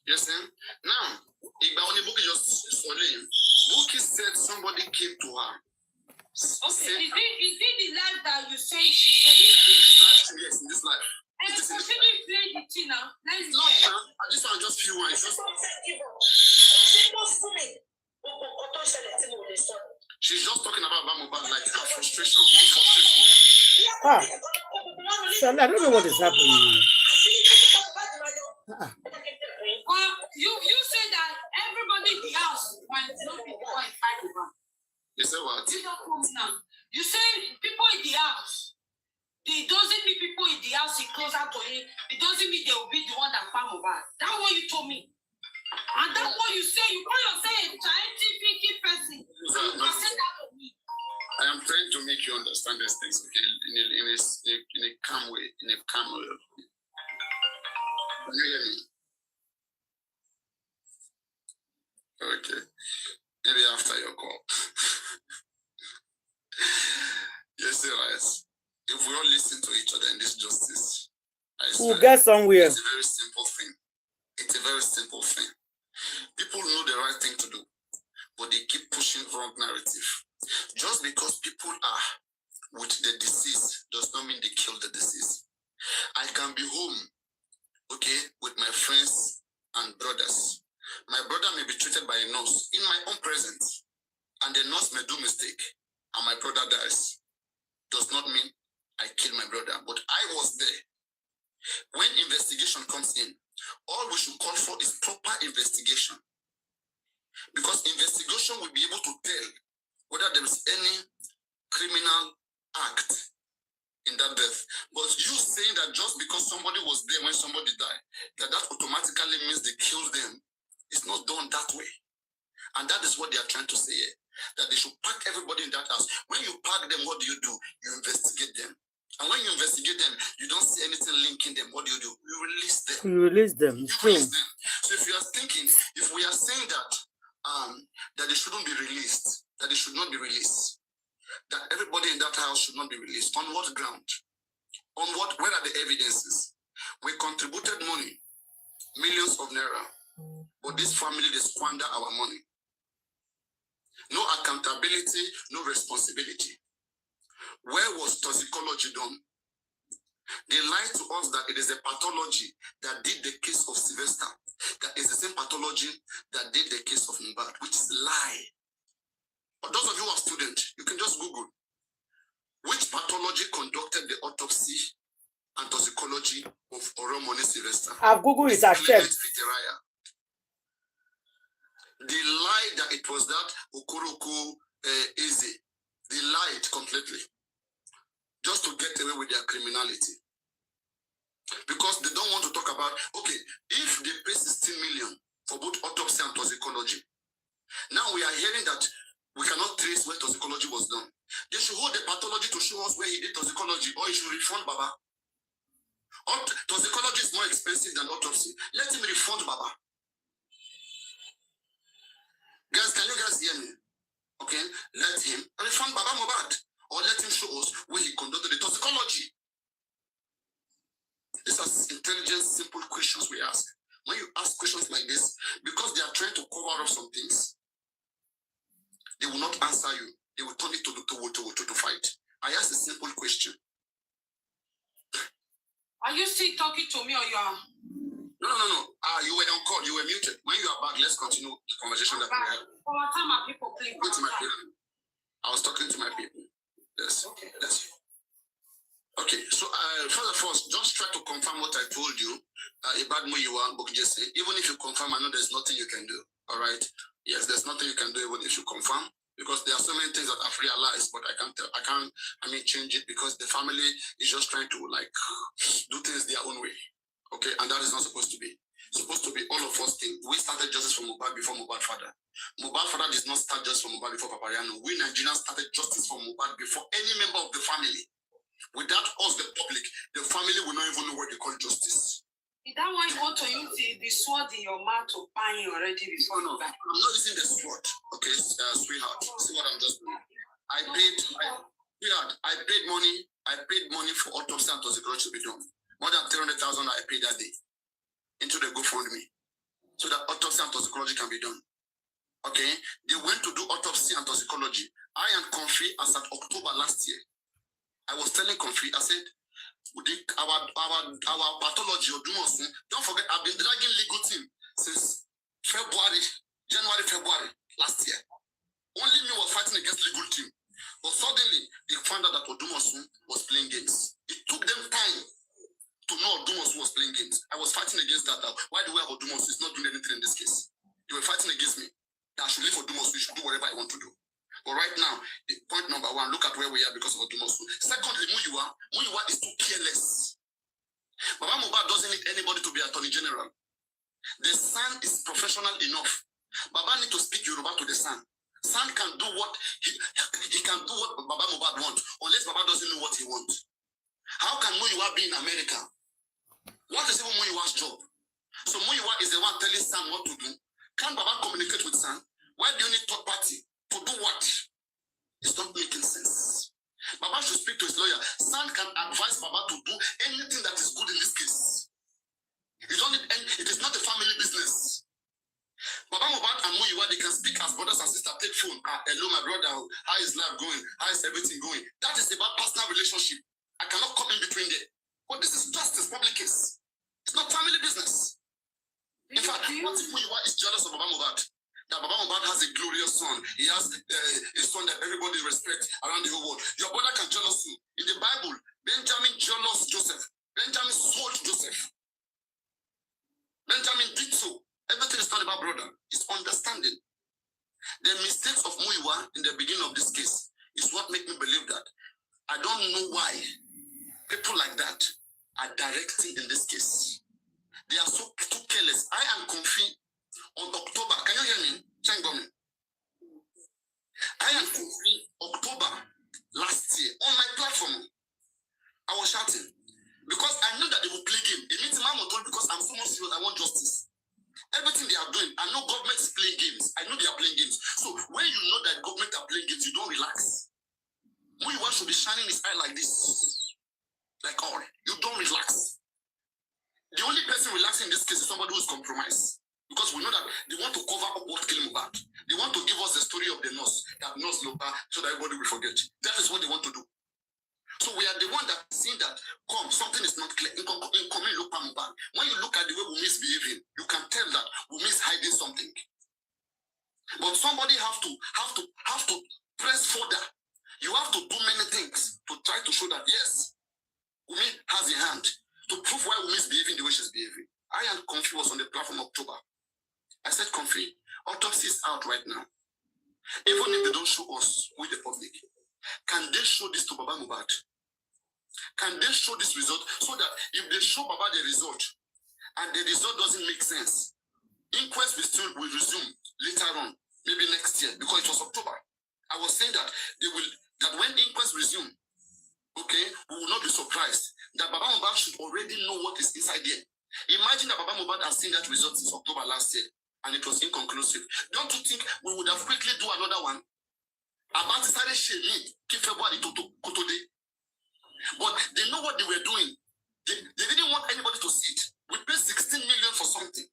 [SPEAKER 13] Yes, sir. Now, if the only book just for Liam, Bookie said somebody came to her.
[SPEAKER 3] Okay, is it the life that you say she said?
[SPEAKER 13] Yes, in this life.
[SPEAKER 3] And continue playing the thing now. Let's
[SPEAKER 13] no, I just want just few ones. She's just talking about Mohbad, like her frustration.
[SPEAKER 1] Ah, so I don't know what is happening.
[SPEAKER 3] Well, you say that everybody in the house might not be the one fight over.
[SPEAKER 13] You say what?
[SPEAKER 3] You don't come now. You say people in the house. It doesn't mean people in the house is closer to him. It doesn't mean they will be the one that farm over. That's what you told me. And that's what you say. You call yourself a scientific person. You say that to me.
[SPEAKER 13] I am trying to make you understand these things, okay, in a calm way, in a calm way. Can you hear me? Okay. Maybe after your call. Yes, right. If we all listen to each other in this justice,
[SPEAKER 1] we'll get somewhere.
[SPEAKER 13] It's a very simple thing. It's a very simple thing. People know the right thing to do, but they keep pushing wrong narrative. Just because people are with the disease does not mean they kill the disease. I can be home, okay, with my friends and brothers. My brother may be treated by a nurse in my own presence, and the nurse may do mistake, and my brother dies. Does not mean I killed my brother, but I was there. When investigation comes in, all we should call for is proper investigation. Because investigation will be able to tell whether there is any criminal act in that death. But you saying that just because somebody was there when somebody died, that automatically means they killed them, it's not done that way. And that is what they are trying to say here. That they should pack everybody in that house. When you pack them, what do? You investigate them. And when you investigate them, you don't see anything linking them. What do? You release them.
[SPEAKER 1] You release them.
[SPEAKER 13] You release them. So if you are thinking, if we are saying that that they shouldn't be released, that they should not be released, that everybody in that house should not be released, on what ground? On what? Where are the evidences? We contributed money, millions of naira, but this family, they squander our money. No accountability, no responsibility. Where was toxicology done? They lied to us that it is a pathology that did the case of Sylvester. That is the same pathology that did the case of Mohbad, which is a lie. For those of you who are students, you can just Google. Which pathology conducted the autopsy and toxicology of Oromoni Sylvester?
[SPEAKER 1] I've Googled it, I've checked.
[SPEAKER 13] They lied that it was that Okoroku Eze. They lied completely. Just to get away with their criminality. Because they don't want to talk about, okay, if they pay 16 million for both autopsy and toxicology, now we are hearing that we cannot trace where toxicology was done. They should hold the pathology to show us where he did toxicology, or he should refund Baba. Toxicology is more expensive than autopsy. Let him refund Baba. Guys, can you guys hear me? Okay, let him refund Baba Mohbad, or let him show us where he conducted the toxicology. These are intelligent, simple questions we ask. When you ask questions like this, because they are trying to cover up some things, they will not answer you. They will turn it to fight. I asked a simple question.
[SPEAKER 3] Are you still talking to me or you are?
[SPEAKER 13] No. You were on call. You were muted. When you are back, let's continue the conversation that we had.
[SPEAKER 3] For what time are people playing?
[SPEAKER 13] I was talking to my people. Yes. Okay. Yes. Okay. So first of all, just try to confirm what I told you. Even if you confirm, I know there's nothing you can do. All right. Yes, there's nothing you can do even if you confirm. Because there are so many things that I've realized, but I can't change it because the family is just trying to do things their own way. Okay, and that is not supposed to be. It's supposed to be all of us think. We started justice for Mohbad before Mohbad father. Mohbad father did not start justice for Mohbad before Papariano. We Nigerians started justice for Mohbad before any member of the family. Without us, the public, the family will not even know what they call justice.
[SPEAKER 12] Is that why you want to use the sword in your mouth to bind already before?
[SPEAKER 13] No, I'm not using the sword. Okay, sweetheart. See what I'm just doing. I paid money for autopsy and toxicology to be done. More than 300,000 I paid that day into the GoFundMe, so that autopsy and toxicology can be done. Okay, they went to do autopsy and toxicology. I and Comfy, as at October last year, I was telling Comfy, I said, our pathology or Dumosun, don't forget, I've been dragging legal team since January, February last year. Only me was fighting against legal team. But suddenly, they found out that Odumosun was playing games. It took them time to know Odumosun was playing games. I was fighting against that. Why do we have Odumosun? He's not doing anything in this case. They were fighting against me. That I should leave Odumosun. You should do whatever I want to do. But right now, point number one, look at where we are because of Odumosun. Secondly, Muyiwa is too careless. Baba Mohbad doesn't need anybody to be Attorney General. The son is professional enough. Baba need to speak Yoruba to the son. Son can do what he can do what Baba Mohbad wants, unless Baba doesn't know what he wants. How can Muyiwa be in America? What is even Muyiwa's job? So Muyiwa is the one telling son what to do. Can Baba communicate with son? Why do you need third party? To do what? It's not making sense. Baba should speak to his lawyer. Son can advise Baba to do anything that is good in this case. It is not a family business. Baba Mohbad and Muyiwa, they can speak as brothers and sisters. Take phone. Hello, my brother. How is life going? How is everything going? That is about personal relationship. I cannot come in between there. But this is justice, public case. It's not family business. In fact, what if Muyiwa is jealous of Baba Mohbad? That Baba Mohbad has a glorious son. He has a son that everybody respects around the whole world. Your brother can jealous you. In the Bible, Benjamin jealous Joseph. Benjamin sold Joseph. Benjamin did so. Everything is not about brother. It's understanding. The mistakes of Muyiwa in the beginning of this case is what makes me believe that. I don't know why people like that are directing in this case. They are so too careless. I am confused. On October, can you hear me? I am confused. October last year on my platform, I was shouting because I knew that they would play game. It means my motto because I'm so much serious. I want justice. Everything they are doing, I know government is playing games. I know they are playing games. So when you know that government are playing games, you don't relax. Muyiwa should be shining his eye like this, like all. You don't relax. The only person relaxing in this case is somebody who is compromised. Because we know that they want to cover up what killed Mohbad. They want to give us the story of the nurse, that nurse Lopa, so that everybody will forget. That is what they want to do. So we are the one that seen that, something is not clear. In Lopa Mohbad, when you look at the way we misbehaving, you can tell that we miss hiding something. But somebody have to press further. You have to do many things to try to show that, yes, Wumi has a hand to prove why we misbehaving the way she's behaving. I am confused was on the platform October. I said, Comfy, autopsy is out right now. Even if they don't show us with the public, can they show this to Baba Mohbad? Can they show this result so that if they show Baba the result and the result doesn't make sense, inquest will resume later on, maybe next year, because it was October. I was saying that that when inquest resume, okay, we will not be surprised that Baba Mohbad should already know what is inside there. Imagine that Baba Mohbad has seen that result since October last year. And it was inconclusive. Don't you think we would have quickly do another one? About started shaming February to today. But they know what they were doing. They didn't want anybody to see it. We paid 16 million for something.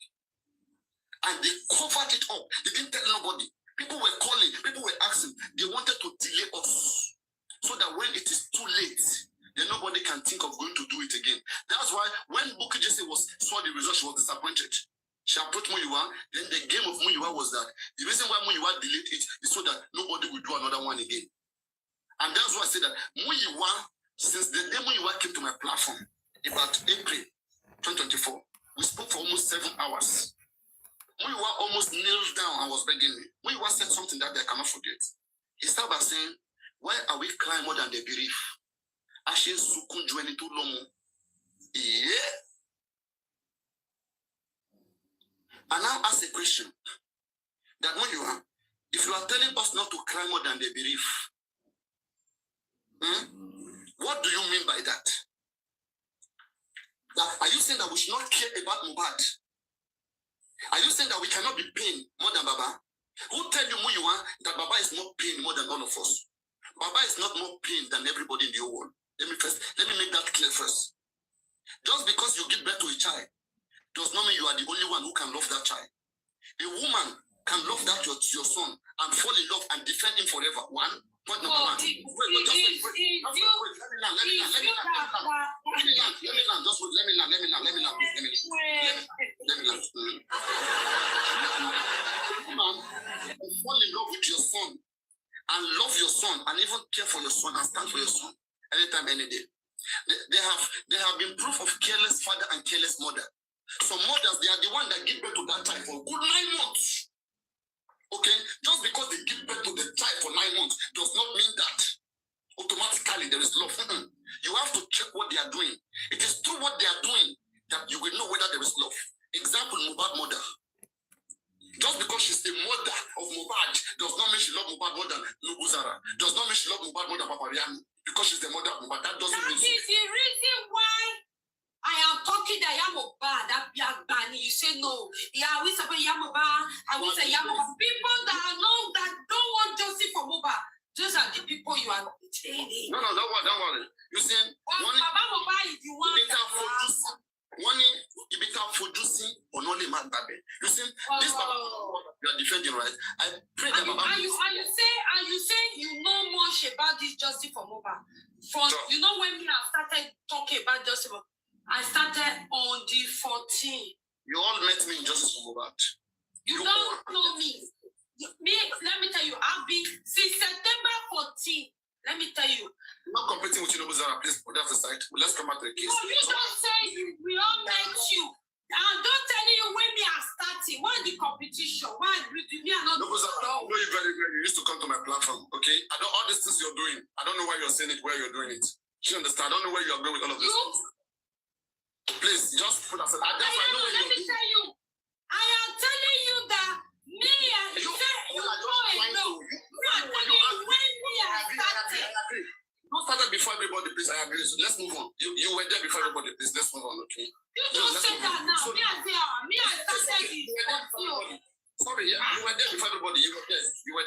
[SPEAKER 13] And they covered it up. They didn't tell nobody. People were calling, people were asking. They wanted to delay us. So that when it is too late, then nobody can think of going to do it again. That's why when Bukky Jesse saw the result, she was disappointed. She approached Muyiwa, then the game of Muyiwa was that the reason why Muyiwa delayed it is so that nobody will do another one again. And that's why I said that Muyiwa, since the day Muyiwa came to my platform, about April 2024, we spoke for almost 7 hours. Muyiwa almost kneeled down and was begging me. Muyiwa said something that I cannot forget. He started by saying, why are we crying more than the belief? Ashes sukun jueni to lomo. Yeah. And now ask a question that Muyiwa, if you are telling us not to cry more than the belief, what do you mean by that? Are you saying that we should not care about Mohbad? Are you saying that we cannot be paying more than Baba? Who tell you who you are that Baba is not paying more than all of us? Baba is not more paying than everybody in the whole world. Let me make that clear first. Just because you give birth to a child does not mean you are the only one who can love that child. A woman can love that your son and fall in love and defend him forever. One. Point number one. Let me fall in love with your son and love your son and even care for your son and stand for your son anytime, any day. There have been proof of careless father and careless mother. Some mothers, they are the one that give birth to that child for a good 9 months. Okay, just because they give birth to the child for 9 months does not mean that automatically there is love. You have to check what they are doing. It is through what they are doing that you will know whether there is love. Example, Mohbad mother. Just because she's the mother of Mohbad does not mean she loves Mohbad more than Nubuzara. Does not mean she loves Mohbad more than Papariano. Because she's the mother of Mohbad. That doesn't mean.
[SPEAKER 14] That is the reason why I am talking that Mohbad, that black bunny. You say no. Yeah, we support Mohbad. I will say Mohbad. People that don't want justice for Mohbad. Those are the people you are entertaining.
[SPEAKER 13] No, don't worry. You see,
[SPEAKER 14] Baba Mohbad is the one
[SPEAKER 13] you see, this Baba you are defending, right? I pray that Baba.
[SPEAKER 14] And you say you know much about this justice for Mohbad. From sure. You know when I started talking about justice for I started on the 14th.
[SPEAKER 13] You all met me in Justice for Mohbad.
[SPEAKER 14] You don't know me. Let me tell you, I've been since September 14th. Let me tell you.
[SPEAKER 13] I'm not competing with you, Nobuzara. Please put that aside. Let's come back to the case.
[SPEAKER 14] No, you don't say we all met you. I'm not telling you when we are starting. Why the competition? Why me are not?
[SPEAKER 13] Nobuzara, I know you very well. You used to come to my platform, okay? I know all these things you're doing. I don't know why you're saying it, where you're doing it. You understand? I don't know where you're going with all of this. Please, just put aside.
[SPEAKER 14] Let me tell you. I am telling you that me and you know. When we are starting.
[SPEAKER 13] You started before everybody, please. I agree. So let's move on. You were there before everybody, please. Let's move on, okay?
[SPEAKER 14] You don't say that now. So, me I started it.
[SPEAKER 13] Sorry, yeah, you were there before everybody. You were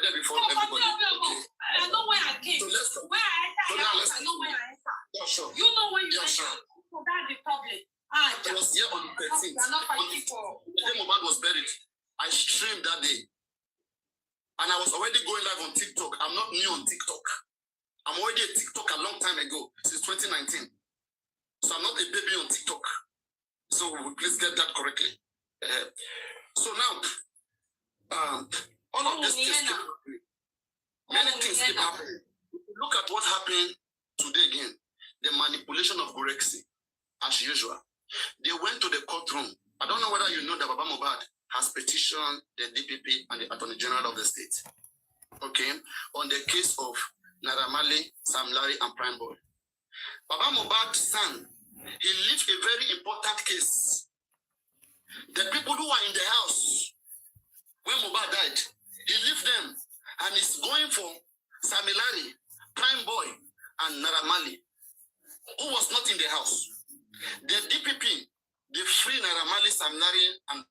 [SPEAKER 13] there before everybody. Okay.
[SPEAKER 14] I know where I came.
[SPEAKER 13] So let's go.
[SPEAKER 14] Where I entered, I know where I entered.
[SPEAKER 13] Yeah, sure.
[SPEAKER 14] You know where you
[SPEAKER 13] entered.
[SPEAKER 14] Sure. So that's the problem.
[SPEAKER 13] I was here on the 13th. The day Mohbad was buried, I streamed that day. And I was already going live on TikTok. I'm not new on TikTok. I'm already a TikTok a long time ago, since 2019. So I'm not a baby on TikTok. So please get that correctly. So now, all of this keep happening. Many things keep happening. Look at what happened today again. The manipulation of Gorexy, as usual. They went to the courtroom. I don't know whether you know that Baba Mohbad has petitioned the DPP and the Attorney General of the state, okay, on the case of Naira Marley, Sam Larry, and Prime Boy. Baba Mohbad's son, he lived a very important case. The people who are in the house when Mohbad died, he left them and is going for Sam Larry, Prime Boy, and Naira Marley, who was not in the house. The DPP, they free Naira Marley, Sam Larry, and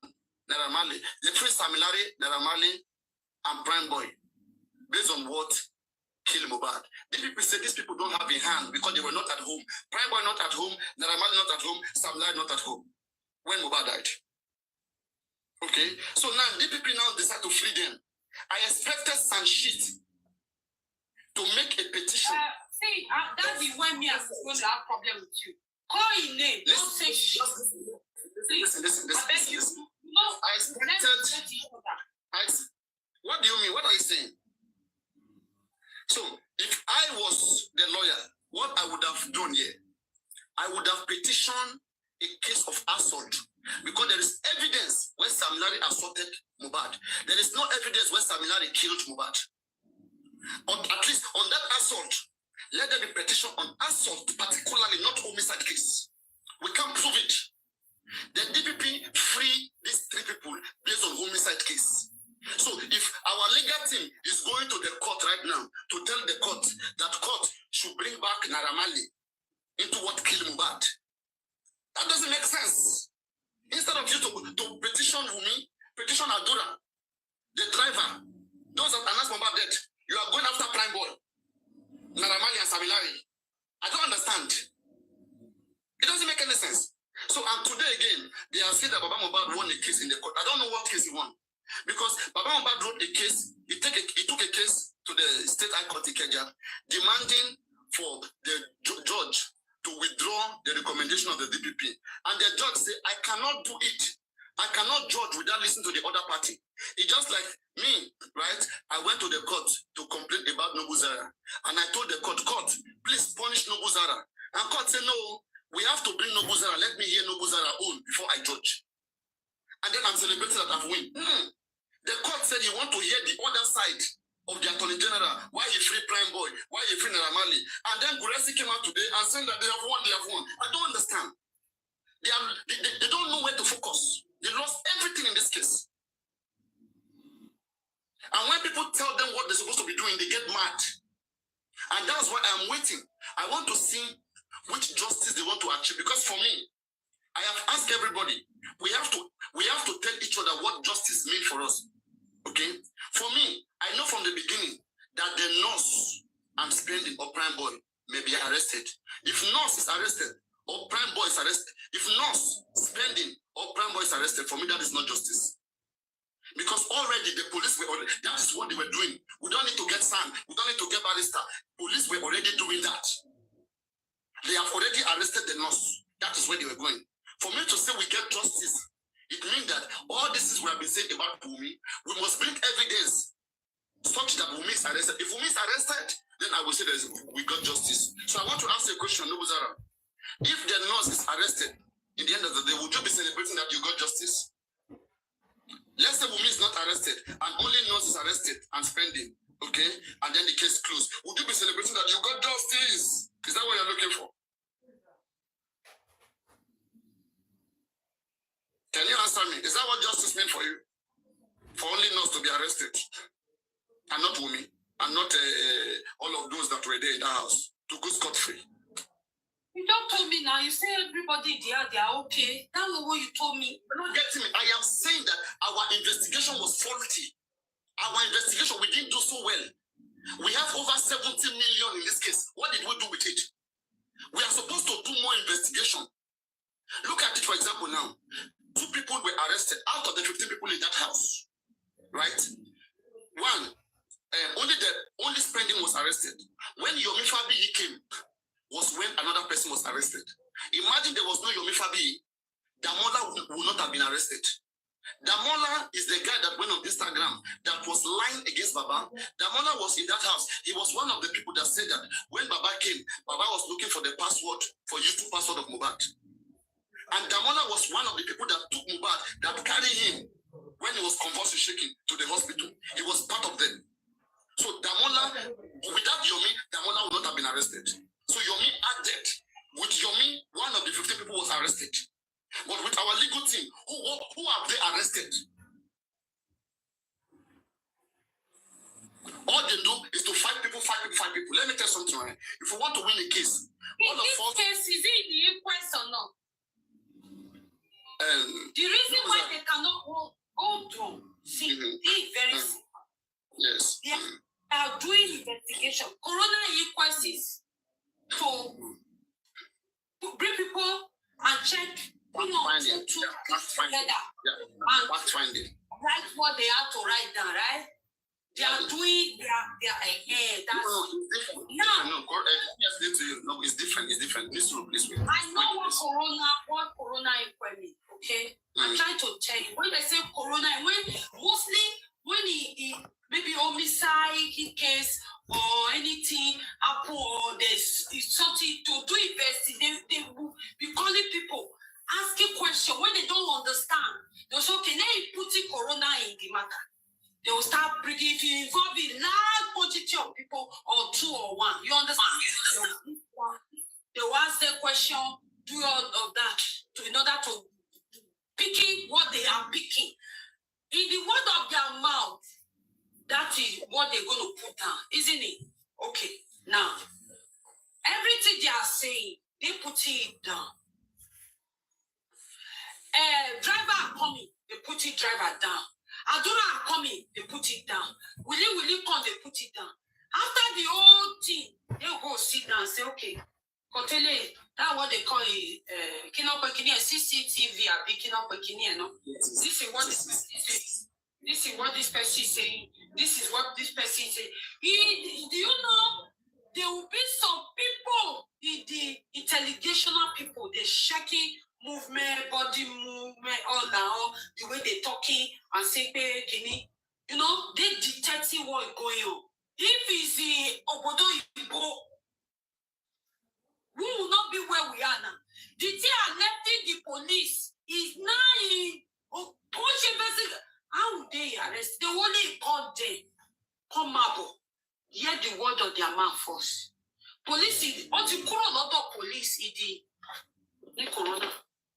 [SPEAKER 13] Naira Marley. They free Sam Larry, Naira Marley, and Prime Boy, based on what killed Mohbad. DPP said these people don't have a hand because they were not at home. Prime Boy not at home, Naira Marley not at home, Sam Larry not at home when Mohbad died. Okay, so now DPP now decide to free them. I expected Sanshit to make a petition.
[SPEAKER 14] That is when me as going to have problem with you. Call your name. Don't say shit.
[SPEAKER 13] Listen.
[SPEAKER 14] I beg you. No,
[SPEAKER 13] I expected. What do you mean? What are you saying? So, if I was the lawyer, what I would have done here, I would have petitioned a case of assault because there is evidence when Sam Larry assaulted Mohbad. There is no evidence when Sam Larry killed Mohbad. But at least on that assault, let there be petition on assault, particularly not homicide case. We can't prove it. The DPP free these 3 people based on homicide case. So if our legal team is going to the court right now to tell the court that court should bring back Naira Marley into what killed Mohbad, That doesn't make sense. Instead of you to petition Wumi, petition Adura, the driver, those that announced Mohbad death, you are going after Prime Boy, Naramali and Samilari. I don't understand. It doesn't make any sense. So, and today again, they have said that Baba Mohbad won a case in the court. I don't know what case he won. Because Baba Mohbad wrote a case, he took a case to the State High Court in Kenya, demanding for the judge to withdraw the recommendation of the DPP. And the judge said, I cannot do it. I cannot judge without listening to the other party. It's just like me, right? I went to the court to complain about Nobuzara. And I told the court, please punish Nobuzara. And court said, no, we have to bring Nobuzara. Let me hear Nobuzara own before I judge. And then I'm celebrating that I've won. The court said you want to hear the other side of the Attorney General. Why you free Prime Boy? Why you free Naramali? And then Guresi came out today and saying that they have won, I don't understand. They don't know where to focus. They lost everything in this case. And when people tell them what they're supposed to be doing, they get mad. And that's why I'm waiting. I want to see which justice they want to achieve. Because for me, I have asked everybody, we have to tell each other what justice means for us. Okay? For me, I know from the beginning that the nurse I'm spending or Prime Boy may be arrested. If nurse is arrested or Prime Boy is arrested, if nurse spending or Prime Boy is arrested, for me that is not justice. Because already the police were already, that is what they were doing. We don't need to get Sam, we don't need to get Barrister. Police were already doing that. They have already arrested the nurse. That is where they were going. For me to say we get justice, it means that all this is we have been saying about Wumi, we must bring evidence such that Wumi is arrested. If Wumi is arrested, then I will say we got justice. So I want to ask you a question, Nobuzara. If the nurse is arrested, in the end of the day, would you be celebrating that you got justice? Let's say Wumi is not arrested and only nurse is arrested and spending, okay? And then the case closed. Would you be celebrating that you got justice? Is that what you're looking for? Can you answer me? Is that what justice meant for you? For only nurse to be arrested and not Wumi and not all of those that were there in the house to go scot-free?
[SPEAKER 14] You don't told me now. You say everybody there, they are okay. That's not what you told me.
[SPEAKER 13] You're not getting me. I am saying that our investigation was faulty. Our investigation, we didn't do so well. We have over 70 million in this case. What did we do with it? We are supposed to do more investigation. Look at it, for example, now. 2 people were arrested out of the 15 people in that house. Right? One, only spending was arrested. When Yomi Fabi came, was when another person was arrested. Imagine there was no Yomi Fabi, Damola would not have been arrested. Damola is the guy that went on Instagram that was lying against Baba. Damola was in that house. He was one of the people that said that when Baba came, Baba was looking for the password, for YouTube password of Mohbad. And Damola was one of the people that took Mohbad, that carried him when he was convulsively shaking to the hospital. He was part of them. So Damola, without Yomi, Damola would not have been arrested. So Yomi acted. With Yomi, one of the 15 people was arrested. But with our legal team, who have they arrested? All they do is to fight people. Let me tell you something, right? If we want to win a case, all of us...
[SPEAKER 14] case, is it the inquest or not? The reason why they cannot go through, see, it's very simple.
[SPEAKER 13] Yes.
[SPEAKER 14] They are doing investigation. Corona inquests to bring people and check together and write what they have to write down, right? They are doing their that's
[SPEAKER 13] no, it's different. Please wait.
[SPEAKER 14] I know what corona inquiry, okay? I'm trying to tell you. When they say corona, when he maybe homicide case or anything happen or there's something to do investigation, they will be calling people, asking questions when they don't understand. They'll say, okay, now you put in corona in the matter. They will start bringing, if you involve a large quantity of people or 2 or 1. You understand? They will ask the question, do all of that in order to picking what they are picking. In the word of their mouth, that is what they're going to put down, isn't it? Okay. Now, everything they are saying, they put it down. Driver are coming, they put it driver down. Adora are coming, they put it down. Willie come, they put it down. After the whole thing, they'll go sit down and say, okay, Kotele, that's what they call it, CCTV, This is what this person is. This is what this person is saying. This is what this person is saying. Do you know there will be some people in the interrogational people, they're shaking movement, body movement, all now, the way they're talking and saying, you know, they detecting what is going on. If it's the Obodo Igbo, we will not be where we are now. The thing electing the police is now in how would they arrest? They only call them come up, hear the word of their mouth first. Police is what you call a lot of police in Corona.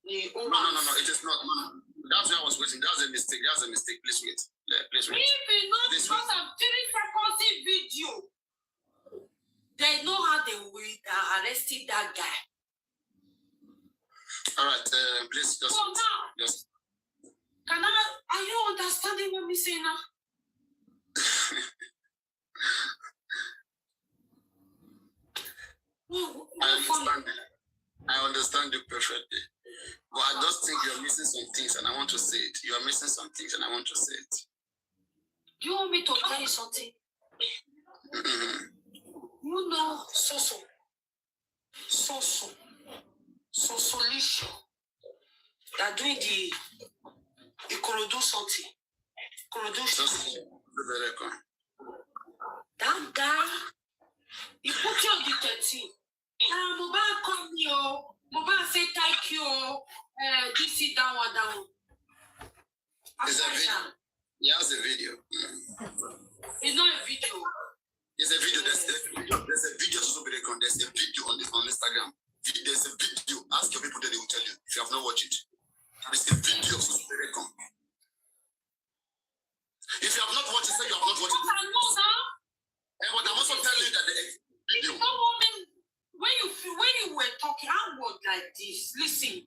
[SPEAKER 14] No,
[SPEAKER 13] it is not. No. That's why I was waiting. That's a mistake. Please wait. Please wait.
[SPEAKER 14] If it's not because of 3 seconds video, they know how they will arrested that guy.
[SPEAKER 13] All right, please just.
[SPEAKER 14] So now,
[SPEAKER 13] yes.
[SPEAKER 14] Are you understanding what I'm saying now?
[SPEAKER 13] I understand you perfectly. But I just think you're missing some things and I want to say it. You are missing some things and I want to say it.
[SPEAKER 14] Do you want me to tell you something? You know, Solisho. They're doing the Ikorodu something. That guy, he put you on the 13. Mohbad come here. Mohbad say thank you. This is down.
[SPEAKER 13] He has a video.
[SPEAKER 14] It's not a video.
[SPEAKER 13] There's a video. There's a video on Instagram. There's a video. Ask your people that they will tell you if you have not watched it. There's a video of Suspirecon. If you have not watched it, say you have not watched it. But I'm also telling you that the video.
[SPEAKER 14] When you were talking, I was like this. Listen.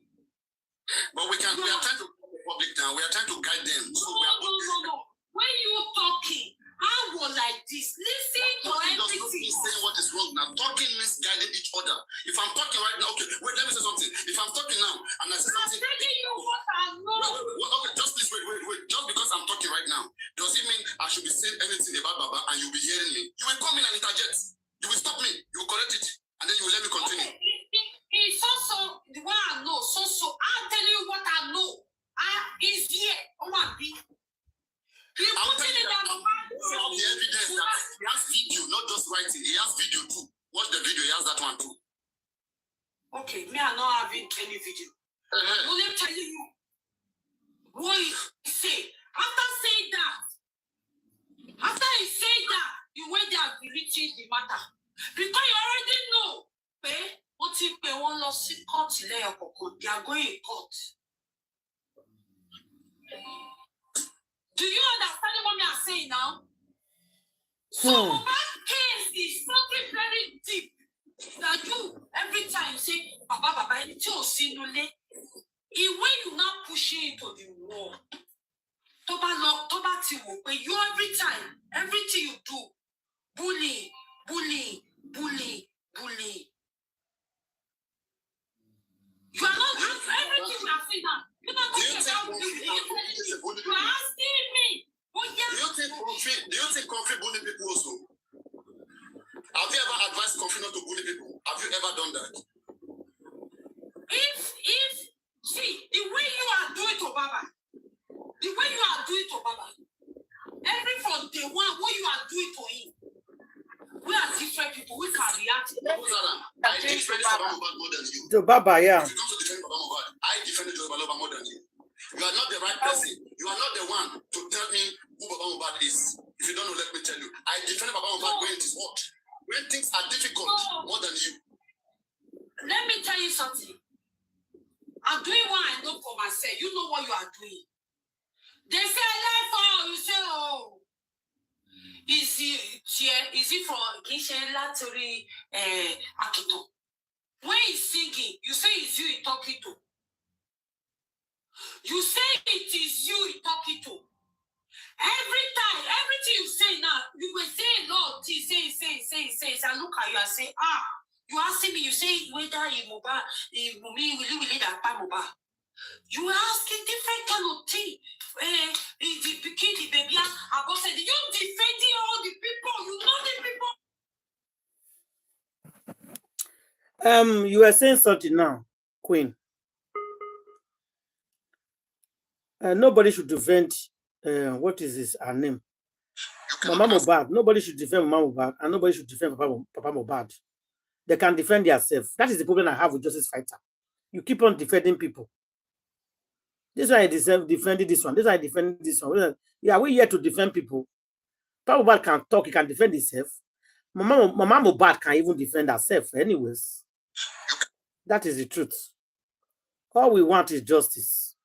[SPEAKER 13] But we are trying to the public now. We are trying to guide them. So
[SPEAKER 14] No. When you talking, I was like this. Listen to everything.
[SPEAKER 13] Does not mean saying what is wrong now. Talking means guiding each other. If I'm talking right now, okay, wait, let me say something. If I'm talking now and I say something,
[SPEAKER 14] I'm telling you what I know.
[SPEAKER 13] Okay, just please wait. Just because I'm talking right now, does it mean I should be saying anything about Baba and you'll be hearing me? You will come in and interject. You will stop me. You will correct it, and then you will let me continue.
[SPEAKER 14] It's also the way I know. So I'll tell you what I know. Is here. I'm putting it down.
[SPEAKER 13] The evidence that he has video, not just writing. He has video too. Watch the video. He has that one too.
[SPEAKER 14] Okay, me I'm not having any video. I'm only telling you what he say. After he said that, you went there and reaching the matter. Because you already know, what if they won't lost court they are going in court. Do you understand what I'm saying now? So that case is something very deep that you every time you say, Baba, when you now pushing into the wall, you every time, everything you do, bully. You are not everything we are saying now. You're not talking about bullying. You are asking me.
[SPEAKER 13] Do you think Comfy bully people also? Have you ever advised Comfy not to bully people? Have you ever done that?
[SPEAKER 14] See, the way you are doing to Baba, every from day one, what you are doing to him, we are different people. We can react.
[SPEAKER 13] I defend Baba more than you.
[SPEAKER 1] To Baba, yeah.
[SPEAKER 13] If you come to defend Baba Mohbad, I defend Baba more than you. You are not the right person. You are not the one to tell me who Baba Mohbad is. If you don't know, let me tell you. I defend Baba Mohbad when it is hot. When things are difficult, more than you.
[SPEAKER 14] Let me tell you something. I'm doing what I know for myself. You know what you are doing. They say you say, oh. Is it from Gisha Lattery Akito? When he's singing, you say it's you talking to. You say it is you talking to. Every time, everything you say now, you will say a lot. You say. I look at you and say, you asking me, you say whether Mohbad, will you that Mohbad? You asking different kind of thing. The bikini, the baby, I go say, you defending all the people. You know the people.
[SPEAKER 1] You are saying something now, Queen. Nobody should defend. What is this? Her name? Mama Mohbad. Nobody should defend Mama Mohbad, and nobody should defend Papa Mohbad. They can defend themselves. That is the problem I have with Justice Fighter. You keep on defending people. This one I defended this one. This one I defended this one. Yeah, we're here to defend people. Papa Mohbad can talk. He can defend himself. Mama Mohbad can even defend herself. Anyways, that is the truth. All we want is justice.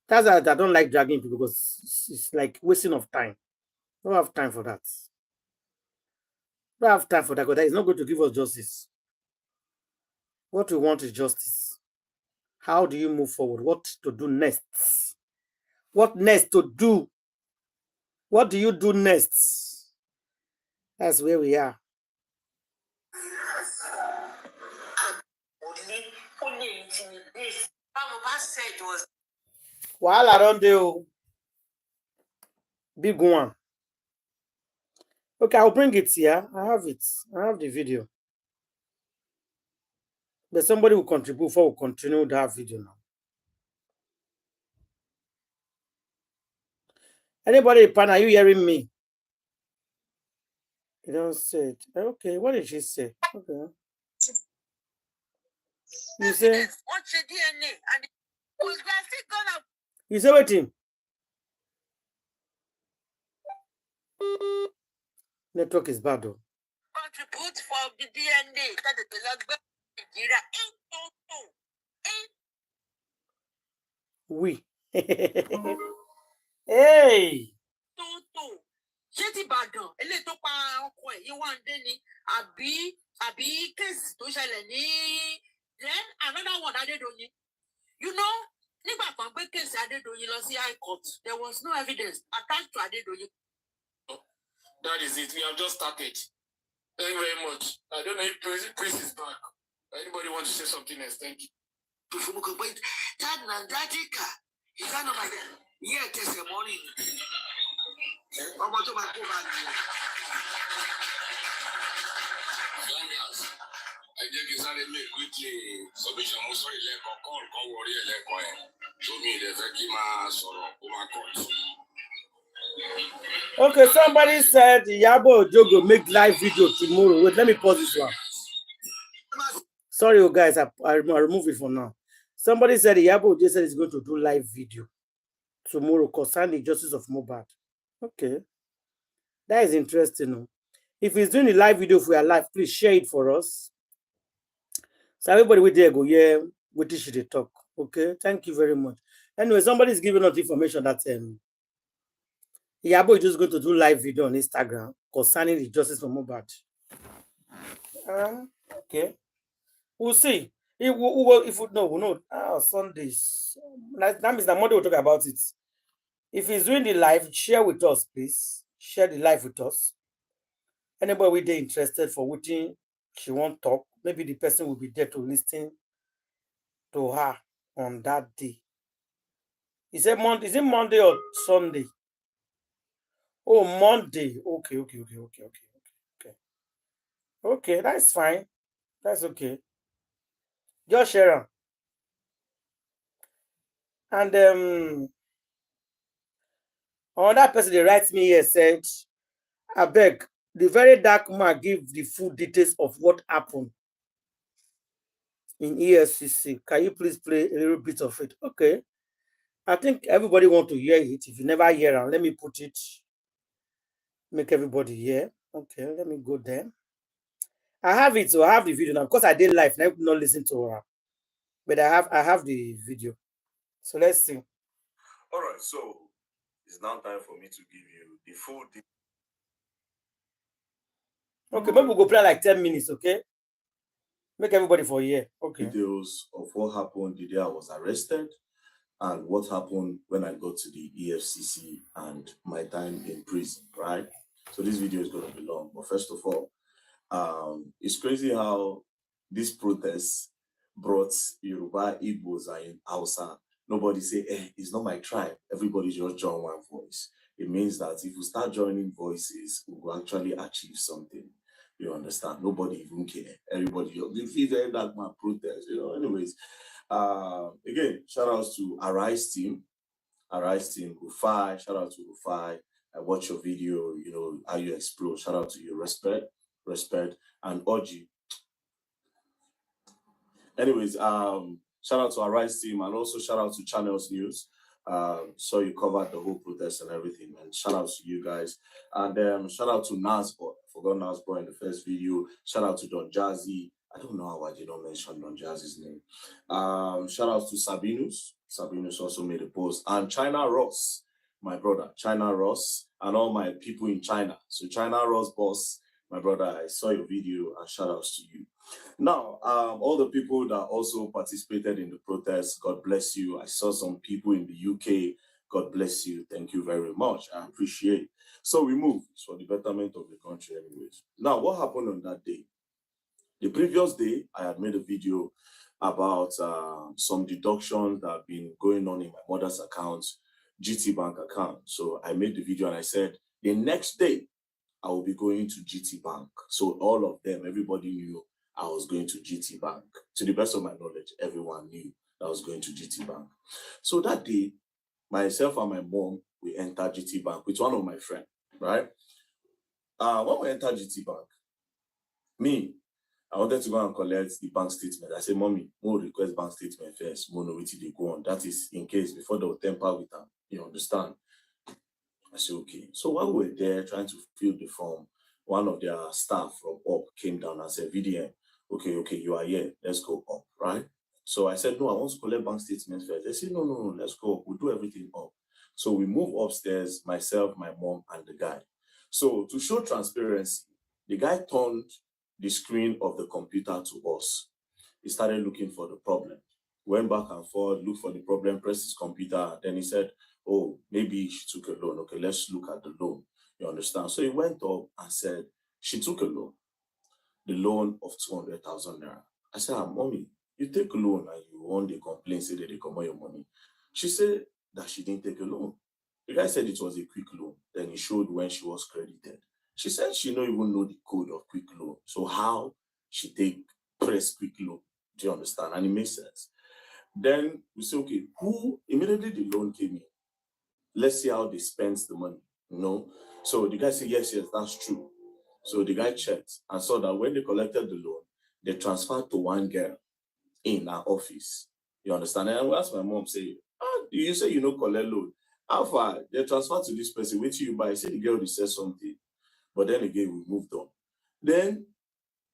[SPEAKER 1] That's why I don't like dragging people, because it's like wasting of time. Don't have time for that. Don't have time for that, because that is not going to give us justice. What we want is justice. How do you move forward? What to do next? What next to do? What do you do next? That's where we are. While I don't do big one. Okay, I'll bring it here. I have it. I have the video. But somebody will contribute before we continue that video now. Anybody, Pan, are you hearing me? You don't say it. Okay, what did she say? Okay. You say? You say what him? Network is bad though.
[SPEAKER 3] Contribute for the DNA.
[SPEAKER 1] Oui. Hey!
[SPEAKER 3] Ṣé ti Ìbàdàn eléyìí tó pa ọkọ ẹ̀ yìí wà ń dé ni àbí kéèsì tó ṣẹlẹ̀ ní then another one Adédoyin. You know, nígbà kan gbé kéèsì Adédoyin lọ sí high court, there was no evidence attached to Adédoyin.
[SPEAKER 15] That is it. We have just started. Thank you very much. I don't know if Chris is back. Anybody want to say something else? Thank you. I jẹ́ sáré make quick submission mo sọ ilé kọ̀ọ̀kan wọrí ẹlẹ́kọ̀ọ́ ẹ̀ tó mi ilẹ̀ fẹ́ kí máa sọ̀rọ̀ kó máa kọ̀.
[SPEAKER 1] Okay, somebody said Yabo Ojo make live video tomorrow. Wait, let me pause this one. Sorry, you guys, I remove it for now. Somebody said Yabo Ojo said he's going to do live video tomorrow concerning the justice of Mohbad. Okay, that is interesting. If he's doing a live video for your life, please share it for us. So everybody with there go, yeah, what should they talk? Okay, thank you very much. Anyway, somebody is giving us information that Yabo is just going to do live video on Instagram concerning the justice of Mohbad. Okay, we'll see. If we know, Sundays. That means that Monday we'll talk about it. If he's doing the live, share with us, please. Share the live with us. Anybody with there interested for what she won't talk, maybe the person will be there to listen to her on that day. Is it Monday or Sunday? Oh, Monday. Okay. Okay, that's fine. That's okay. Just share. And another person they writes me here said, I beg, the very dark man give the full details of what happened in ESCC. Can you please play a little bit of it? Okay. I think everybody want to hear it. If you never hear it, let me put it. Make everybody hear. Okay, let me go there. I have it, so I have the video now. Because I did live, I not listen to her. But I have the video. So let's see.
[SPEAKER 16] All right, so it's now time for me to give you the full details.
[SPEAKER 1] Okay, maybe we'll go play like 10 minutes, okay? Make everybody for here. Okay.
[SPEAKER 16] Details of what happened the day I was arrested and what happened when I got to the EFCC and my time in prison, right? So this video is going to be long, but first of all, it's crazy how this protest brought Yoruba, Igbos, and Hausa. Nobody say, it's not my tribe. Everybody just join one voice. It means that if we start joining voices, we will actually achieve something. You understand? Nobody even care. Everybody, you feel that man protest, anyways. Again, shout outs to Arise team, Rufai, shout out to Rufai. I watch your video, how you explode. Shout out to you, respect, and Oji. Anyways, shout out to Arise team and also shout out to Channels News. So you covered the whole protest and everything, and shout out to you guys. And shout out to Nasbo. I forgot Nasbo in the first video. Shout out to Don Jazzy. I don't know how I did not mention Don Jazzy's name. Shout out to Sabinus. Sabinus also made a post. And China Ross, my brother, China Ross, and all my people in China. So China Ross boss, my brother, I saw your video and shout outs to you. Now, all the people that also participated in the protest, God bless you. I saw some people in the UK. God bless you. Thank you very much. I appreciate it. So we move. It's for the betterment of the country anyways. Now, what happened on that day? The previous day, I had made a video about some deductions that have been going on in my mother's account, GT Bank account. So I made the video and I said, the next day, I will be going to GT Bank. So all of them, everybody knew I was going to GT Bank. To the best of my knowledge, everyone knew I was going to GT Bank. So that day, myself and my mom, we entered GT Bank with one of my friends, right? When we entered GT Bank, I wanted to go and collect the bank statement. I said, Mommy, we'll request bank statement first. We'll know what they go on. That is in case before they'll temper with them. You understand? I said, okay. So while we were there trying to fill the form, one of their staff from up came down and said, VDM, okay, you are here. Let's go up, right? So I said, no, I want to collect bank statements first. They said, no, let's go up. We'll do everything up. So we move upstairs, myself, my mom, and the guy. So to show transparency, the guy turned the screen of the computer to us. He started looking for the problem. Went back and forth, looked for the problem, pressed his computer. Then he said, oh, maybe she took a loan. Okay, let's look at the loan. You understand? So he went up and said, she took a loan, the loan of 200,000 naira. I said, Mommy, you take a loan and you want to complain, say that they come on your money. She said that she didn't take a loan. The guy said it was a quick loan. Then he showed when she was credited. She said she don't even know the code of quick loan. So how she press quick loan? Do you understand? And it makes sense. Then we say, okay, who immediately the loan came in? Let's see how they spend the money. So the guy said, yes, that's true. So the guy checked and saw that when they collected the loan, they transferred to one girl in our office. You understand? And I asked my mom, say, you say you know collect loan. How far? They transferred to this person. Wait till you buy. I said the girl said something. But then again, we moved on. Then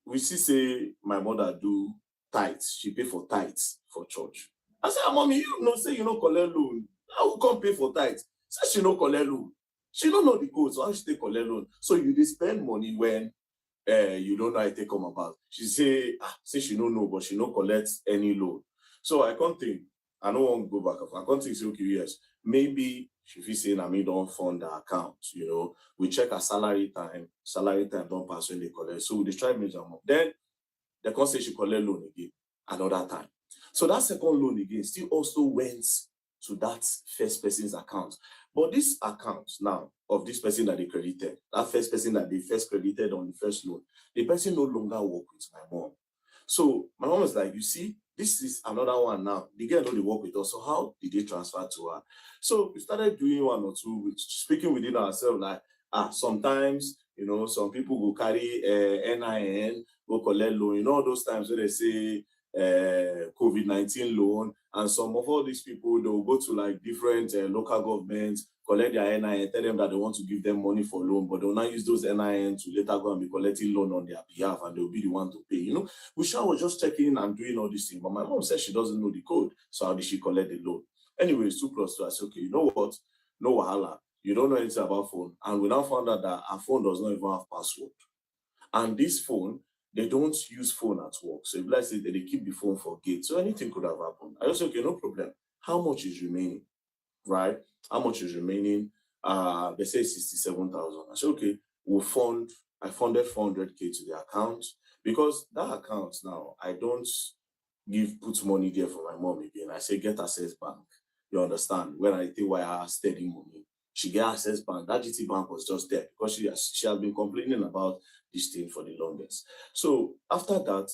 [SPEAKER 16] we see, say, my mother do tithes. She pay for tithes for church. I said, Mommy, say you know collect loan. How will come pay for tithes? Say she no collect loan. She don't know the code, so how she take collect loan? So you spend money when you don't know how it take come about. She say she don't know, but she no collect any loan. So I can't think. I don't want to go back. I can't think, say, okay, yes, maybe she feel saying I don't fund the account. We check her salary time don't pass when they collect. So we try measure up. Then they can't say she collect loan again another time. So that second loan again still also went to that first person's account. But this account now of this person that they credited, that first person that they first credited on the first loan, the person no longer work with my mom. So my mom was like, you see, this is another one now. The girl don't work with us. So how did they transfer to her? So we started doing one or two, speaking within ourselves, like, sometimes, some people will carry NIN, go collect loan. All those times where they say COVID-19 loan, and some of all these people, they'll go to like different local governments, collect their NIN, tell them that they want to give them money for loan, but they'll not use those NIN to later go and be collecting loan on their behalf, and they'll be the one to pay. Wisha was just checking and doing all these things, but my mom said she doesn't know the code, so how did she collect the loan? Anyways, 2 + 2, I said, okay, you know what? No wahala. You don't know anything about phone. And we now found out that our phone does not even have password. And this phone, they don't use phone at work. So if let's say that they keep the phone for gate, so anything could have happened. I just say, okay, no problem. How much is remaining? Right? How much is remaining? They say 67,000. I said, okay, I funded 400K to the account, because that account now, I don't put money there for my mom again. I say, get Access Bank. You understand? When I think why I have steady money, she get Access Bank. That GT Bank was just there because she has been complaining about this thing for the longest. So after that,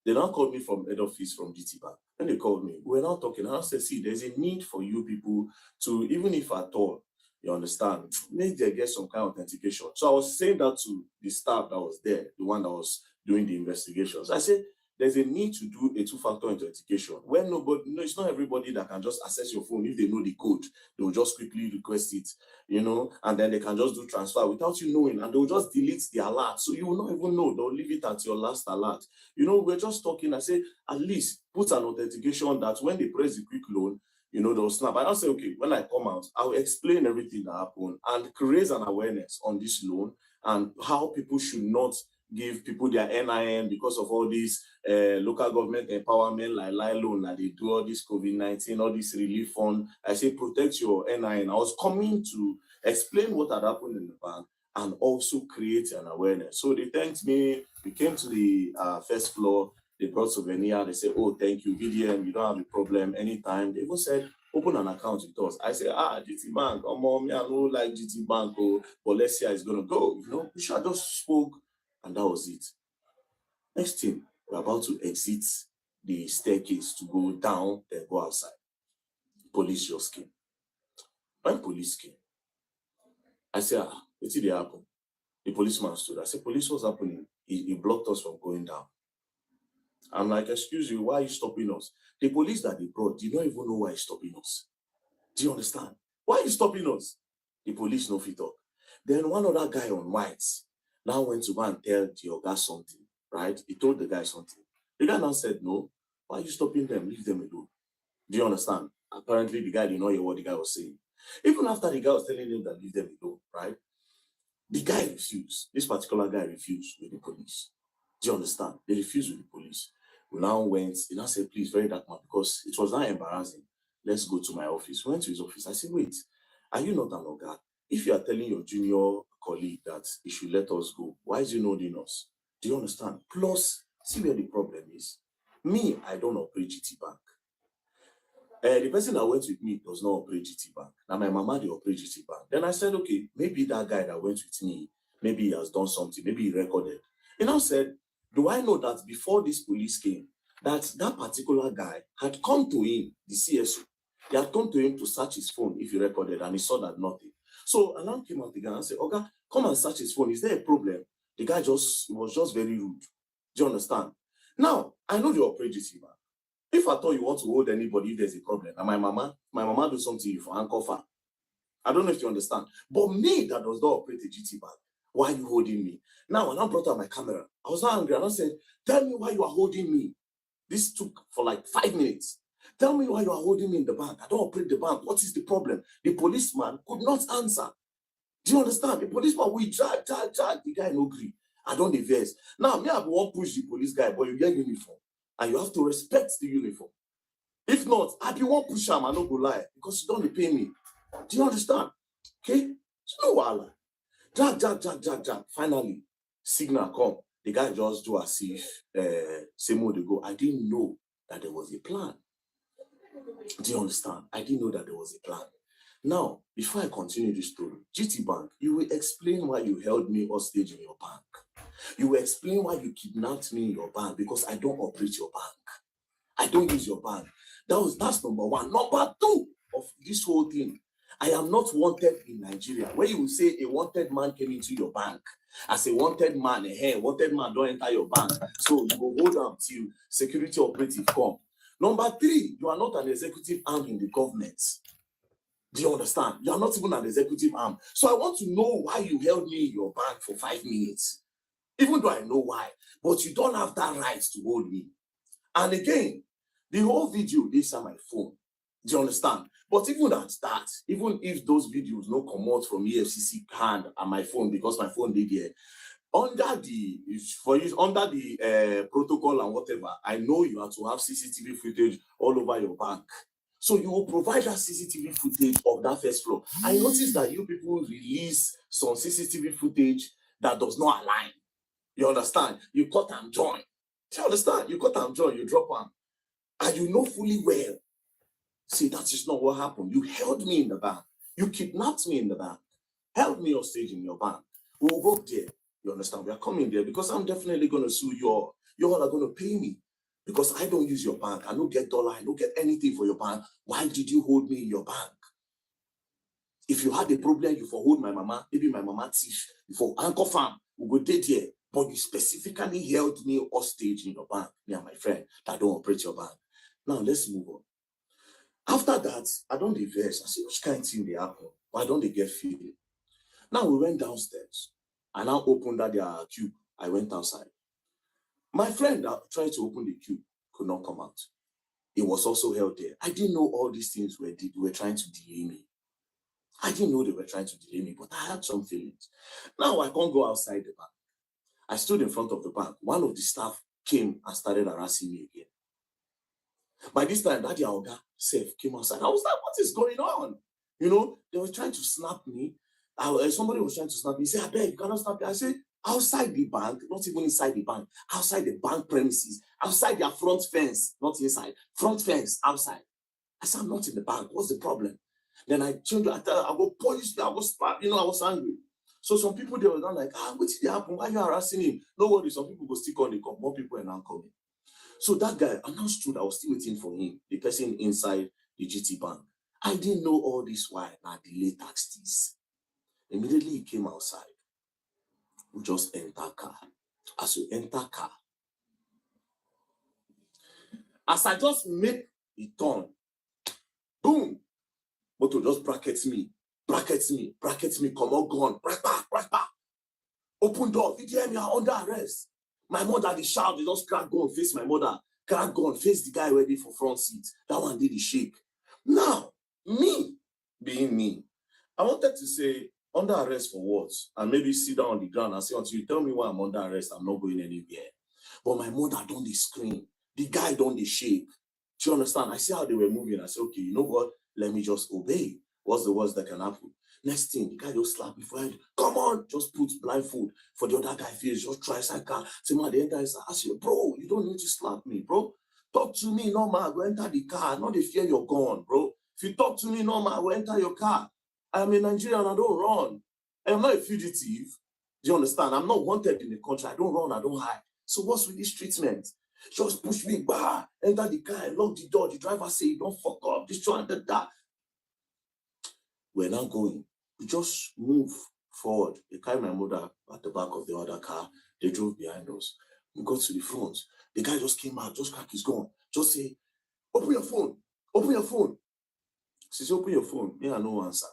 [SPEAKER 16] they now called me from head office from GT Bank. When they called me, we were now talking. And I said, see, there's a need for you people to, even if at all, you understand, make they get some kind of authentication. So I was saying that to the staff that was there, the one that was doing the investigations. I said, there's a need to do a two-factor authentication where it's not everybody that can just access your phone. If they know the code, they will just quickly request it, and then they can just do transfer without you knowing, and they will just delete the alert. So you will not even know. They'll leave it at your last alert. We're just talking. I say, at least put an authentication that when they press the quick loan, they'll snap. I say, okay, when I come out, I'll explain everything that happened and create an awareness on this loan and how people should not give people their NIN because of all these local government empowerment like loan, like they do all this COVID-19, all this relief fund. I say, protect your NIN. I was coming to explain what had happened in the bank and also create an awareness. So they thanked me. We came to the first floor. They brought souvenir. They said, oh, thank you, VDM. You don't have a problem anytime. They even said, open an account with us. I said, GT Bank. Oh, mom, I don't like GT Bank. Oh, but let's see how it's going to go. We should have just spoke. And that was it. Next thing, we're about to exit the staircase to go down, then go outside. Police just came. When police came, I said, what did happen? The policeman stood. I said, police, what's happening? He blocked us from going down. I'm like, excuse you, why are you stopping us? The police that they brought did not even know why he's stopping us. Do you understand? Why are you stopping us? The police no fit talk. Then one other guy on white now went to go and tell the Oga something, right? He told the guy something. The guy now said, no, why are you stopping them? Leave them alone. Do you understand? Apparently, the guy did not hear what the guy was saying. Even after the guy was telling him that leave them alone, right? The guy refused. This particular guy refused with the police. Do you understand? They refused with the police. We now went, he now said, please, very dark man, because it was not embarrassing. Let's go to my office. We went to his office. I said, wait, are you not an Oga? If you are telling your junior colleague that he should let us go, why is he not holding us? Do you understand? Plus, see where the problem is. Me, I don't operate GT Bank. The person that went with me does not operate GT Bank. Now, my mama, they operate GT Bank. Then I said, okay, maybe that guy that went with me, maybe he has done something, maybe he recorded. He now said, do I know that before this police came, that particular guy had come to him, the CSO, he had come to him to search his phone if he recorded, and he saw that nothing. So alarm came out again and said, okay, come and search his phone. Is there a problem? The guy was just very rude. Do you understand? Now, I know you operate GT Bank. If I thought you want to hold anybody if there's a problem, and my mama do something you for handcuff her. I don't know if you understand. But me that does not operate a GT Bank, why are you holding me? Now, when I brought out my camera, I was not angry. And I said, tell me why you are holding me. This took for like 5 minutes. Tell me why you are holding me in the bank. I don't operate the bank. What is the problem? The policeman could not answer. Do you understand? The policeman, we drag. The guy no agree. I don't diverse. Now, me, I won't push the police guy, but you get uniform. And you have to respect the uniform. If not, I be one push him, I don't go lie, because you don't pay me. Do you understand? Okay? So no wala. Drag. Finally, signal come. The guy just do as if same way they go. I didn't know that there was a plan. Do you understand? I didn't know that there was a plan. Now, before I continue this story, GT Bank, you will explain why you held me hostage in your bank. You will explain why you kidnapped me in your bank, because I don't operate your bank. I don't use your bank. That's number one. Number two of this whole thing, I am not wanted in Nigeria. Where you will say a wanted man came into your bank. As a wanted man, wanted man don't enter your bank. So you will hold on till security operative come. Number three, you are not an executive arm in the government. Do you understand? You are not even an executive arm. So I want to know why you held me in your bank for 5 minutes. Even though I know why. But you don't have that right to hold me. And again, the whole video, this on my phone. Do you understand? But even at that, even if those videos no come out from EFCC hand and my phone, because my phone did here, under the protocol and whatever, I know you have to have CCTV footage all over your bank. So you will provide that CCTV footage of that first floor. I noticed that you people release some CCTV footage that does not align. You understand? You cut and join. Do you understand? You cut and join, you drop one. And you know fully well. See, that is not what happened. You held me in the bank. You kidnapped me in the bank. Held me hostage in your bank. We will go there. You understand? We are coming there because I'm definitely going to sue you all. You all are going to pay me because I don't use your bank. I don't get dollar. I don't get anything for your bank. Why did you hold me in your bank? If you had a problem, you for hold my mama, maybe my mama thief, you for anchor farm, we go date here. But you specifically held me hostage in your bank, me and my friend that don't operate your bank. Now let's move on. After that, I don't diverse. I see which kind of thing they happen. Why don't they get feeling? Now we went downstairs. I now opened that their cube. I went outside. My friend that tried to open the cube could not come out. He was also held there. I didn't know all these things were trying to delay me. I didn't know they were trying to delay me, but I had some feelings. Now I can't go outside the bank. I stood in front of the bank. One of the staff came and started harassing me again. By this time, that Oga self came outside. I was like, what is going on? You know, they were trying to snap me. Somebody was trying to snap me. He said, I beg, you cannot snap me. I said, outside the bank, not even inside the bank, outside the bank premises, outside their front fence, not inside, front fence, outside. I said, I'm not in the bank. What's the problem? Then I changed. I go polish. I was slap. You know, I was angry. So some people, they were not like, what did happen? Why are you harassing him? No worry. Some people go stick on the come. More people are now coming. So that guy, I now stood. I was still waiting for him. The person inside the GT bank. I didn't know all this why. Now delay taxes. Immediately he came outside. We just enter car. As we enter car, as I just make the turn, boom, motor just brackets me, come on, gone, brack back. Open door, VDM, you are under arrest. My mother, the shout, they just crack gun, face my mother, crack gun, face the guy ready for front seat. That one did the shake. Now, me, being me, I wanted to say, under arrest for what? And maybe sit down on the ground and say, until you tell me why I'm under arrest, I'm not going anywhere. But my mother don't scream. The guy don't shake. Do you understand? I see how they were moving. I said, okay, you know what? Let me just obey. What's the worst that can happen? Next thing, the guy just slap me for head. Come on, just put blindfold for the other guy face. Just try cycle. Say, man, the enter is ask you, bro, you don't need to slap me, bro. Talk to me normal. Go enter the car. Not the fear you're gone, bro. If you talk to me normal, go enter your car. I'm in Nigeria and I don't run. I'm not a fugitive. Do you understand? I'm not wanted in the country. I don't run, I don't hide. So what's with this treatment? Just push me, bah, enter the car, lock the door. The driver say, don't fuck up, this one, that. We're now going. We just move forward. They carry my mother at the back of the other car. They drove behind us. We got to the front. The guy just came out, just crack his gun. Just say, open your phone. Open your phone. She said, open your phone. Me, I no answer.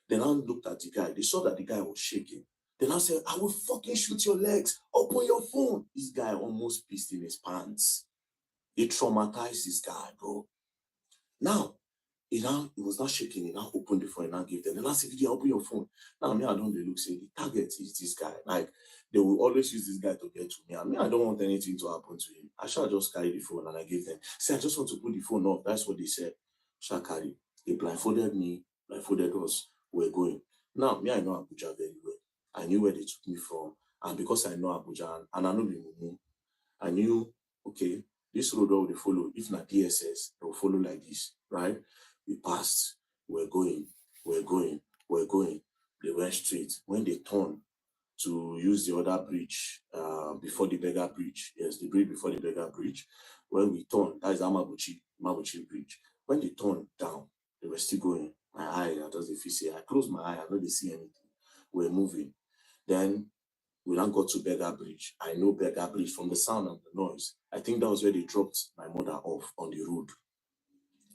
[SPEAKER 16] Then I looked at the guy. They saw that the guy was shaking. Then I said, I will fucking shoot your legs. Open your phone. This guy almost pissed in his pants. It traumatized this guy, bro. Now, he was not shaking. He now opened the phone and now gave them. Then I said, you open your phone. Now, me, I don't look, say, the target is this guy. Like, they will always use this guy to get to me. I mean, I don't want anything to happen to him. I shall just carry the phone and I gave them. Say, I just want to put the phone off. That's what they said. Shall carry. They blindfolded me, blindfolded us. We're going. Now, me, I know Abuja very well. I knew where they took me from. And because I know Abuja and I know the Mumu, I knew, okay, this road will follow. If not DSS, they will follow like this, right? We passed. We're going. They went straight. When they turned to use the other bridge, before the beggar bridge, yes, the bridge before the beggar bridge, when we turned, that is Mabuchi Bridge. When they turned down, they were still going. My eye, I just say, I closed my eye, I don't see anything. We're moving. Then we now got to Beggar Bridge. I know Beggar Bridge from the sound and the noise. I think that was where they dropped my mother off on the road.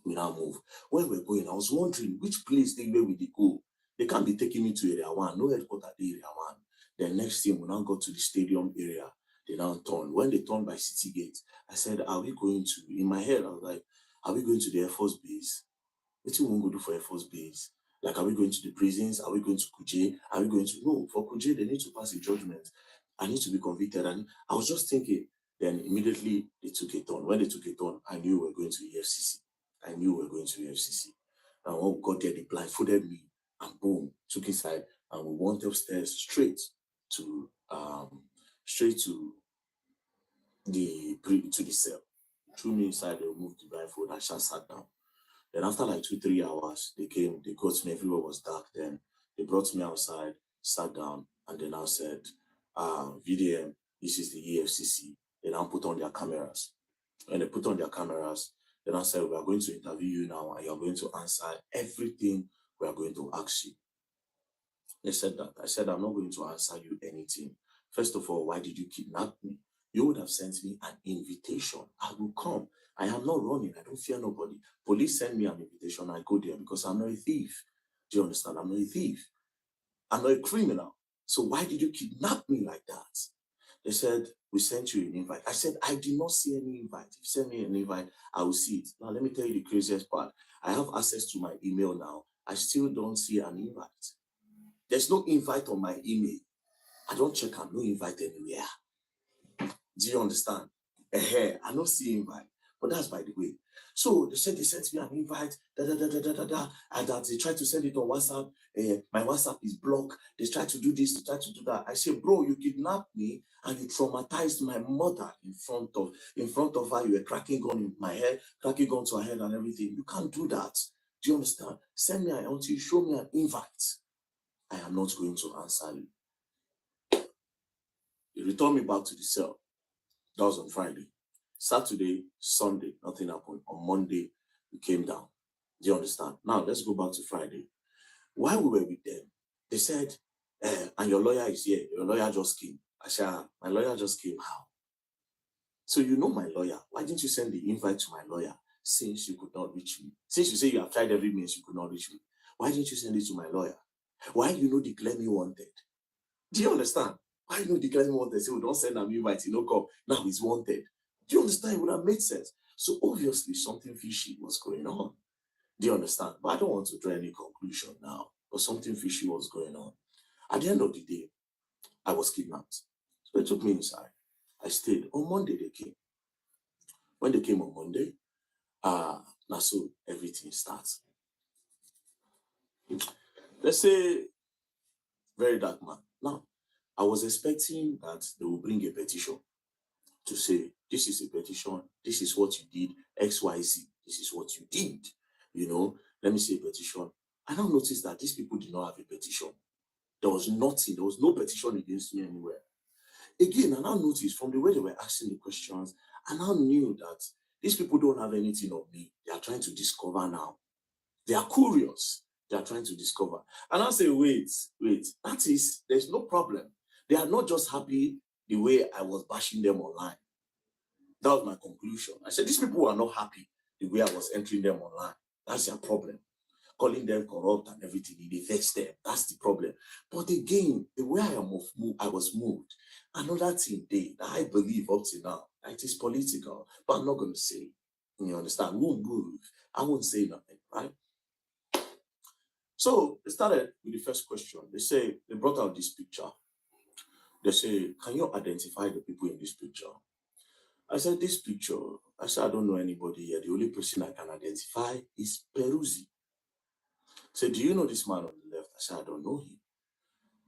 [SPEAKER 16] We now move. When we're going, I was wondering which place where we go. They can't be taking me to Area 1. No headquarters at Area 1. Then next thing, we now got to the stadium area. They now turned. When they turned by City Gate, I said, are we going to, in my head, I was like, are we going to the Air Force Base? What do we want to do for Air Force Base? Like, are we going to the prisons? Are we going to Kuje? Are we going to, no, for Kuje, they need to pass a judgment. I need to be convicted. And I was just thinking, then immediately they took it on. When they took it on, I knew we were going to EFCC. I knew we were going to EFCC. And when we got there, they blindfolded me and boom, took inside, and we went upstairs straight to the cell. Threw me inside, they removed the blindfold, I just sat down. Then after like 2-3 hours, they came, they got me, everywhere was dark. Then they brought me outside, sat down, and then I said, VDM, this is the EFCC. They now put on their cameras. When they put on their cameras, then I said, we are going to interview you now, and you're going to answer everything we are going to ask you. They said that. I said, I'm not going to answer you anything. First of all, why did you kidnap me? You would have sent me an invitation. I will come. I am not running. I don't fear nobody. Police send me an invitation. I go there because I'm not a thief. Do you understand? I'm not a thief. I'm not a criminal. So why did you kidnap me like that? They said, we sent you an invite. I said, I did not see any invite. If you send me an invite, I will see it. Now, let me tell you the craziest part. I have access to my email now. I still don't see an invite. There's no invite on my email. I don't check. I'm no invite anywhere. Do you understand? I don't see invite. But that's by the way. So they said they sent me an invite, and that they tried to send it on WhatsApp. My WhatsApp is blocked. They tried to do this, they tried to do that. I said, bro, you kidnapped me and you traumatized my mother in front of her. You were cracking gun in my head, cracking gun to her head and everything. You can't do that. Do you understand? Send me until you show me an invite. I am not going to answer you. They returned me back to the cell. That was on Friday. Saturday, Sunday, nothing happened. On Monday, we came down. Do you understand? Now, let's go back to Friday. While we were with them, they said, and your lawyer is here. Your lawyer just came. I said, my lawyer just came. How? So you know my lawyer. Why didn't you send the invite to my lawyer since you could not reach me? Since you say you have tried every means, you could not reach me. Why didn't you send it to my lawyer? Why you know declare me wanted? Do you understand? Why you know declare me wanted? Say, we don't send an invite, you know, come. Now he's wanted. Do you understand? It would have made sense. So obviously something fishy was going on. Do you understand? But I don't want to draw any conclusion now. But something fishy was going on. At the end of the day, I was kidnapped. So they took me inside. I stayed. On Monday they came. When they came on Monday, now so everything starts. Let's say very dark man. Now, I was expecting that they will bring a petition to say, this is a petition, this is what you did, XYZ, this is what you did. You know, let me say a petition. I now noticed that these people did not have a petition. There was nothing, there was no petition against me anywhere. Again, I now noticed from the way they were asking the questions, I now knew that these people don't have anything of me. They are trying to discover now. They are curious. They are trying to discover. And I say, wait. That is, there's no problem. They are not just happy the way I was bashing them online. That was my conclusion. I said, these people are not happy the way I was entering them online. That's their problem. Calling them corrupt and everything, it affects them. That's the problem. But again, the way I was moved, another thing that I believe up to now, it is political, but I'm not going to say. You understand? I won't move. I won't say nothing, right? So they started with the first question. They brought out this picture. They say, can you identify the people in this picture? I said, I don't know anybody here. The only person I can identify is Peruzzi. They said, do you know this man on the left? I said, I don't know him.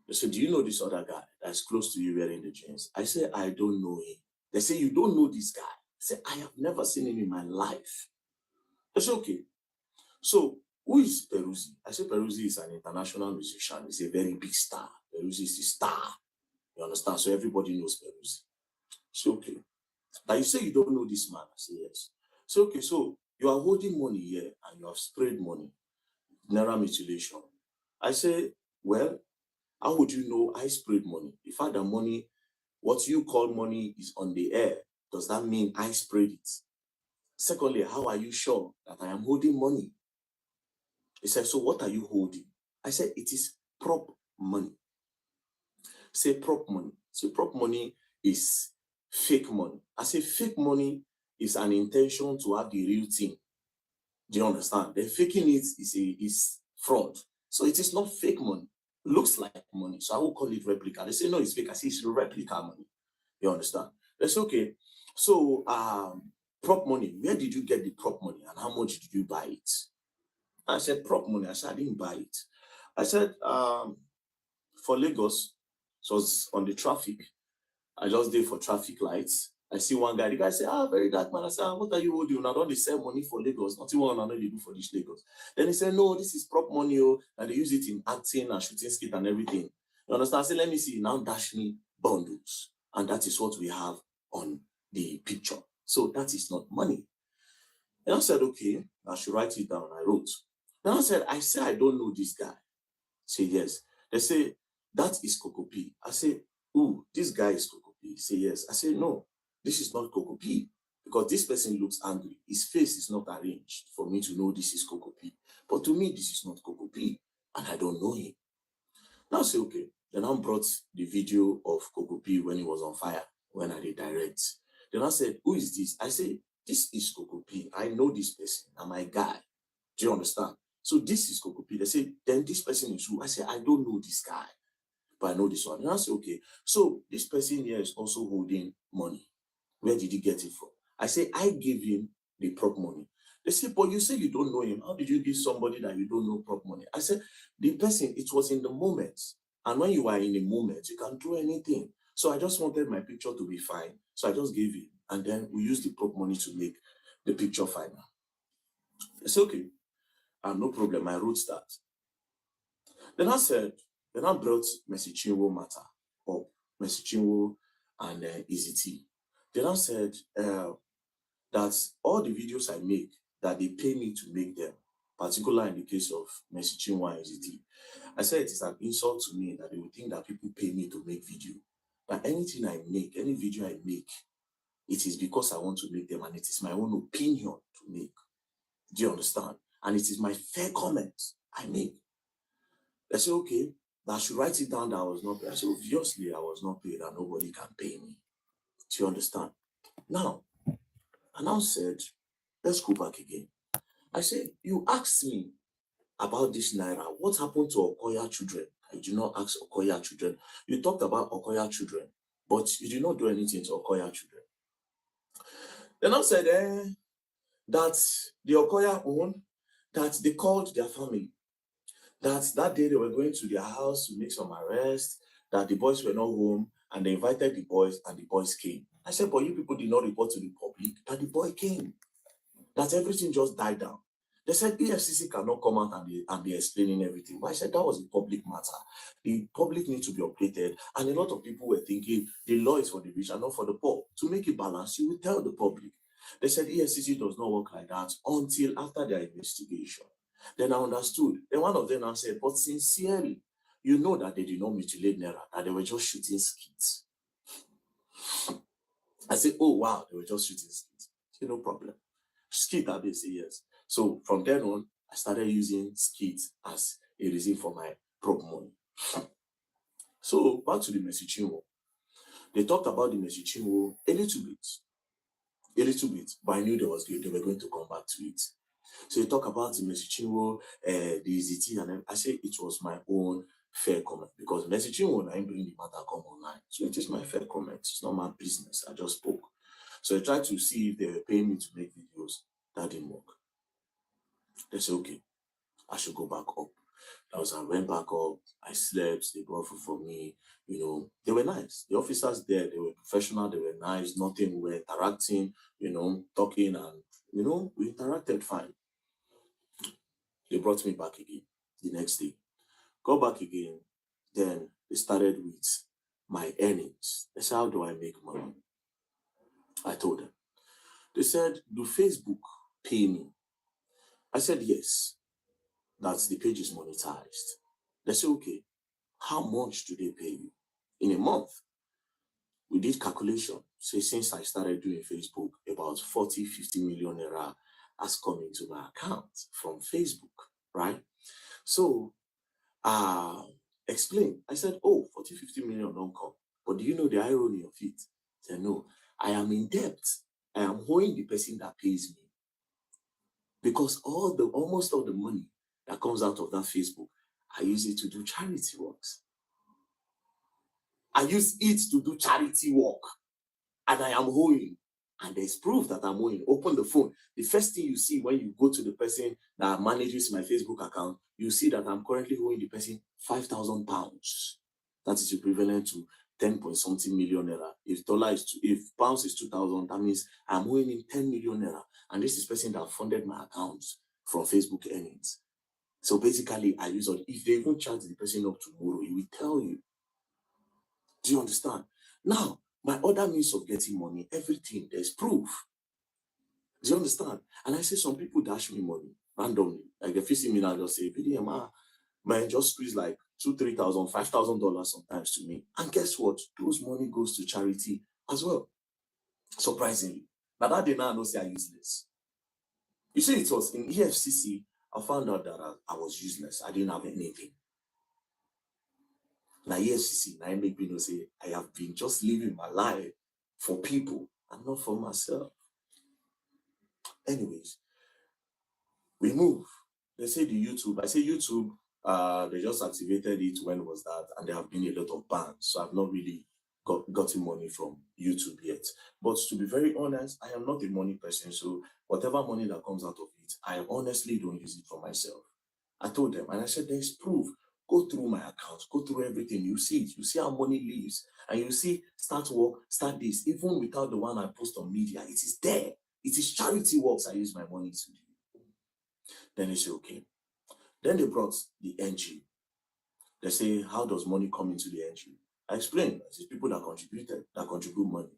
[SPEAKER 16] They said, do you know this other guy that's close to you wearing the jeans? I said, I don't know him. They say, you don't know this guy? I said, I have never seen him in my life. I said, okay. So, who is Peruzzi? I said, Peruzzi is an international musician. He's a very big star. Peruzzi is a star. You understand? So everybody knows Peruzzi. So, okay. Now you say you don't know this man. I say, yes. So, okay, so you are holding money here and you have sprayed money. Naira mutilation. I say, well, how would you know I sprayed money? The fact that money, what you call money, is on the air, does that mean I sprayed it? Secondly, how are you sure that I am holding money? He said, so what are you holding? I said, it is prop money. Say prop money. So prop money is fake money. I say fake money is an intention to have the real thing. Do you understand? The faking it is fraud. So it is not fake money. looks like money. So I will call it replica. They say, no, it's fake. I say, it's replica money. You understand? They say, okay. So, prop money, where did you get the prop money and how much did you buy it? I said, prop money. I said, I didn't buy it. I said, for Lagos, so it's on the traffic. I just did for traffic lights. I see one guy, the guy said, very dark man. I said, what are you holding? I don't they sell money for Lagos. Nothing one I know they do for this Lagos. Then he said, no, this is prop money, and they use it in acting and shooting skit and everything. You understand? I said, let me see. Now dash me bundles. And that is what we have on the picture. So that is not money. And I said, okay, I should write it down. I wrote. Then I said, I don't know this guy. Say, yes. They say, that is Coco P. I say, ooh, this guy is Coco P. Say, yes. I say, no, this is not Coco P. Because this person looks angry. His face is not arranged for me to know this is Coco P. But to me, this is not Coco P. And I don't know him. Now I say, okay. Then I brought the video of Coco P when he was on fire, when I did direct. Then I said, who is this? I say, this is Coco P. I know this person. I'm my guy. Do you understand? So this is Coco P. They say, then this person is who? I say, I don't know this guy, but I know this one. And I say, okay. So this person here is also holding money. Where did he get it from? I say, I gave him the prop money. They say, but you say you don't know him. How did you give somebody that you don't know prop money? I said, the person, it was in the moment. And when you are in a moment, you can do anything. So I just wanted my picture to be fine. So I just gave him. And then we used the prop money to make the picture final. It's okay. No problem. I wrote that. Then I said, then I brought Mercy Chinwo matter up. Mercy Chinwo and Easy T. Then I said that all the videos I make, that they pay me to make them, particularly in the case of Mercy Chinwo and Easy T. I said it is an insult to me that they would think that people pay me to make video. But anything I make, any video I make, it is because I want to make them and it is my own opinion to make. Do you understand? And it is my fair comment I make. I said, okay, I should write it down that I was not paid. I said, obviously I was not paid and nobody can pay me. Do you understand? Now, I now said, let's go back again. I said, you asked me about this Naira. What happened to Okoya children? I did not ask Okoya children. You talked about Okoya children, but you did not do anything to Okoya children. Then I said, that the Okoya own, that they called their family. That day they were going to their house to make some arrests, that the boys were not home, and they invited the boys, and the boys came. I said, but you people did not report to the public that the boy came, that everything just died down. They said EFCC cannot come out and be explaining everything. But I said that was a public matter. The public needs to be updated, and a lot of people were thinking the law is for the rich and not for the poor. To make it balanced, you will tell the public. They said EFCC does not work like that until after their investigation. Then I understood. Then one of them now said, but sincerely, you know that they did not mutilate Naira, that they were just shooting skits. I said, oh, wow, they were just shooting skits. I said, no problem. Skit, I say yes. So from then on, I started using skits as a reason for my prop money. So back to the Mercy Chinwo. They talked about the Mercy Chinwo a little bit, but I knew they were going to come back to it. So they talk about the Mercy Chinwo, the EZT, and then I say it was my own fair comment because Mercy Chinwo, I ain't bring the matter come online. So it is my fair comment. It's not my business. I just spoke. So I tried to see if they were paying me to make videos. That didn't work. They said, okay, I should go back up. I went back up. I slept. They brought food for me. You know, they were nice. The officers there, they were professional. They were nice. Nothing. We were interacting, you know, talking, and, you know, we interacted fine. They brought me back again the next day. Go back again. Then they started with my earnings. They said, how do I make money? I told them. They said, do Facebook pay me? I said, yes. That's the page is monetized. They said, okay, how much do they pay you? In a month, we did calculation. So since I started doing Facebook, about 40, 50 million naira has come into my account from Facebook, right? So, explain. I said, oh, 40, 50 million don't come. But do you know the irony of it? I said, no, I am in debt. I am owing the person that pays me. Because almost all the money that comes out of that Facebook, I use it to do charity works. I use it to do charity work. And I am owing. And there's proof that I'm owing. Open the phone. The first thing you see when you go to the person that manages my Facebook account, you see that I'm currently owing the person £5,000. That is equivalent to 10-point-something million naira. If pounds is 2,000, that means I'm owing him 10 million naira. And this is the person that funded my account from Facebook earnings. So basically, I use it. If they even charge the person up tomorrow, he will tell you. Do you understand? Now, my other means of getting money, everything, there's proof. Do you understand? And I say some people dash me money randomly. Like if you see me now, just say, VDM, man, just squeeze like $2,000, $3,000, $5,000 sometimes to me. And guess what? Those money goes to charity as well. Surprisingly. Now that day now I know say I'm useless. You see, it was in EFCC, I found out that I was useless. I didn't have anything. Now EFCC, now I make me know say I have been just living my life for people and not for myself. Anyways, we move. They say the YouTube. I say YouTube, they just activated it. When was that? And there have been a lot of bans. So I've not really gotten money from YouTube yet. But to be very honest, I am not a money person. So whatever money that comes out of it, I honestly don't use it for myself. I told them, and I said, there's proof. Go through my account, go through everything. You see it. You see how money leaves. And you see, start work, start this. Even without the one I post on media, it is there. It is charity works I use my money to do. Then they say, okay. Then they brought the NGO. They say, how does money come into the NGO? I explained, it's people that contribute money.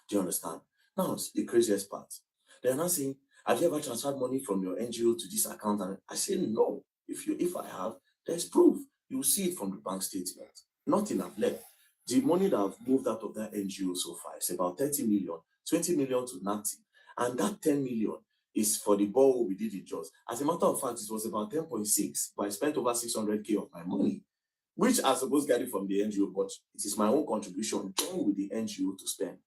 [SPEAKER 16] Do you understand? Now, it's the craziest part. They're not saying, have you ever transferred money from your NGO to this account? And I say, no. If I have, there's proof. You see it from the bank statement. Nothing I've left. The money that I've moved out of that NGO so far is about 30 million, 20 million to nothing. And that 10 million is for the borehole we did in Jos. As a matter of fact, it was about 10.6, but I spent over 600K of my money, which I supposed to get it from the NGO, but it is my own contribution joined with the NGO to spend.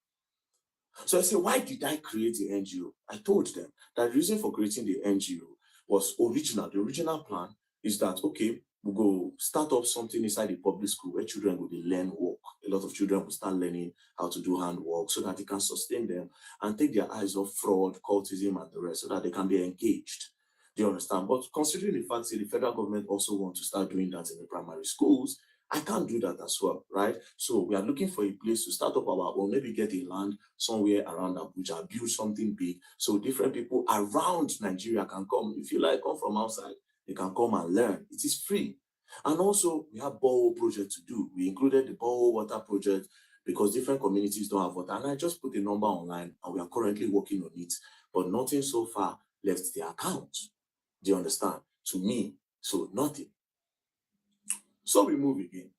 [SPEAKER 16] So I said, why did I create the NGO? I told them that the reason for creating the NGO was original. The original plan is that, okay, we'll go start up something inside the public school where children will learn work. A lot of children will start learning how to do handwork so that they can sustain them and take their eyes off fraud, cultism, and the rest so that they can be engaged. Do you understand? But considering the fact that the federal government also wants to start doing that in the primary schools, I can't do that as well, right? So we are looking for a place to start up our own, maybe get a land somewhere around Abuja, build something big so different people around Nigeria can come. If you like, come from outside, they can come and learn. It is free. And also, we have borehole project to do. We included the borehole water project because different communities don't have water. And I just put the number online and we are currently working on it. But nothing so far left the account. Do you understand? To me, so nothing. So we move again.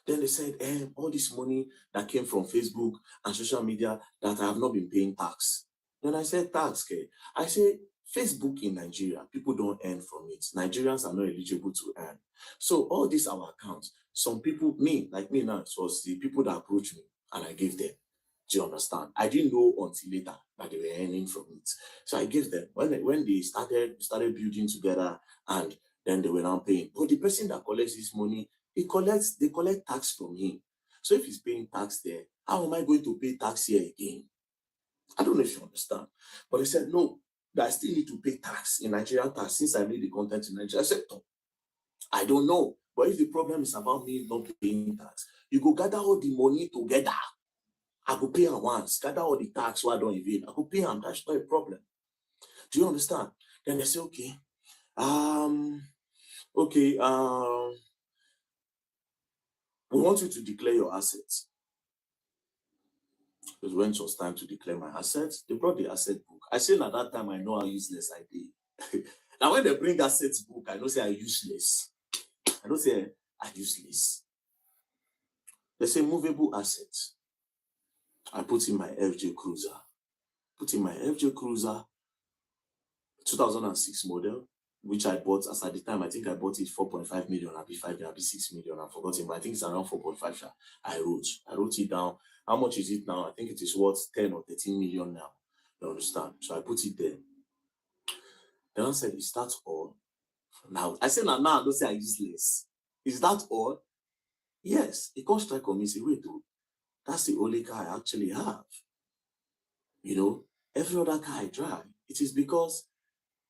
[SPEAKER 16] Then they said, all this money that came from Facebook and social media that I have not been paying tax. Then I said, tax, okay. I said, Facebook in Nigeria, people don't earn from it. Nigerians are not eligible to earn. So all these our accounts, some people, like me now, it was the people that approached me and I gave them. Do you understand? I didn't know until later that they were earning from it. So I gave them. When they started building together and then they were now paying. But the person that collects this money, they collect tax from him. So if he's paying tax there, how am I going to pay tax here again? I don't know if you understand. But they said, no, that I still need to pay tax in Nigerian tax since I made the content in Nigeria. I said, no, I don't know. But if the problem is about me not paying tax, you go gather all the money together. I go pay them once, gather all the tax so I don't evade. I go pay them, that's not a problem. Do you understand? Then they say, okay, we want you to declare your assets. Because when it was time to declare my assets, they brought the asset book. I said at that time, I know how useless I did. Now when they bring assets book, I don't say I'm useless. I don't say I'm useless. They say movable assets. I put in my FJ Cruiser. 2006 model, which I bought as at the time. I think I bought it 4.5 million, I'll be 5 million, I'll be 6 million. I've forgotten, but I think it's around 4.5. I wrote it down. How much is it now? I think it is worth 10 or 13 million now. You understand? So I put it there. Then I said, it starts all. Now, I said, now, don't say I'm useless. Is that all? Yes. He can't strike on me, say, wait, though, that's the only car I actually have. You know, every other car I drive, it is because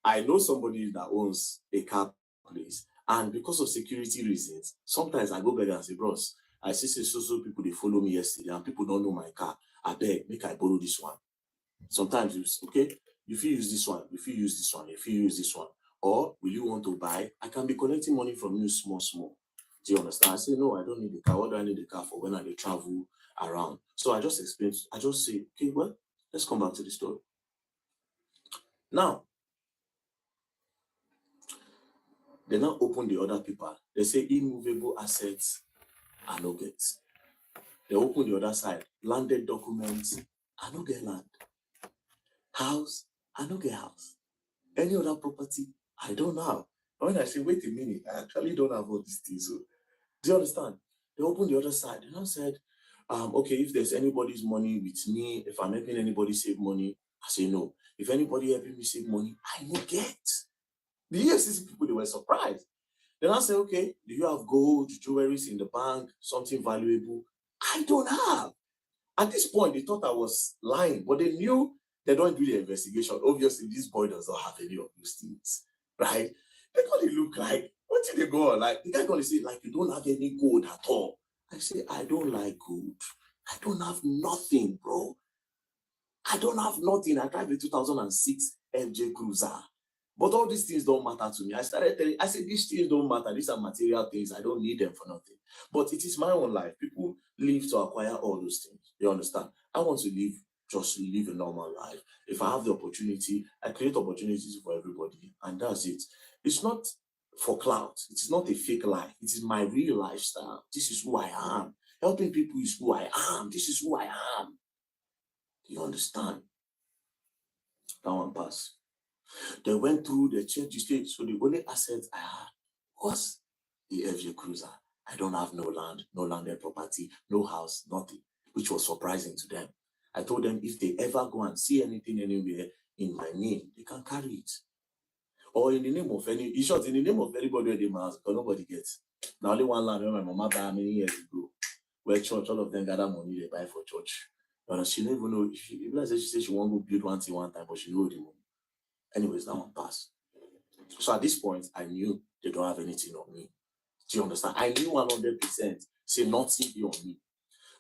[SPEAKER 16] I know somebody that owns a car place, and because of security reasons, sometimes I go back and say, bros, I see so people, they follow me yesterday, and people don't know my car. I beg, make I borrow this one. Sometimes you say, okay, if you use this one, if you use this one, if you use this one, or will you want to buy? I can be collecting money from you small. Do you understand? I say, no, I don't need the car. What do I need the car for when I travel around? So I just explain, I just say, okay, well, let's come back to the story. Now, they now open the other paper. They say immovable assets are no get. They open the other side. Landed documents, I no get land. House, I no get house. Any other property, I don't have. And when I say, wait a minute, I actually don't have all these things. So, do you understand? They open the other side. And I said, okay, if there's anybody's money with me, if I'm helping anybody save money, I say no. If anybody helping me save money, I no get. The EFCC people, they were surprised. Then I say, okay, do you have gold, jewelries in the bank, something valuable? I don't have. At this point, they thought I was lying, but they knew they don't do the investigation. Obviously, this boy does not have any of those things, right? They gonna look like, what did they go on? Like, the guy gonna say, like, you don't have any gold at all. I say, I don't like gold. I don't have nothing, bro. I don't have nothing. I drive a 2006 FJ Cruiser. But all these things don't matter to me. I started telling, I said, these things don't matter. These are material things. I don't need them for nothing. But it is my own life. People live to acquire all those things. You understand? I want to live, just live a normal life. If I have the opportunity, I create opportunities for everybody. And that's it. It's not for clout. It's not a fake life. It is my real lifestyle. This is who I am. Helping people is who I am. This is who I am. Do you understand? That one pass. They went through, they checked the state. So the only assets I had was the FJ Cruiser. I don't have no land, no landed property, no house, nothing, which was surprising to them. I told them if they ever go and see anything anywhere in my name, they can carry it. Or in the name of any, in short, in the name of anybody they must, because nobody gets. Now only one land when my mama died many years ago, where church, all of them gather money they buy for church. And she don't even know, she said she won't go build one thing one time, but she know the money. Anyways, that one passed. So at this point, I knew they don't have anything on me. Do you understand? I knew 100%, say nothing be on me.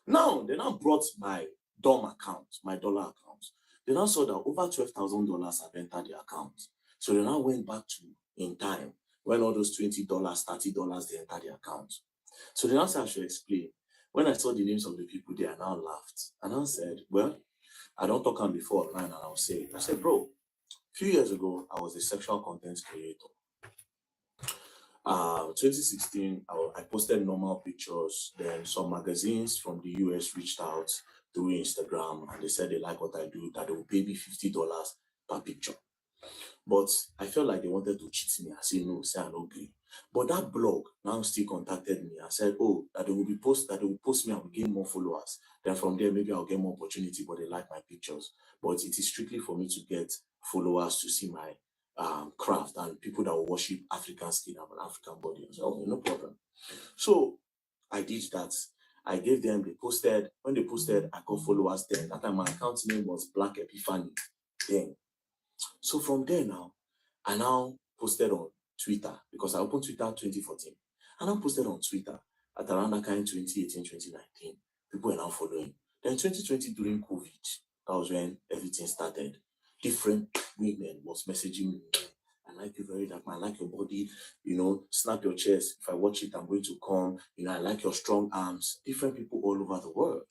[SPEAKER 16] Now, they now brought my DOM account, my dollar account. They now saw that over $12,000 have entered the account. So they now went back to in time when all those $20, $30, they entered the account. So they now said I should explain. When I saw the names of the people there, I now laughed. And I said, well, I don't talk on before online, and I'll say it. I said, bro, a few years ago, I was a sexual content creator. 2016, I posted normal pictures. Then some magazines from the US reached out through Instagram, and they said they like what I do, that they will pay me $50 per picture. But I felt like they wanted to cheat me. I said no, say I no agree. But that blog now still contacted me and said, oh, that they will post me, I will gain more followers. Then from there, maybe I'll get more opportunity, but they like my pictures. But it is strictly for me to get followers to see my craft and people that will worship African skin and an African body. So, okay, no problem. So I did that. I gave them, they posted. When they posted, I got followers then. That time my account name was Black Epiphany. Then. So from there now, I now posted on Twitter because I opened Twitter 2014. I now posted on Twitter at around that kind 2018, 2019. People were now following. Then 2020 during COVID, that was when everything started. Different women was messaging me. I like you very dark, I like your body, snap your chest. If I watch it, I'm going to come. I like your strong arms. Different people all over the world.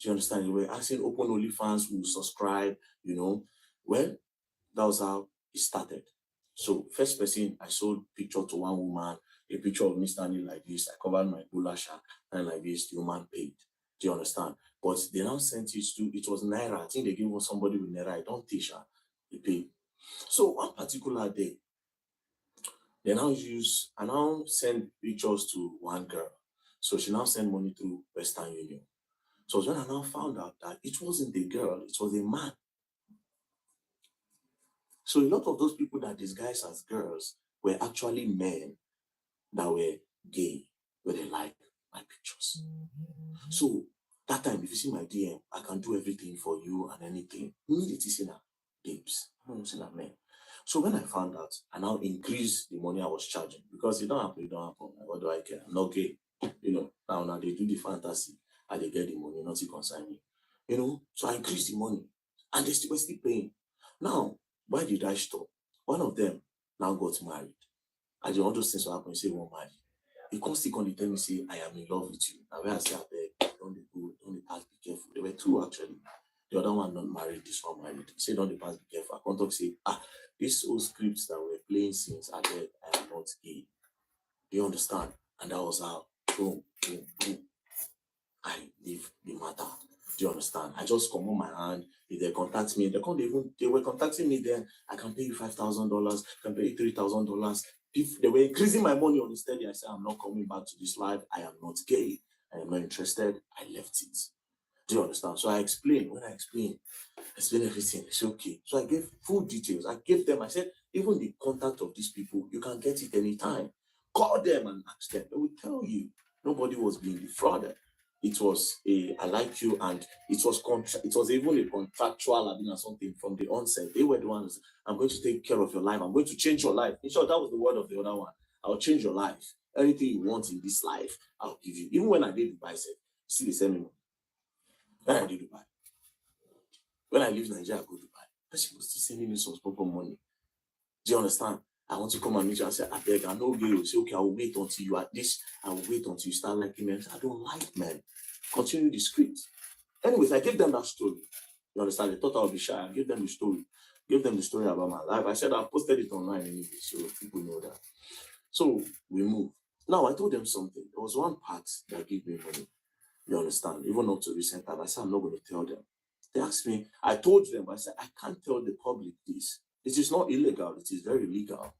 [SPEAKER 16] Do you understand? They were asking open OnlyFans who subscribe, Well, that was how it started. So first person, I sold picture to one woman, a picture of me standing like this. I covered my bulasha and like this, the woman paid. Do you understand? But they now sent it was Naira. I think they gave somebody with Naira. I don't teach her. They paid. So one particular day, I now send pictures to one girl. So she now sent money through Western Union. So when I now found out that it wasn't the girl, it was a man. So a lot of those people that disguise as girls were actually men that were gay. where they like my pictures. So that time, if you see my DM, I can do everything for you and anything. Immediately see that babes. I don't see that man. So when I found out, I now increased the money I was charging because it don't happen. What do I care? I'm not gay. Now they do the fantasy and they get the money, not to concern me. So I increased the money and they were still paying. Now, why did I stop? One of them now got married. And all those things will happen, you say, "One married." You can't still come and tell me, say, "I am in love with you." Now, when I say, "I beg, don't they pass, be careful." There were two actually. The other one not married, this one married. Say, "Don't they pass, be careful." I can't talk, say, these old scripts that we're playing since I beg, I am not gay. Do you understand? And that was how, boom, boom, boom. I leave the matter. Do you understand? I just come on my hand. If they contact me, they were contacting me then. I can pay you $5,000, can pay you $3,000. If they were increasing my money on the steady, I said, "I'm not coming back to this life. I am not gay. I am not interested." I left it. Do you understand? So I explained. When I explained everything, it's okay. So I gave full details. I gave them, I said, even the contact of these people, you can get it anytime. Call them and ask them. They will tell you. Nobody was being defrauded. It was I like you, and it was even a contractual or something from the onset. They were the ones, "I'm going to take care of your life. I'm going to change your life." In short, that was the word of the other one. "I'll change your life. Anything you want in this life, I'll give you." Even when I did Dubai, I said, "See the same money." When I did Dubai, when I leave Nigeria, I go to Dubai. Person was still sending me some proper money. Do you understand? "I want to come and meet you." I said, "I beg, I know you." Say, "Okay, I will wait until you at this. I will wait until you start liking men." I don't like men. Continue the script. Anyways, I gave them that story. You understand? They thought I would be shy. I gave them the story. Gave them the story about my life. I said I posted it online anyway, so people know that. So we moved. Now I told them something. There was one part that gave me money. You understand? Even up to recent time, I said, "I'm not going to tell them." They asked me, I told them, I said, "I can't tell the public this. It is not illegal, it is very legal."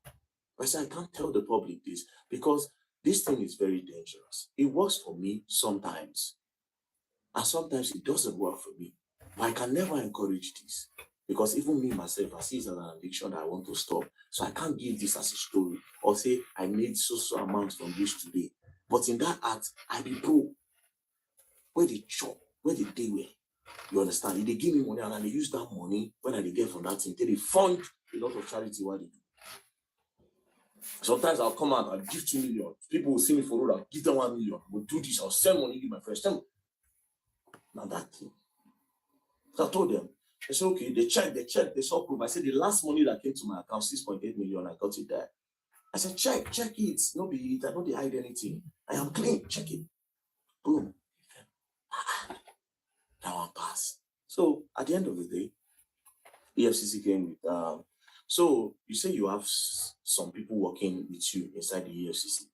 [SPEAKER 16] I said, "I can't tell the public this because this thing is very dangerous. It works for me sometimes, and sometimes it doesn't work for me. But I can never encourage this because even me myself, I see it as an addiction that I want to stop. So I can't give this as a story or say I made so amount from this today. But in that act, I be broke. Where they chop, where they day where. You understand? If they give me money and they use that money when I get from that thing, they fund a lot of charity while they do. Sometimes I'll come out, I'll give 2 million. People will see me for road, I'll give them 1 million. We'll do this, I'll send money to my friends. Now that thing. So I told them, I said, okay, they checked, they saw proof. I said, the last money that came to my account, 6.8 million, I got it there. I said, check it. No be it. I don't hide anything. I am clean. Check it. Boom. That one pass. So at the end of the day, EFCC came with, so you say you have some people working with you inside the EFCC.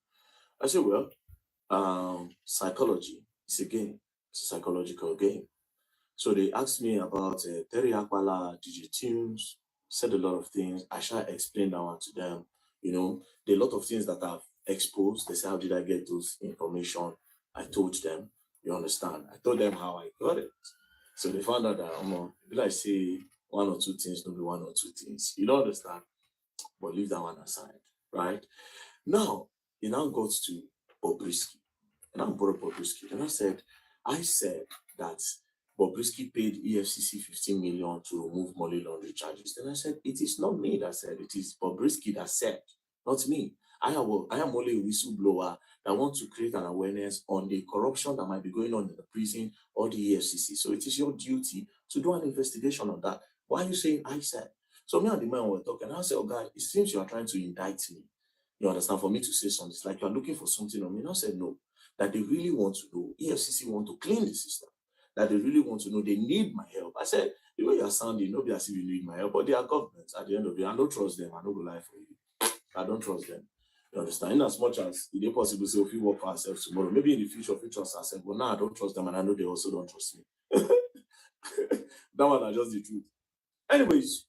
[SPEAKER 16] I said, well, psychology is a game. It's a psychological game. So they asked me about Terry Aquala, DJ Tunes, said a lot of things. I shall explain that one to them. There are a lot of things that I've exposed. They said, how did I get those information? I told them, you understand? I told them how I got it. So they found out that, if I say one or two things, maybe one or two things. You don't understand? But leave that one aside, right? Now, it now goes to Bobrisky. And I brought Bobrisky. And I said that Bobrisky paid EFCC 15 million to remove money laundering charges. Then I said, it is not me that said, it is Bobrisky that said, not me. I am only a whistleblower that wants to create an awareness on the corruption that might be going on in the prison or the EFCC. So it is your duty to do an investigation on that. Why are you saying I said? So me and the man were talking. I said, "Oh God, it seems you are trying to indict me. You understand? For me to say something, it's like you are looking for something on me." And I said, no, that they really want to know. EFCC want to clean the system. That they really want to know. They need my help. I said, the way you are sounding, nobody as if you need my help, but they are governments at the end of the day. I don't trust them. I don't go lie for you. I don't trust them. You understand? In as much as it is possible to say, if we work for ourselves tomorrow, maybe in the future, if we trust ourselves, but now I don't trust them, and I know they also don't trust me. That one are just the truth. Anyways,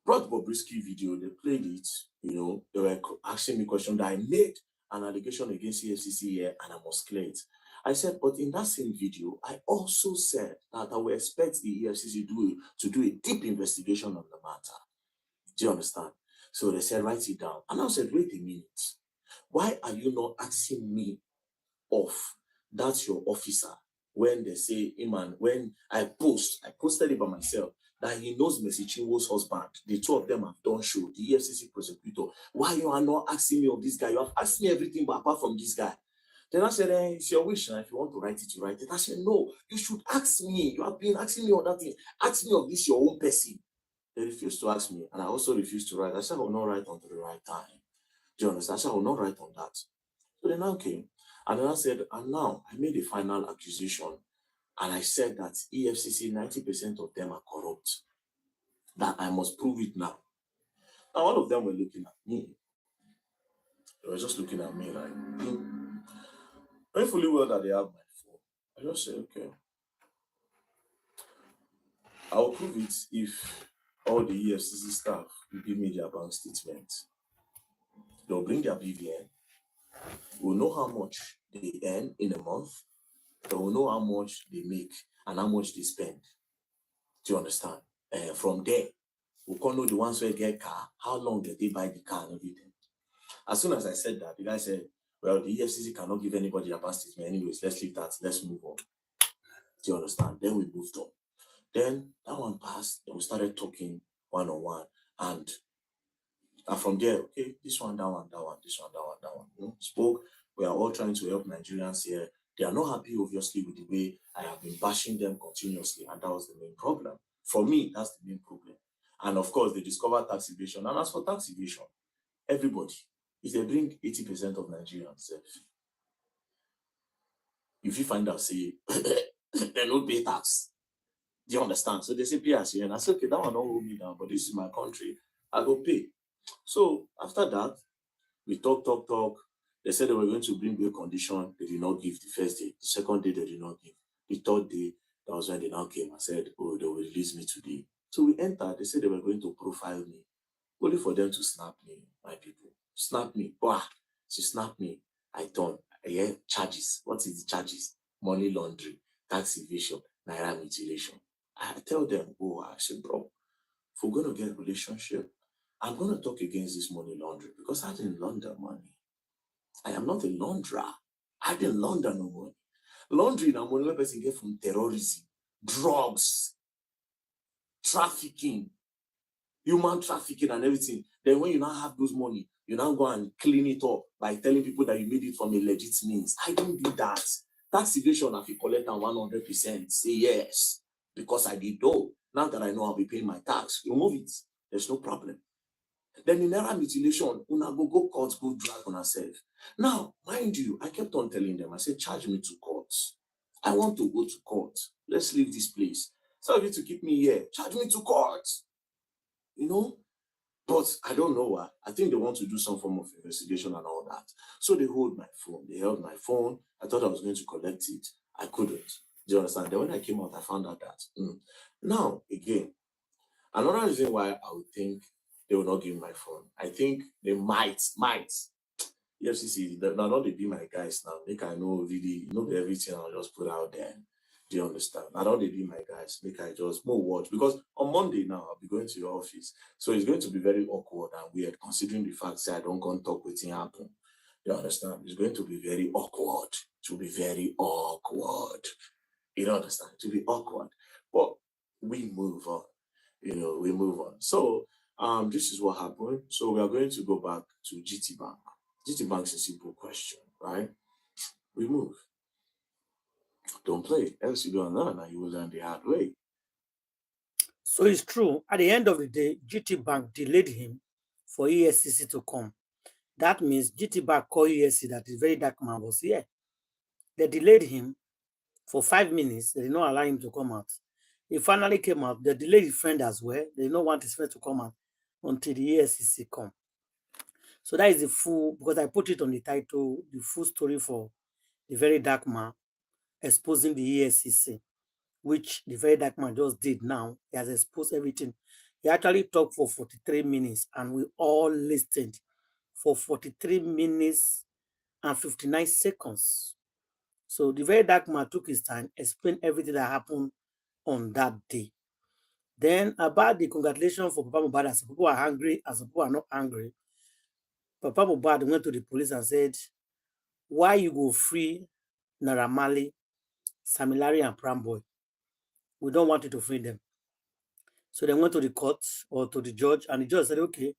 [SPEAKER 16] brought Bobrisky video, they played it, they were asking me questions that I made an allegation against EFCC here, and I must clear it. I said, but in that same video, I also said that I will expect the EFCC to do a deep investigation on the matter. Do you understand? So they said, write it down. And I said, wait a minute. Why are you not asking me of that's your officer when they say, man, when I posted it by myself, that he knows Mercy Chinwo's husband. The two of them have done show, the EFCC prosecutor. Why you are not asking me of this guy? You have asked me everything, but apart from this guy. Then I said, it's your wish. If you want to write it, you write it. I said, no, you should ask me. You have been asking me on that thing. Ask me of this, your own person. They refused to ask me, and I also refused to write. I said, I will not write until the right time. Do you understand? I said, I will not write on that. So they now came, and then I said, and now I made a final accusation, and I said that EFCC, 90% of them are corrupt, that I must prove it now. Now, all of them were looking at me. They were just looking at me like, very fully well that they have my phone. I just said, okay, I'll prove it if all the EFCC staff will give me their bank statement. They'll bring their BVN. We'll know how much they earn in a month. They will know how much they make and how much they spend. Do you understand? From there, we can know the ones who get car, how long did they buy the car and everything. As soon as I said that, the guy said, well, the EFCC cannot give anybody a bank statement. Anyways, let's leave that. Let's move on. Do you understand? Then we moved on. Then that one passed. Then we started talking one-on-one. And from there, okay, this one, that one, that one, this one, that one, that one. You know, spoke. We are all trying to help Nigerians here. They are not happy, obviously, with the way I have been bashing them continuously. And that was the main problem. For me, that's the main problem. And of course, they discovered tax evasion. And as for tax evasion, everybody, if they bring 80% of Nigerians, if you find out, say, they don't pay tax. Do you understand? So they say pay as you earn. I said, okay, that one don't hold me down, but this is my country. I go pay. So after that, we talk. They said they were going to bring bail condition. They did not give the first day. The second day, they did not give. The third day, that was when they now came and said, oh, they will release me today. So we entered. They said they were going to profile me. Only for them to snap me, my people. Snap me. Wow. She snapped me. I turned. I hear charges. What is the charges? Money laundering, tax evasion, naira mutilation. I tell them, oh, I said, bro, if we're going to get a relationship, I'm going to talk against this money laundering because I didn't launder money. I am not a launderer. I didn't launder no money. Laundering and money person get from terrorism, drugs, trafficking, human trafficking and everything. Then when you now have those money, you now go and clean it up by telling people that you made it from a legit means. I don't do that. Tax evasion, if you collect on 100%, say yes, because I did though. Now that I know I'll be paying my tax, remove it. There's no problem. Then in naira mutilation, una go court, go drag on herself. Now, mind you, I kept on telling them, I said, charge me to court. I want to go to court. Let's leave this place. So of you to keep me here, charge me to court. You know? But I don't know why. I think they want to do some form of investigation and all that. So they hold my phone. They held my phone. I thought I was going to collect it. I couldn't. Do you understand? Then when I came out, I found out that. Now, again, another reason why I would think they will not give me my phone. I think they might. EFCC, they're not they be my guys now. Make I know really, everything I'll just put out there. Do you understand? I don't they be my guys. Make I just more watch. Because on Monday now, I'll be going to your office. So it's going to be very awkward and weird, considering the fact that I don't go and talk with him happen. You understand? It's going to be very awkward. It will be very awkward. You don't understand? It will be awkward. But we move on. We move on. So this is what happened. So we are going to go back to GT Bank. GT Bank is a simple question, right? We move. Don't play, else you don't learn and you will learn the hard way.
[SPEAKER 1] So it's true. At the end of the day, GT Bank delayed him for ESCC to come. That means GT Bank called ESC that the very dark man was here. They delayed him for 5 minutes. They did not allow him to come out. He finally came out. They delayed his friend as well. They did not want his friend to come out until the ESCC come. So that is the full, because I put it on the title, the full story for the very dark man exposing the ESCC, which the very dark man just did now. He has exposed everything. He actually talked for 43 minutes and we all listened for 43 minutes and 59 seconds. So the very dark man took his time, explained everything that happened on that day. Then about the congratulations for Papa Mohbad, some people are angry and some people are not angry. Papa Mohbad went to the police and said, why you go free Naira Marley, Sam Larry, and Pram Boy? We don't want you to free them. So they went to the court or to the judge, and the judge said, okay,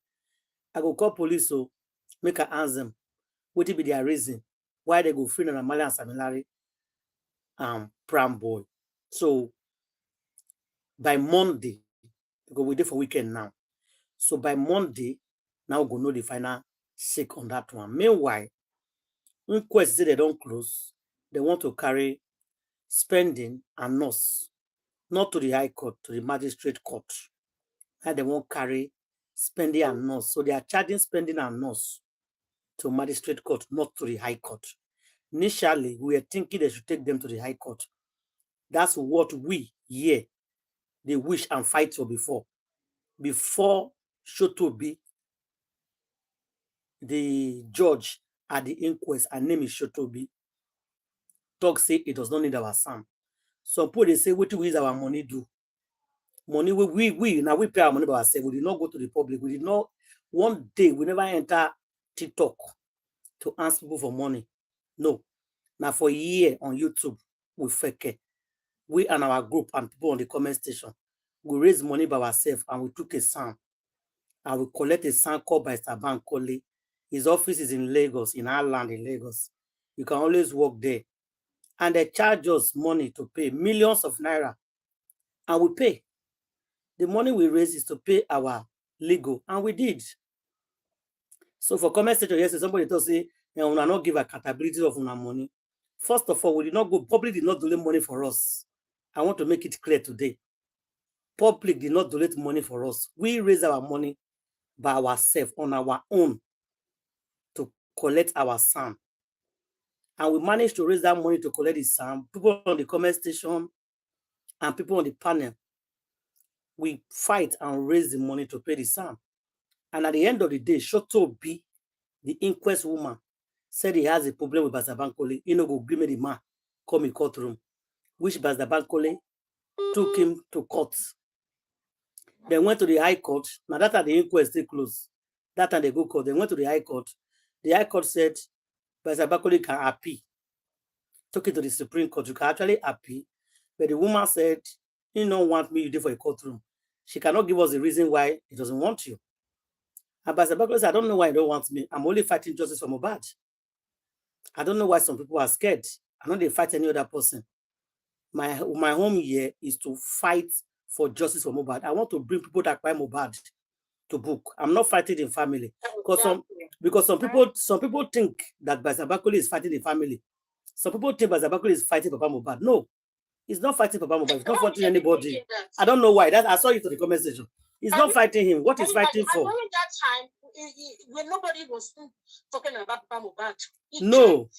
[SPEAKER 1] I go call police, so make her ask them what will be their reason why they go free Naira Marley and Sam Larry and Pram Boy. So by Monday, because we're there for weekend now. So by Monday, now we're going to know the final shake on that one. Meanwhile, inquest say they don't close. They want to carry spending and nurse, not to the High Court, to the Magistrate Court. Now they won't carry spending and nurse. So they are charging spending and nurse to Magistrate Court, not to the High Court. Initially, we were thinking they should take them to the High Court. That's what we here, they wish and fight for before. Before Shotobi, the judge at the inquest, her name is Shotobi, talk say it does not need our son. Some people they say, what do we use our money do? Money we now we pay our money by ourselves. We did not go to the public. We did not one day we never enter TikTok to ask people for money. No. Now for a year on YouTube, we fake. We and our group and people on the comment station, we raise money by ourselves and we took a sound. And we collect a sound called by Saban Kole. His office is in Lagos, in our land in Lagos. You can always walk there. And they charge us money to pay millions of naira. And we pay. The money we raise is to pay our legal. And we did. So for comment section, yes, somebody told say, we will not give accountability of our money. First of all, we did not go, public did not donate money for us. I want to make it clear today. Public did not donate money for us. We raise our money by ourselves on our own to collect our sound. And we managed to raise that money to collect the sound. People on the comment station and people on the panel, we fight and raise the money to pay the sound. And at the end of the day, Shotobi, the inquest woman, said he has a problem with Pastor Bankole. He no go agree with the man come in courtroom, which Pastor Bankole took him to court. They went to the High Court. Now that time the inquest they closed. That time they go court. They went to the High Court. The High Court said Pastor Bankole can appeal. Took it to the Supreme Court. You can actually appeal. But the woman said, he don't want me, you do for a courtroom. She cannot give us the reason why he doesn't want you. And Pastor Bankole said, I don't know why he don't want me. I'm only fighting justice for Mohbad. I don't know why some people are scared. I know they fight any other person. My home here is to fight for justice for Mohbad. I want to bring people that buy Mohbad to book. I'm not fighting in family. Because some people think that Pastor Bankole is fighting the family. Some people think Pastor Bankole is fighting Papa Mohbad. No, he's not fighting Papa Mohbad. He's not fighting anybody. I don't know why. I saw it to the comment section. He's not fighting him. What he's fighting for?
[SPEAKER 10] During that time, when nobody was talking about Papa Mohbad.
[SPEAKER 1] No.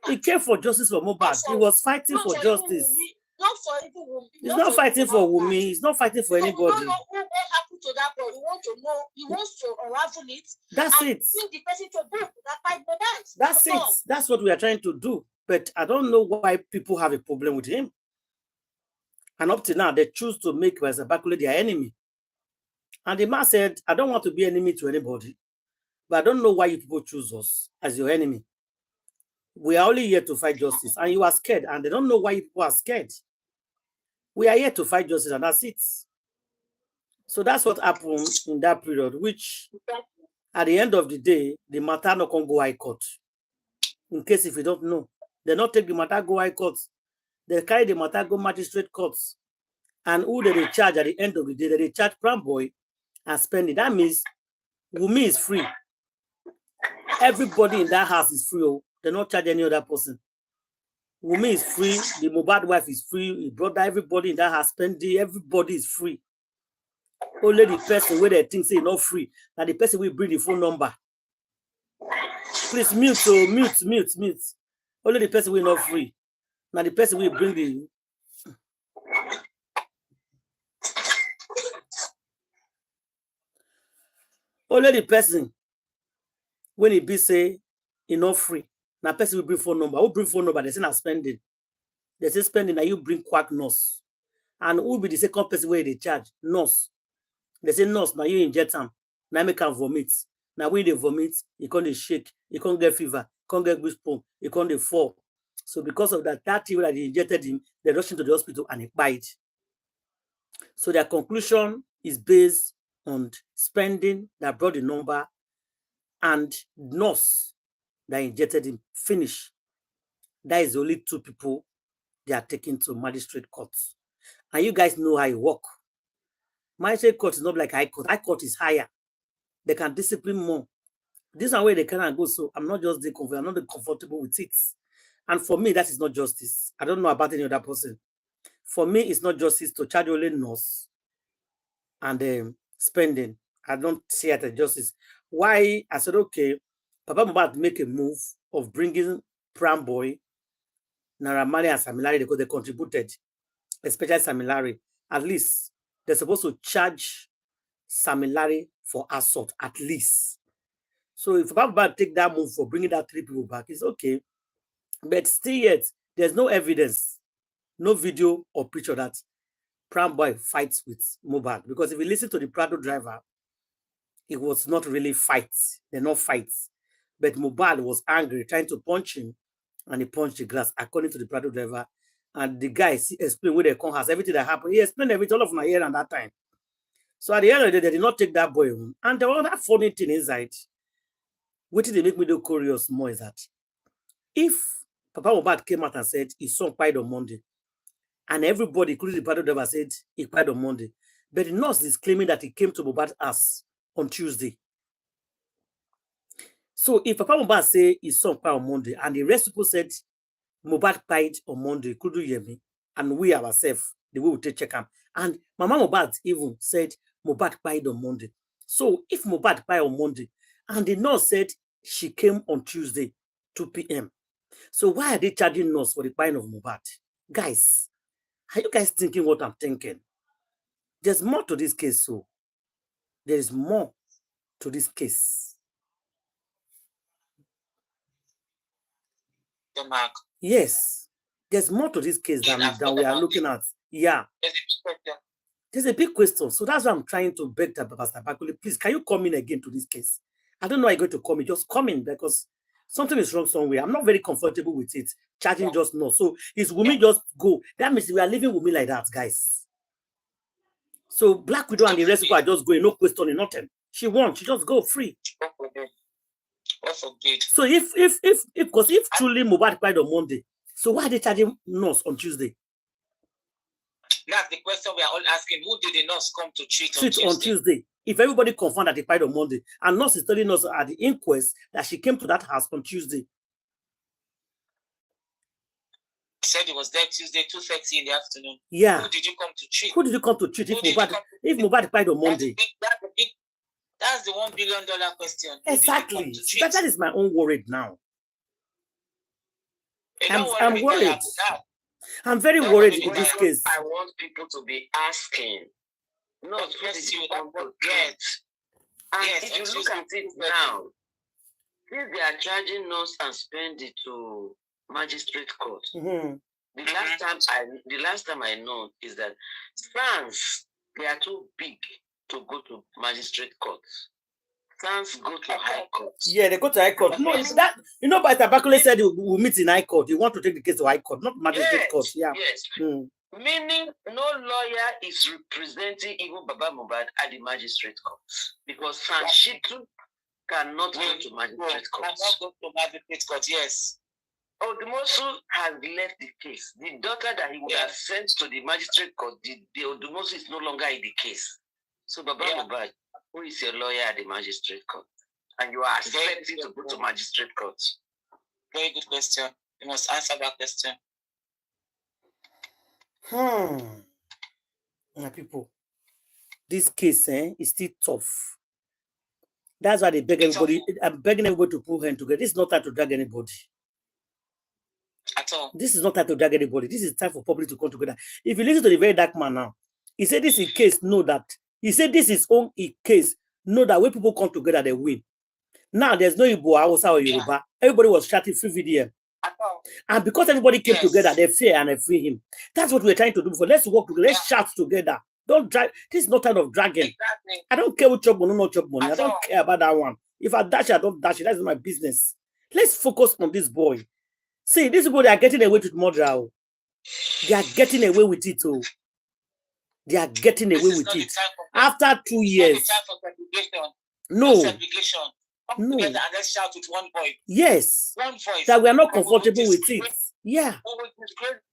[SPEAKER 1] He came for justice for Mohbad. He was fighting for justice.
[SPEAKER 10] Not for even Wunmi.
[SPEAKER 1] He's not fighting for Wunmi. He's not fighting for anybody.
[SPEAKER 10] We don't know what happened to that boy. We want to know. He wants to unravel it.
[SPEAKER 1] That's it.
[SPEAKER 10] Bring the person to book that fight Mohbad.
[SPEAKER 1] That's it. That's what we are trying to do. But I don't know why people have a problem with him. And up to now, they choose to make Pastor Bankole their enemy. And the man said, I don't want to be enemy to anybody. But I don't know why you people choose us as your enemy. We are only here to fight justice. And you are scared. And they don't know why you people are scared. We are here to fight justice, and that's it. So that's what happened in that period, which at the end of the day, the matter not can go High Court. In case if you don't know, they not take the matter go High Court. They carry the matter go Magistrate Courts. And who they charge at the end of the day, they charge Pram Boy and spending. That means Wunmi is free. Everybody in that house is free. They not charge any other person. Wunmi is free. The Mohbad wife is free. His brother, everybody in that house spending. Everybody is free. Only the person where they think say not free. Now the person will bring the phone number. Please mute. So mute. Only the person will not free. Now the person will bring the. Only the person when he be say he not free. Now person will bring phone number. Who bring phone number? They say not spending. They say spending. Now you bring quack nurse. And who be the second person where they charge? Nurse. They say nurse. Now you inject them. Now make them vomit. Now when they vomit, you can't shake, you can't get fever, can't get goosebumps, you can't fall. So because of that, that thing that they injected him, they rushed into the hospital and he died. So their conclusion is based on spending that brought the number and nurse that injected him. Finish. That is the only two people they are taken to magistrate courts. And you guys know how it works. Magistrate court is not like high court. High court is higher. They can discipline more. This is where they cannot go. So I'm not just I'm not comfortable with it. And for me, that is not justice. I don't know about any other person. For me, it's not justice to charge only nurse and spending. I don't see it as justice. Why? I said, okay, Papa Mohbad make a move of bringing Pram Boy, Naira Marley and Sam Larry because they contributed, especially Sam Larry. At least they're supposed to charge Sam Larry for assault, at least. So if Papa Mohbad take that move for bringing that 3 people back, it's okay. But still yet, there's no evidence, no video or picture that Pram Boy fights with Mohbad. Because if you listen to the Prado driver, it was not really fights. They're not fights. But Mohbad was angry, trying to punch him, and he punched the glass, according to the Prado driver. And the guy explained where they come has everything that happened. He explained everything, all of my ear at that time. So at the end of the day, they did not take that boy home. And the other funny thing inside, what did they make me do curious more is that if Papa Mohbad came out and said his son died on Monday, and everybody, including the Prado driver, said he died on Monday, but the nurse is claiming that he came to Mohbad's house on Tuesday. So if Papa Mohbad say his son died on Monday, and the rest people said Mohbad died on Monday, couldn't hear me, and we ourselves, the way we take check him, and Mama Mohbad even said Mohbad died on Monday. So if Mohbad died on Monday, and the nurse said she came on Tuesday, 2 p.m. So why are they charging nurse for the dying of Mohbad? Guys, are you guys thinking what I'm thinking? There's more to this case, so there is more to this case. Yes, there's more to this case than we are looking at. Yeah. There's a big question. So that's why I'm trying to beg Pastor Bakule, please, can you come in again to this case? I don't know how you're going to come in. Just come in because something is wrong somewhere. I'm not very comfortable with it. Charging just no. So is Wumi just go? That means we are leaving Wumi like that, guys. So Black Widow and the rest of people are just going, no questioning, nothing. She won. She just go free. So if truly Mohbad died on Monday, so why are they charging nurse on Tuesday?
[SPEAKER 3] That's the question we are all asking. Who did the nurse come to treat
[SPEAKER 1] on Tuesday? If everybody confirmed that he died on Monday, and nurse is telling us at the inquest that she came to that house on Tuesday.
[SPEAKER 3] Said it was there Tuesday, 2:30 in the afternoon.
[SPEAKER 1] Yeah.
[SPEAKER 3] Who did you come to treat?
[SPEAKER 1] Who did you come to treat if Mohbad died on Monday?
[SPEAKER 3] That's the $1 billion question.
[SPEAKER 1] Exactly. That is my own worried now. I'm worried. I'm very worried in this case.
[SPEAKER 4] I want people to be asking. Not what you don't forget. And if you look at it now, if they are charging nurse and spend it to magistrate court, the last time I know is that France, they are too big to go to magistrate court. France go to high court.
[SPEAKER 1] Yeah, they go to high court. No, that but Bakule said we'll meet in high court. You want to take the case to high court, not magistrate court. Yeah.
[SPEAKER 4] Yes. Meaning no lawyer is representing even Baba Mohbad at the magistrate court because Shitu cannot go to magistrate court.
[SPEAKER 3] Cannot go to magistrate court. Yes.
[SPEAKER 4] Odumosu has left the case. The daughter that he would have sent to the magistrate court, the Odumosu is no longer in the case. So Baba Mohbad, who is your lawyer at the magistrate court? And you are accepting to go to magistrate court.
[SPEAKER 3] Very good question. You must answer that question.
[SPEAKER 1] My people, this case is still tough. That's why they beg everybody. I'm begging everybody to pull hands together. This is not time to drag anybody.
[SPEAKER 3] At all.
[SPEAKER 1] This is not time to drag anybody. This is time for public to come together. If you listen to the very dark man now, he said this is case, know that. He said this is own case, know that when people come together, they win. Now there's no Igbo, Hausa, or Yoruba. Everybody was shouting free VDM. And because everybody came together, they fear and they free him. That's what we're trying to do before. Let's work together. Let's shout together. Don't drag. This is not time of dragging. Exactly. I don't care what chop money, not chop money. I don't care about that one. If I dash it, I don't dash it. That's my business. Let's focus on this boy. See, these people, they are getting away with murder. Oh. They are getting away with it. Oh. They are getting away with it. After 2 years. No. No.
[SPEAKER 3] Together and let's shout with one voice.
[SPEAKER 1] Yes.
[SPEAKER 3] One voice.
[SPEAKER 1] That we are not comfortable with it. Yeah.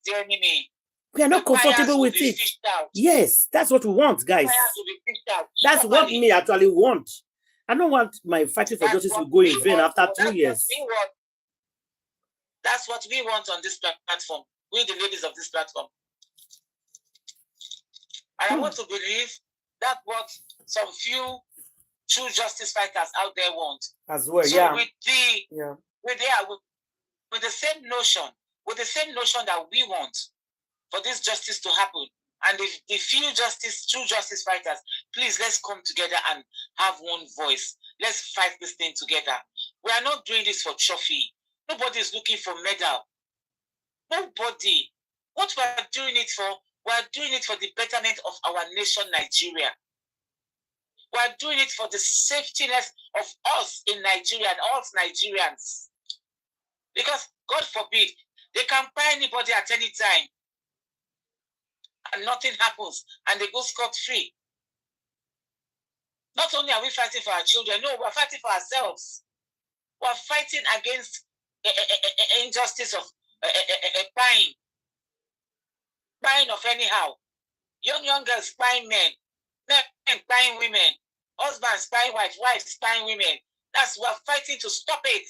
[SPEAKER 3] The enemy.
[SPEAKER 1] We are not comfortable with it. Yes, that's what we want, guys. That's what me actually want. I don't want my fighting for justice to go in vain after 2 years.
[SPEAKER 3] That's what we want on this platform. We, the ladies of this platform. And I want to believe that's what some few true justice fighters out there want.
[SPEAKER 1] As well,
[SPEAKER 3] so
[SPEAKER 1] yeah.
[SPEAKER 3] With the same notion that we want for this justice to happen, and the few true justice fighters, please, let's come together and have one voice. Let's fight this thing together. We are not doing this for trophy. Nobody is looking for medal. Nobody. What we are doing it for, we are doing it for the betterment of our nation, Nigeria. We are doing it for the safetyness of us in Nigeria and all Nigerians. Because, God forbid, they can buy anybody at any time and nothing happens and they go scot-free. Not only are we fighting for our children, no, we're fighting for ourselves. We're fighting against injustice of buying of anyhow. Young girls buying men buying women, husbands buying wives buying women. That's we're fighting to stop it.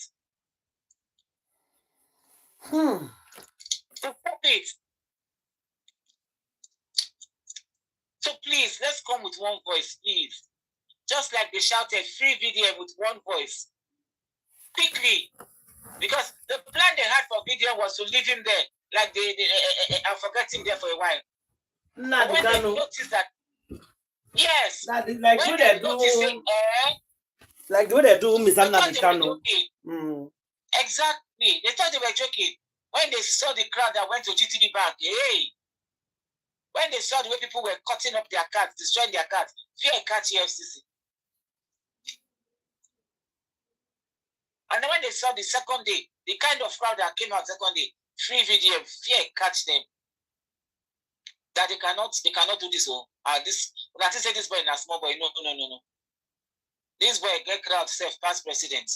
[SPEAKER 3] To stop it. So please, let's come with one voice, please. Just like they shouted free VDM with one voice. Quickly. Because the plan they had for VDM was to leave him there. Like they and forget him there for a while. But when they noticed that, yes,
[SPEAKER 1] like when they do, like the way they do Miss Anna Vicano.
[SPEAKER 3] Exactly. They thought they were joking. When they saw the crowd that went to GTB Bank, hey, when they saw the way people were cutting up their cards, destroying their cards, fear catch FCC. And then when they saw the second day, the kind of crowd that came out second day, free VDM, fear catch them. That they cannot do this. This when I say this boy is a small boy, no. This boy get crowd self past president.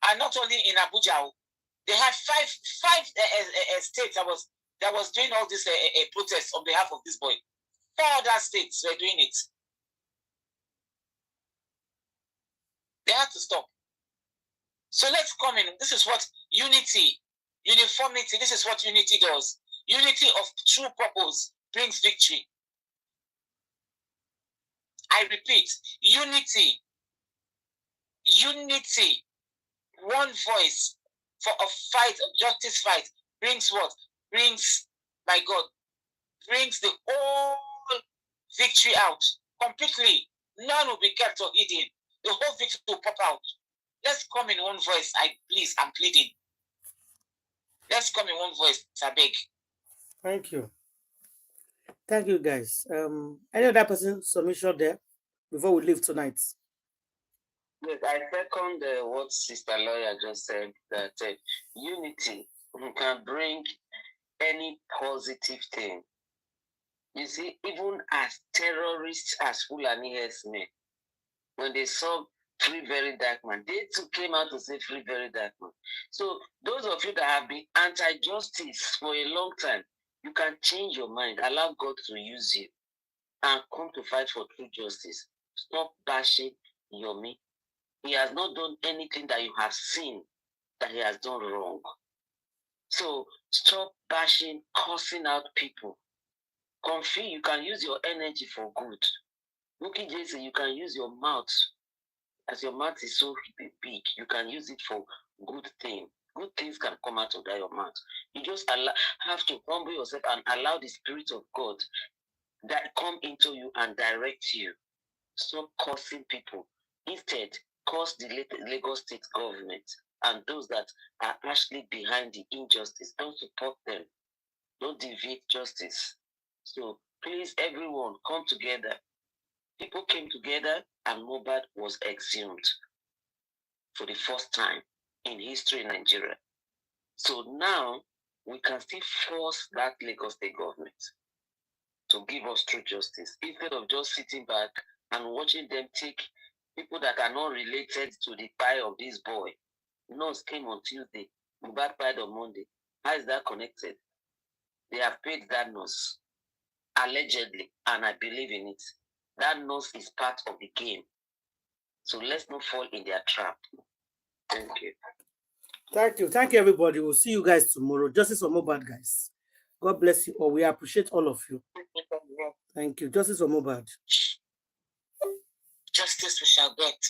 [SPEAKER 3] And not only in Abuja, they had five states that was doing all this protests on behalf of this boy. 4 other states were doing it. They had to stop. So let's come in. This is what unity, uniformity, this is what unity does. Unity of true purpose brings victory. I repeat, unity, one voice for a fight, a justice fight, brings what? Brings, my God, brings the whole victory out completely. None will be kept or hidden. The whole victory will pop out. Let's come in one voice. I'm pleading. Let's come in one voice. I beg.
[SPEAKER 1] Thank you. Thank you, guys. Any other person submission there before we leave tonight?
[SPEAKER 4] Yes, I second what Sister Lawyer just said, that unity can bring any positive thing. You see, even as terrorists, as Fulani herdsmen, when they saw Free Very Dark Man, they too came out to say Free Very Dark Man. So those of you that have been anti-justice for a long time, you can change your mind, allow God to use you, and come to fight for true justice. Stop bashing Yomi. He has not done anything that you have seen that he has done wrong. So stop bashing, cursing out people. Comfy, you can use your energy for good. Mookie Jason, you can use your mouth. As your mouth is so big, you can use it for good things. Good things can come out of your mouth. You just have to humble yourself and allow the Spirit of God that come into you and direct you. Stop cursing people. Instead, curse the Lagos State government and those that are actually behind the injustice. Don't support them. Don't deviate justice. So please, everyone, come together. People came together and Mohbad was exhumed for the first time in history in Nigeria. So now we can still force that Lagos State government to give us true justice instead of just sitting back and watching them take people that are not related to the pie of this boy. Nurse came on Tuesday, Mohbad died on Monday. How is that connected? They have paid that nurse, allegedly, and I believe in it. That nurse is part of the game. So let's not fall in their trap. Thank you.
[SPEAKER 1] Thank you. Thank you, everybody. We'll see you guys tomorrow. Justice for Mohbad, guys. God bless you all. We appreciate all of you. Thank you. Justice for Mohbad.
[SPEAKER 3] Justice we shall get.